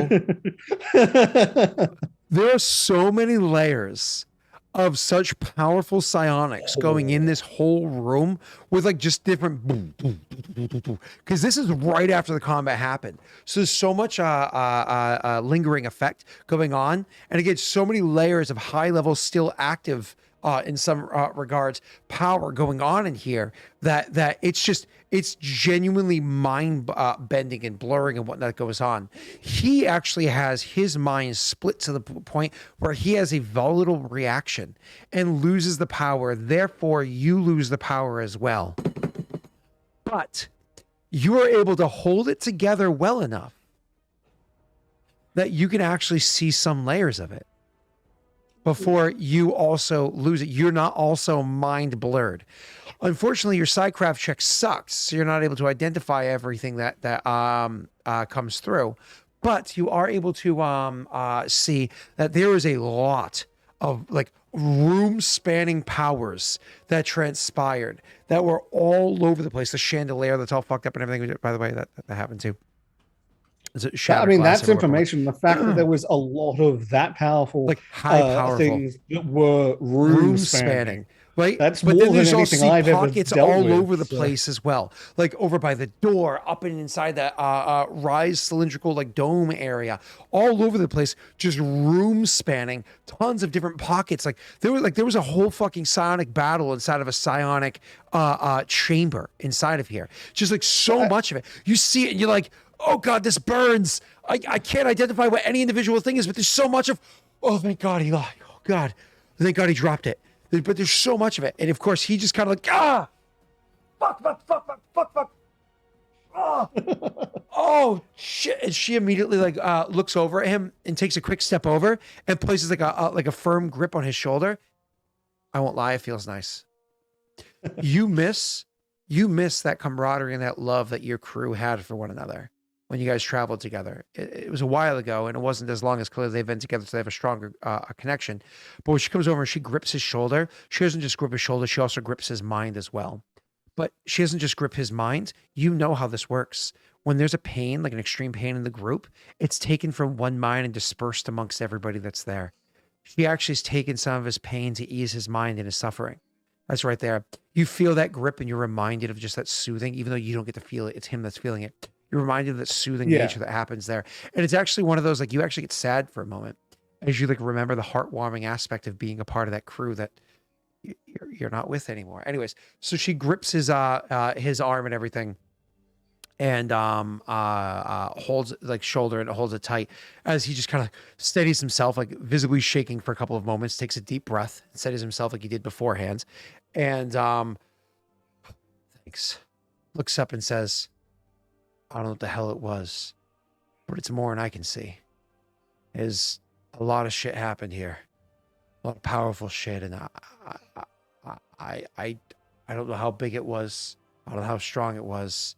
there are so many layers of such powerful psionics going in this whole room with like just different boom, boom, boom, boom, boom, because this is right after the combat happened. So there's so much lingering effect going on, and again, so many layers of high level, still active in some regards, power going on in here that it's genuinely mind bending and blurring and whatnot goes on. He actually has his mind split to the point where he has a volatile reaction and loses the power. Therefore, you lose the power as well. But you are able to hold it together well enough that you can actually see some layers of it before you also lose it. You're not also mind blurred. Unfortunately, your Psycraft check sucks, so you're not able to identify everything that comes through. But you are able to see that there is a lot of like room-spanning powers that transpired that were all over the place. The chandelier that's all fucked up and everything. By the way, that happened too. I mean, that's information. The fact that there was a lot of that powerful, like high powerful things that were room spanning. Right, that's but more then there's than anything also I've ever pockets dealt all with, over the place as well, like over by the door, up and inside that rise cylindrical like dome area, all over the place, just room spanning, tons of different pockets. Like there was a whole fucking psionic battle inside of a psionic chamber inside of here, just like so much of it. You see it, and you're like, oh God, this burns. I can't identify what any individual thing is, but there's so much of. Oh, thank God he lied. Oh God, thank God he dropped it. But there's so much of it. And of course, he just kind of like, fuck. Oh, shit. And she immediately like looks over at him and takes a quick step over and places like a firm grip on his shoulder. I won't lie, it feels nice. You miss that camaraderie and that love that your crew had for one another when you guys traveled together. It was a while ago, and it wasn't as long as clearly they've been together, so they have a stronger connection. But when she comes over and she grips his shoulder, she doesn't just grip his shoulder, she also grips his mind as well. But she doesn't just grip his mind. You know how this works. When there's a pain, like an extreme pain in the group, it's taken from one mind and dispersed amongst everybody that's there. She actually has taken some of his pain to ease his mind and his suffering. That's right there. You feel that grip and you're reminded of just that soothing, even though you don't get to feel it. It's him that's feeling it. You're reminded of that soothing nature that happens there. And it's actually one of those, like, you actually get sad for a moment as you like remember the heartwarming aspect of being a part of that crew that you're not with anymore. Anyways, so she grips his arm and everything and holds like shoulder and holds it tight as he just kind of steadies himself, like visibly shaking for a couple of moments, takes a deep breath, steadies himself like he did beforehand, and thanks, looks up and says, I don't know what the hell it was, but it's more than I can see. Is a lot of shit happened here, a lot of powerful shit, and I don't know how big it was, I don't know how strong it was,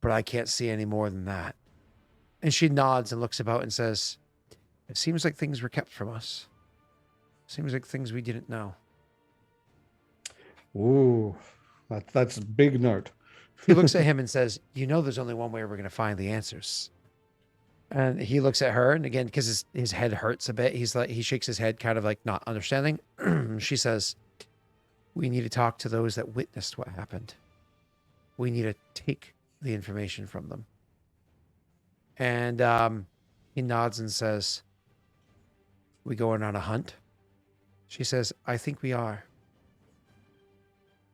but I can't see any more than that. And she nods and looks about and says, it seems like things were kept from us. Seems like things we didn't know. Ooh, that's a big note. He looks at him and says, you know, there's only one way we're going to find the answers. And he looks at her, and again, because his head hurts a bit, he's like, he shakes his head, kind of like not understanding. She says, we need to talk to those that witnessed what happened. We need to take the information from them. And he nods and says, we going on a hunt? She says, I think we are.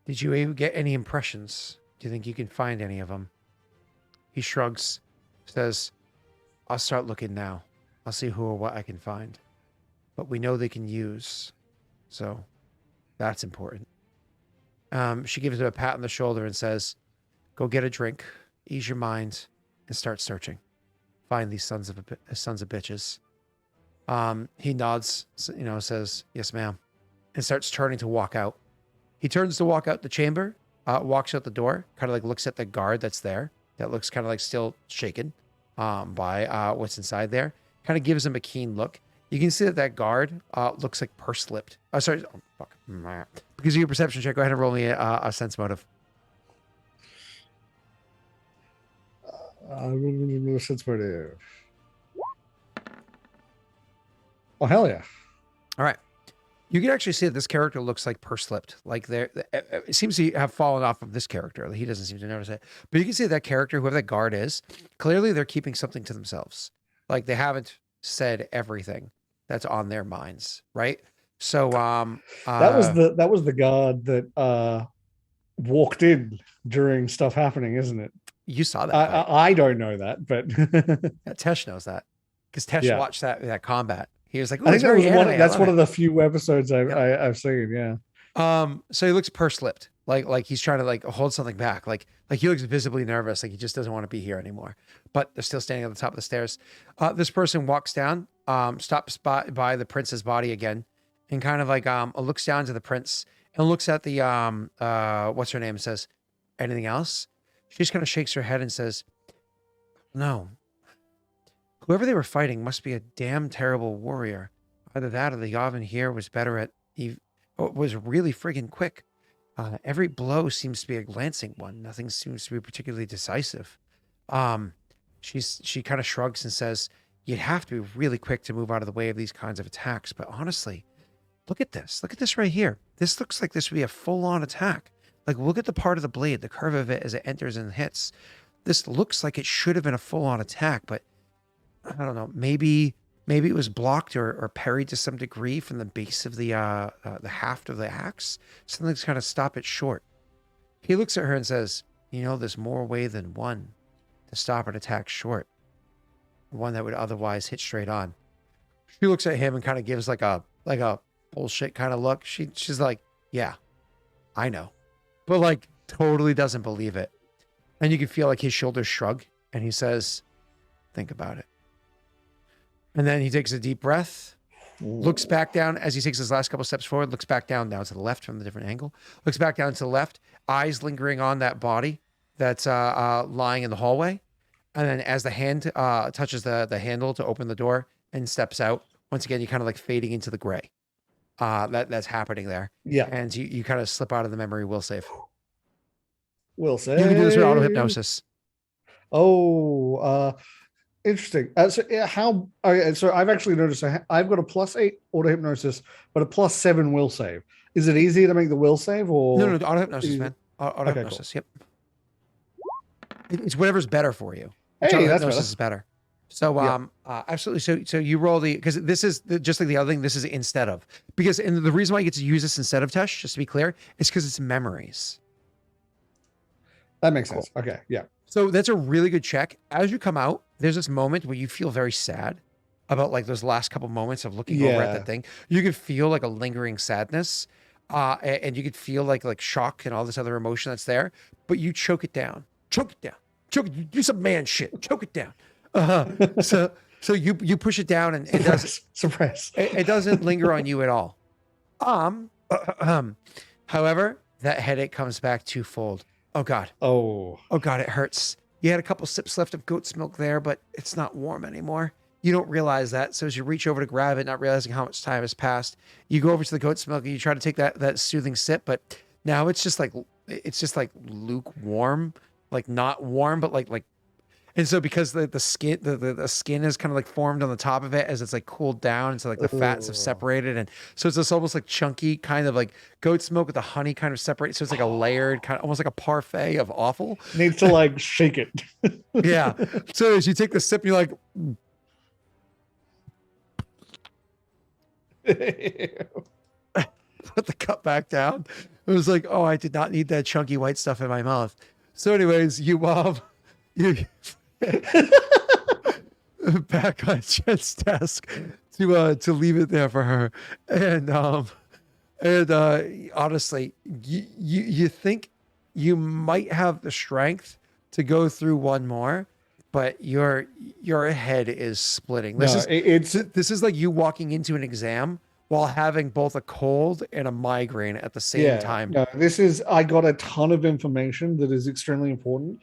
Did you get any impressions? Do you think you can find any of them? He shrugs, says, I'll start looking now. I'll see who or what I can find. But we know they can use, so that's important. She gives him a pat on the shoulder and says, go get a drink, ease your mind, and start searching. find these sons of bitches. He nods, says, "Yes, ma'am," and starts turning to walk out. He turns to walk out the chamber, walks out the door, kind of like looks at the guard that's there, that looks kind of like still shaken by what's inside there. Kind of gives him a keen look. You can see that guard looks like purse-lipped. Oh, sorry. Oh, fuck. Because of your perception check, go ahead and roll me a sense motive. Sense motive. Oh, hell yeah. All right. You can actually see that this character looks like purse-lipped. Like it seems to have fallen off of this character. He doesn't seem to notice it. But you can see that character, whoever that guard is, clearly they're keeping something to themselves. Like they haven't said everything that's on their minds, right? So that was the guard that walked in during stuff happening, isn't it? You saw that. I don't know that, but Tesh knows that because Tesh watched that combat. He was like, I think that was that's one of the few episodes I've seen. Yeah. So he looks purse-lipped, like he's trying to like hold something back. Like he looks visibly nervous, like he just doesn't want to be here anymore. But they're still standing at the top of the stairs. This person walks down, stops by the prince's body again, and kind of like looks down to the prince and looks at the what's her name and says, "Anything else?" She just kind of shakes her head and says, "No. Whoever they were fighting must be a damn terrible warrior. Either that or the Yavin here was better at, was really friggin' quick. Every blow seems to be a glancing one. Nothing seems to be particularly decisive." She kind of shrugs and says, "You'd have to be really quick to move out of the way of these kinds of attacks. But honestly, look at this. Look at this right here. This looks like this would be a full-on attack. Like, look at the part of the blade, the curve of it as it enters and hits. This looks like it should have been a full-on attack, but I don't know. Maybe it was blocked or parried to some degree from the base of the haft of the axe. Something to kind of stop it short." He looks at her and says, "There's more way than one to stop an attack short. One that would otherwise hit straight on." She looks at him and kind of gives like a bullshit kind of look. She's like, "Yeah, I know," but like totally doesn't believe it. And you can feel like his shoulders shrug, and he says, "Think about it." And then he takes a deep breath, looks back down as he takes his last couple steps forward, looks back down to the left from a different angle, looks back down to the left, eyes lingering on that body that's lying in the hallway. And then as the hand touches the handle to open the door and steps out, once again, you kind of like fading into the gray. That's happening there. Yeah. And you kind of slip out of the memory will save. Will save. You can do this with auto hypnosis. Oh, interesting. So I've actually noticed I've got a +8 auto hypnosis, but a +7 will save. Is it easier to make the will save or no auto hypnosis, man? Auto hypnosis. Cool. Yep. It's whatever's better for you. Hey, that's hypnosis is better. So absolutely. So you roll because this is just like the other thing. This is instead of and the reason why you get to use this instead of Tesh, just to be clear, is because it's memories. That makes sense. Okay. Yeah. So that's a really good check. As you come out, there's this moment where you feel very sad about like those last couple moments of looking over at that thing. You could feel like a lingering sadness, and you could feel like shock and all this other emotion that's there. But you choke it down. Choke it down. Choke it. You do some man shit. Choke it down. So you push it down and it doesn't suppress. It doesn't linger on you at all. However, that headache comes back twofold. Oh God. Oh God, it hurts. You had a couple sips left of goat's milk there, but it's not warm anymore. You don't realize that. So as you reach over to grab it, not realizing how much time has passed, you go over to the goat's milk and you try to take that soothing sip, but now it's just like lukewarm, like not warm, but like. And so because the skin the skin is kind of like formed on the top of it as it's like cooled down, and so like the fats have separated, and so it's this almost like chunky kind of like goat's milk with the honey kind of separated. So it's like a layered kind of almost like a parfait of awful. Needs to like shake it. Yeah. So as you take the sip, you're like. Put the cup back down. It was like, oh, I did not need that chunky white stuff in my mouth. So anyways, you back on Jen's desk to leave it there for her, and honestly, you think you might have the strength to go through one more, but your head is splitting. This is like you walking into an exam while having both a cold and a migraine at the same time. No, I got a ton of information that is extremely important.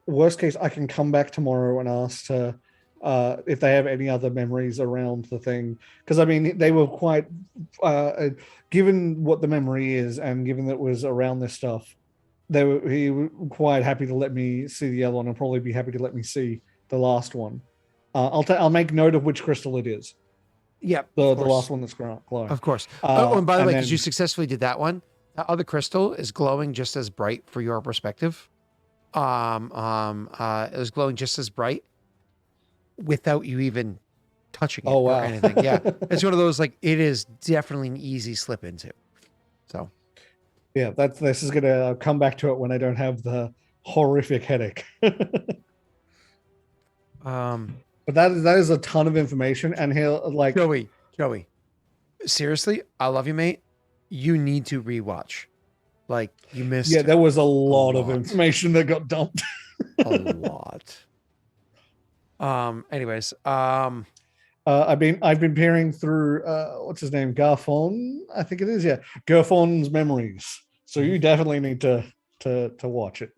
Worst case, I can come back tomorrow and ask to if they have any other memories around the thing. Because I mean, they were quite given what the memory is, and given that it was around this stuff, he was quite happy to let me see the other one, and probably be happy to let me see the last one. I'll make note of which crystal it is. Yeah, the last one that's glowing. Of course. And by the way, because you successfully did that one, that other crystal is glowing just as bright for your perspective. It was glowing just as bright without you even touching it or anything. Yeah, it's one of those, like, it is definitely an easy slip into. So, yeah, this is gonna come back to it when I don't have the horrific headache. But that is a ton of information, and he'll like Joey. Seriously, I love you, mate. You need to rewatch. Like, you missed. Yeah, there was a lot of information that got dumped. A lot. Anyways, I've been peering through what's his name, Garfon, I think it is. Yeah, Garfon's memories. So you definitely need to watch it.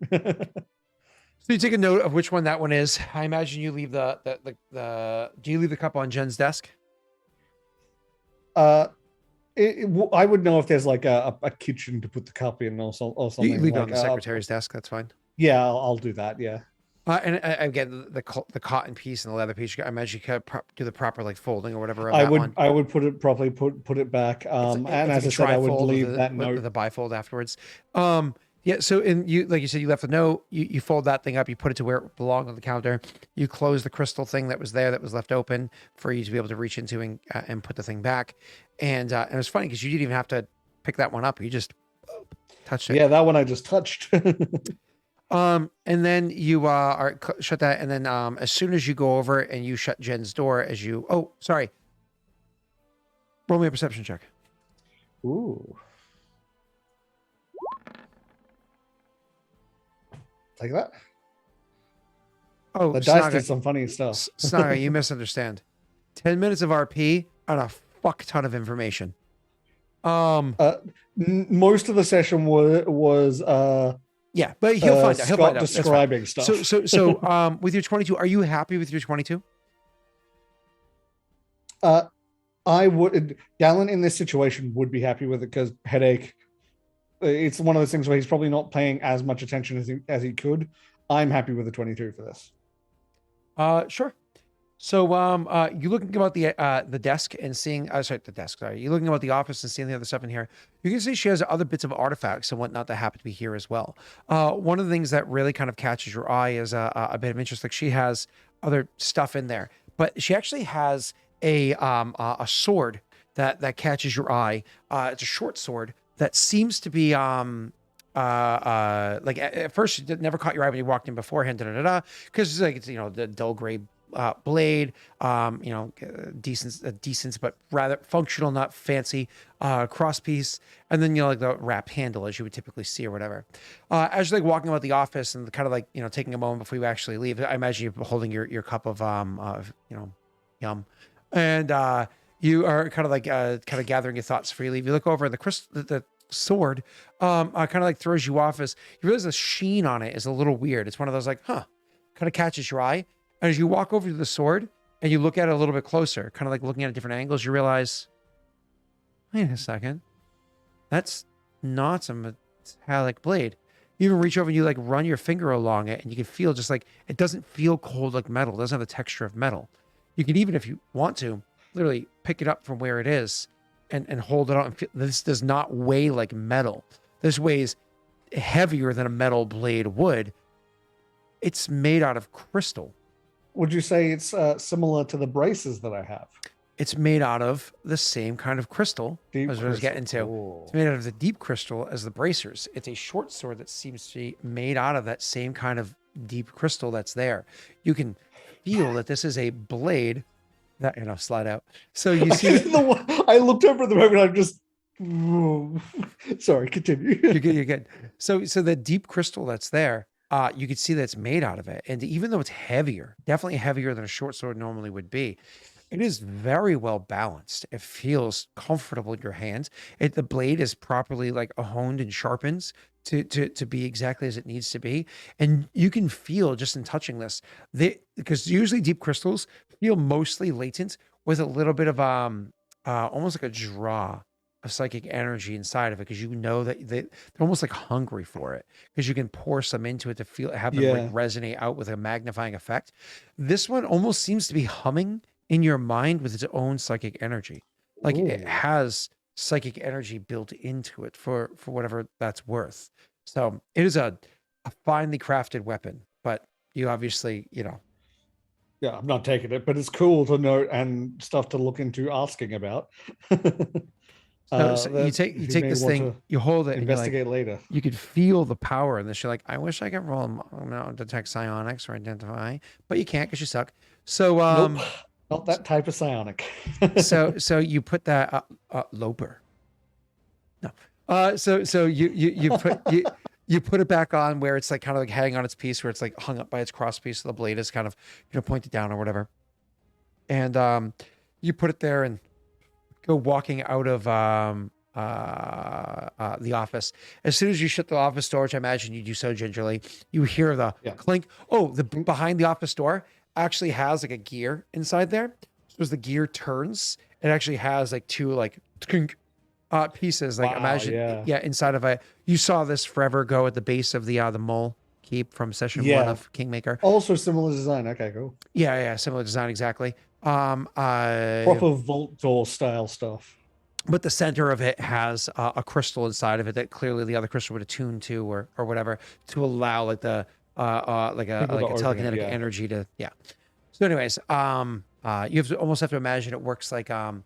So you take a note of which one that one is. I imagine you leave the do you leave the cup on Jen's desk? I would know if there's like a kitchen to put the cup in or something. You leave it on the secretary's desk. That's fine. Yeah, I'll do that. Yeah. And again, the cotton piece and the leather piece, I imagine you could do the proper like folding or whatever. I would put it properly, put it back. And as I said, I would leave that note, the bifold afterwards. Yeah. So like you said, you left the note. You fold that thing up. You put it to where it belonged on the counter. You close the crystal thing that was there that was left open for you to be able to reach into and put the thing back. And it was funny because you didn't even have to pick that one up. You just touched it. Yeah, that one I just touched. And then you shut that, and then as soon as you go over and you shut Jen's door, roll me a perception check. Ooh. Like that? Oh, the dice did some funny stuff. Snaga, you misunderstand. 10 minutes of RP and a fuck ton of information. Most of the session was yeah, but he'll find out. He'll find out. Describing stuff. So, with your 22, are you happy with your 22? I would. Galen in this situation would be happy with it because headache. It's one of those things where he's probably not paying as much attention as he could. I'm happy with the 22 for this. Sure. So, you're looking about the desk and seeing. The desk. Sorry, you're looking about the office and seeing the other stuff in here. You can see she has other bits of artifacts and whatnot that happen to be here as well. One of the things that really kind of catches your eye is a bit of interest. Like, she has other stuff in there, but she actually has a sword that catches your eye. It's a short sword that seems to be like at first it never caught your eye when you walked in beforehand, because it's like it's the dull gray blade, decent but rather functional, not fancy, cross piece, and then like the wrap handle as you would typically see or whatever. As you're like walking about the office and kind of like taking a moment before you actually leave, I imagine you're holding your cup of yum, and you are kind of gathering your thoughts before you leave. You look over and the sword kind of like throws you off as you realize the sheen on it is a little weird. It's one of those like, kind of catches your eye. And as you walk over to the sword and you look at it a little bit closer, kind of like looking at different angles, you realize, wait a second, that's not a metallic blade. You even reach over and you like run your finger along it and you can feel just like, it doesn't feel cold like metal. It doesn't have the texture of metal. You can even, if you want to, literally pick it up from where it is and hold it on. This does not weigh like metal. This weighs heavier than a metal blade would. It's made out of crystal. Would you say it's similar to the braces that I have? It's made out of the same kind of crystal as what I was getting to. Ooh. It's made out of the deep crystal as the bracers. It's a short sword that seems to be made out of that same kind of deep crystal that's there. You can feel that this is a blade that, slide out. So you see, I looked over at the moment. I'm just, sorry, continue. You're good. So the deep crystal that's there, you could see that it's made out of it. And even though it's heavier, definitely heavier than a short sword normally would be, it is very well balanced. It feels comfortable in your hands. The blade is properly like honed and sharpened to be exactly as it needs to be. And you can feel just in touching this, because usually deep crystals feel mostly latent with a little bit of almost like a draw of psychic energy inside of it, because you know that they're almost like hungry for it, because you can pour some into it to have them like resonate out with a magnifying effect. This one almost seems to be humming in your mind with its own psychic energy. Like it has psychic energy built into it for whatever that's worth. So it is a finely crafted weapon, but you obviously, Yeah, I'm not taking it, but it's cool to know and stuff to look into asking about. So you take this thing, you hold it, investigate later. You could feel the power in this. You're like, I wish I could roll detect psionics or identify, but you can't because you suck. So nope, not that type of psionic. so you put that Loper. No. So you put you put it back on where it's like kind of like hanging on its piece, where it's like hung up by its cross piece, so the blade is kind of pointed down or whatever. And you put it there and go walking out of the office. As soon as you shut the office door, which I imagine you do so gingerly, you hear the clink. Oh, the behind the office door actually has like a gear inside there. So as the gear turns, it actually has like two like pieces. Like imagine, inside of you saw this forever ago at the base of the mole keep from session 1 of Kingmaker. Also similar design. Okay, cool. Yeah, similar design exactly. Proper vault door style stuff. But the center of it has a crystal inside of it that clearly the other crystal would attune to or whatever, to allow like the like a telekinetic energy to So anyways, you almost have to imagine it works like a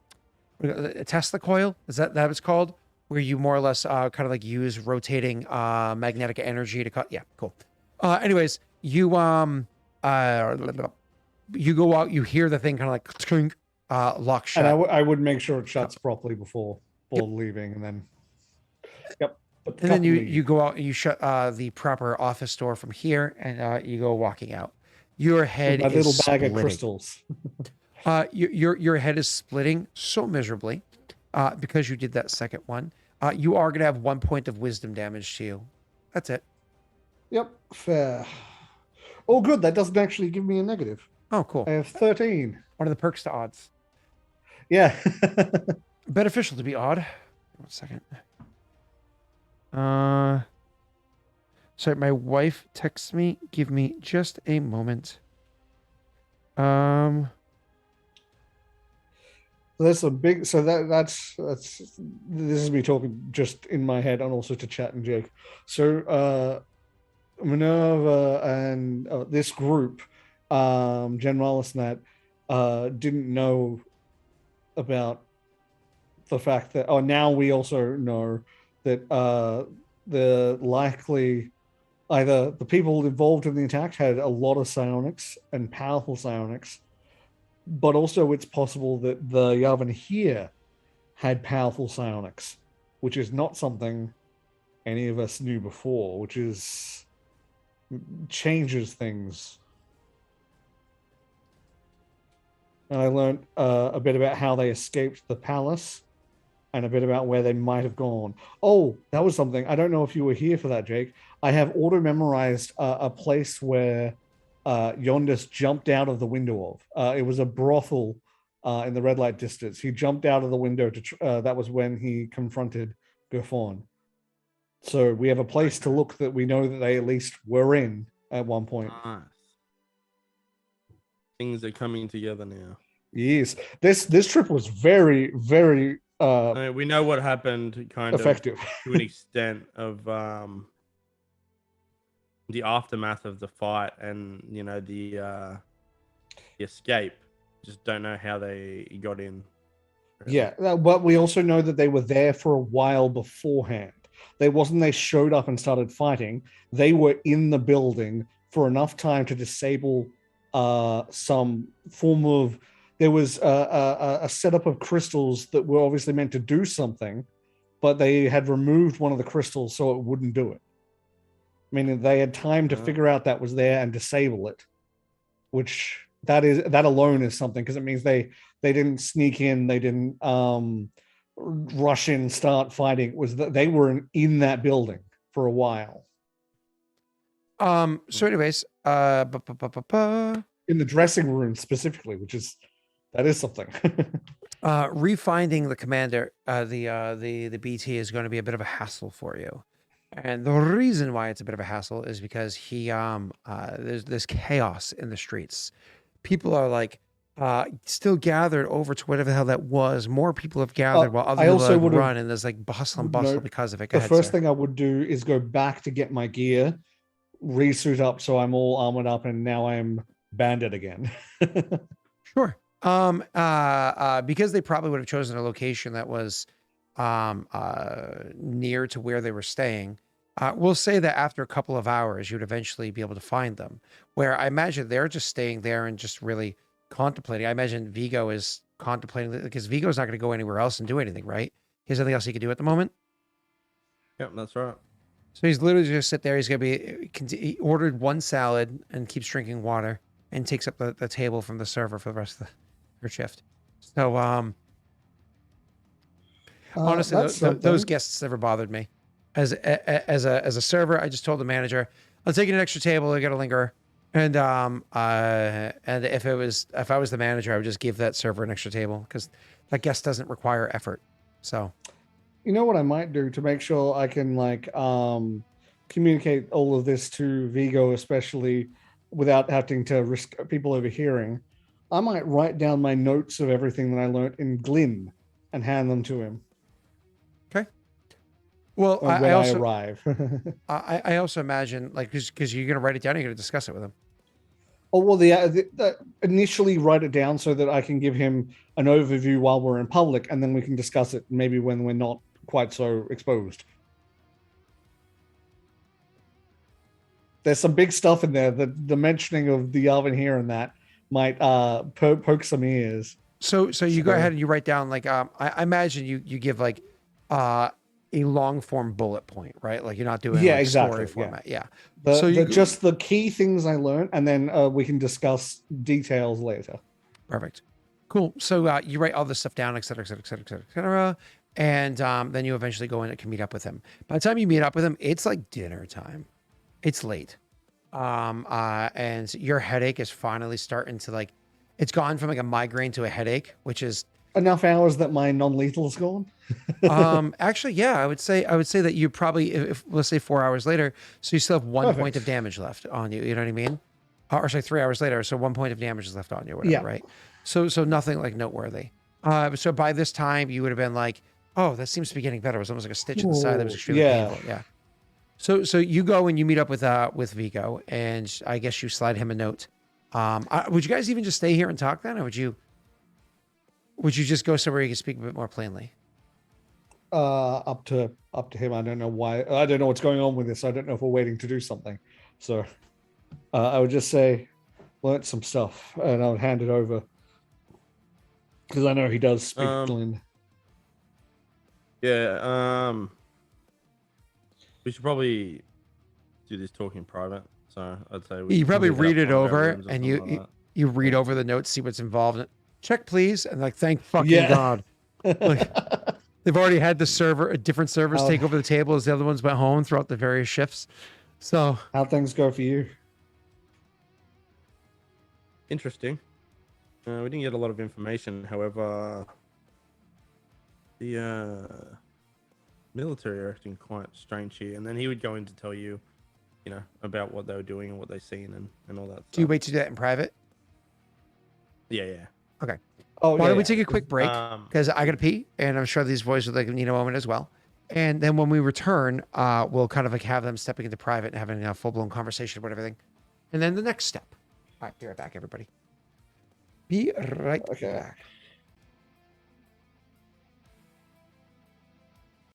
Tesla coil. Is that what it's called? Where you more or less kind of like use rotating magnetic energy to cut. Yeah, cool. Anyways, you you go out, you hear the thing kind of like lock shut. And I would make sure it shuts properly before leaving, and then and then you go out and you shut the proper office door from here, and you go walking out. Your head is little bag splitting. of crystals. Your head is splitting so miserably because you did that second one. You are gonna have 1 point of wisdom damage to you. That's it. Yep, fair. Oh, good. That doesn't actually give me a negative. Oh, cool. I have 13. One of the perks to odds. Yeah. Beneficial to be odd. 1 second. Sorry, my wife texts me. Give me just a moment. That's a big. So that's this is me talking just in my head and also to Chat and Jake. So Minerva and this group, Generalist and that, didn't know about the fact that now we also know that the likely either the people involved in the attack had a lot of psionics and powerful psionics, but also it's possible that the Yavin here had powerful psionics, which is not something any of us knew before, which changes things. And I learned a bit about how they escaped the palace and a bit about where they might have gone. Oh, that was something. I don't know if you were here for that, Jake. I have auto-memorized a place where Yondis jumped out of the window of. It was a brothel in the red light districts. He jumped out of the window that was when he confronted Gerfon. So we have a place to look that we know that they at least were in at one point. Nice. Things are coming together now. Yes, this trip was very, very. I mean, we know what happened, kind effective. of to an extent of the aftermath of the fight, and the escape. Just don't know how they got in. Really. Yeah, but we also know that they were there for a while beforehand. They showed up and started fighting. They were in the building for enough time to disable some form of. There was a setup of crystals that were obviously meant to do something, but they had removed one of the crystals so it wouldn't do it. meaning they had time to figure out that was there and disable it. Which that alone is something, because it means they didn't sneak in, they didn't rush in, start fighting. It was that they were in that building for a while. So anyways, in the dressing room specifically, that is something. Refinding the commander, the BT is going to be a bit of a hassle for you. And the reason why it's a bit of a hassle is because there's chaos in the streets. People are like still gathered over to whatever the hell that was. More people have gathered while other people have run, and there's like bustle and bustle because of it. The first thing I would do is go back to get my gear, resuit up so I'm all armored up, and now I'm bandit again. Sure. Because they probably would have chosen a location that was near to where they were staying. We'll say that after a couple of hours, you'd eventually be able to find them. Where I imagine they're just staying there and just really contemplating. I imagine Viggo is contemplating, because Vigo's not going to go anywhere else and do anything, right? He has nothing else he can do at the moment. Yep, that's right. So he's literally just sit there. He's going to he ordered one salad and keeps drinking water and takes up the table from the server for the rest of her shift. So, honestly, those guests never bothered me. As a server, I just told the manager, "I'm taking an extra table. I got to linger." And if I was the manager, I would just give that server an extra table, because that guest doesn't require effort. So, you know what I might do to make sure I can communicate all of this to Viggo, especially without having to risk people overhearing. I might write down my notes of everything that I learned in Glynn and hand them to him. Okay. Well, when I arrive. I also imagine, like, because you're going to write it down, you're going to discuss it with him. Oh, well, initially write it down so that I can give him an overview while we're in public, and then we can discuss it maybe when we're not quite so exposed. There's some big stuff in there. The mentioning of the oven here and that might poke some ears. So you go ahead and you write down, like, I imagine you give like a long form bullet point, right? Like, you're not doing story format. Yeah. Just the key things I learned, and then we can discuss details later. Perfect. Cool. So you write all this stuff down, et cetera, et cetera, et cetera, et cetera, et cetera. And then you eventually go in and can meet up with him. By the time you meet up with him, it's like dinner time. It's late. And your headache is finally starting to, like, it's gone from like a migraine to a headache, which is enough hours that my non-lethal's gone. Actually, yeah, I would say that you probably, if let's say 4 hours later, so you still have one point of damage left on you. You know what I mean? Or sorry, 3 hours later, so 1 point of damage is left on you, or whatever, right? So nothing like noteworthy. So by this time, you would have been like, oh, that seems to be getting better. It was almost like a stitch in the side that was extremely painful. Yeah. So you go and you meet up with Viggo, and I guess you slide him a note. Would you guys even just stay here and talk then, or would you just go somewhere you can speak a bit more plainly? Up to him. I don't know why. I don't know what's going on with this. I don't know if we're waiting to do something. So I would just say, learnt some stuff, and I would hand it over, because I know he does speak Glynn. Yeah. We should probably do this talk in private. So I'd say you probably read it over, and you read over the notes, see what's involved. Check, please, and like, thank fucking God. Like, they've already had different servers take over the table as the other ones went home throughout the various shifts. So how'd things go for you? Interesting. We didn't get a lot of information. However, the military are acting quite strange here. And then he would go in to tell you, about what they were doing and what they've seen and all that stuff. Do you wait to do that in private? Yeah. Okay. Why don't we take a quick break? Because I got to pee, and I'm sure these boys would need a moment as well. And then when we return, we'll kind of like have them stepping into private and having a full-blown conversation about everything. And then the next step. All right, be right back, everybody. Be right back.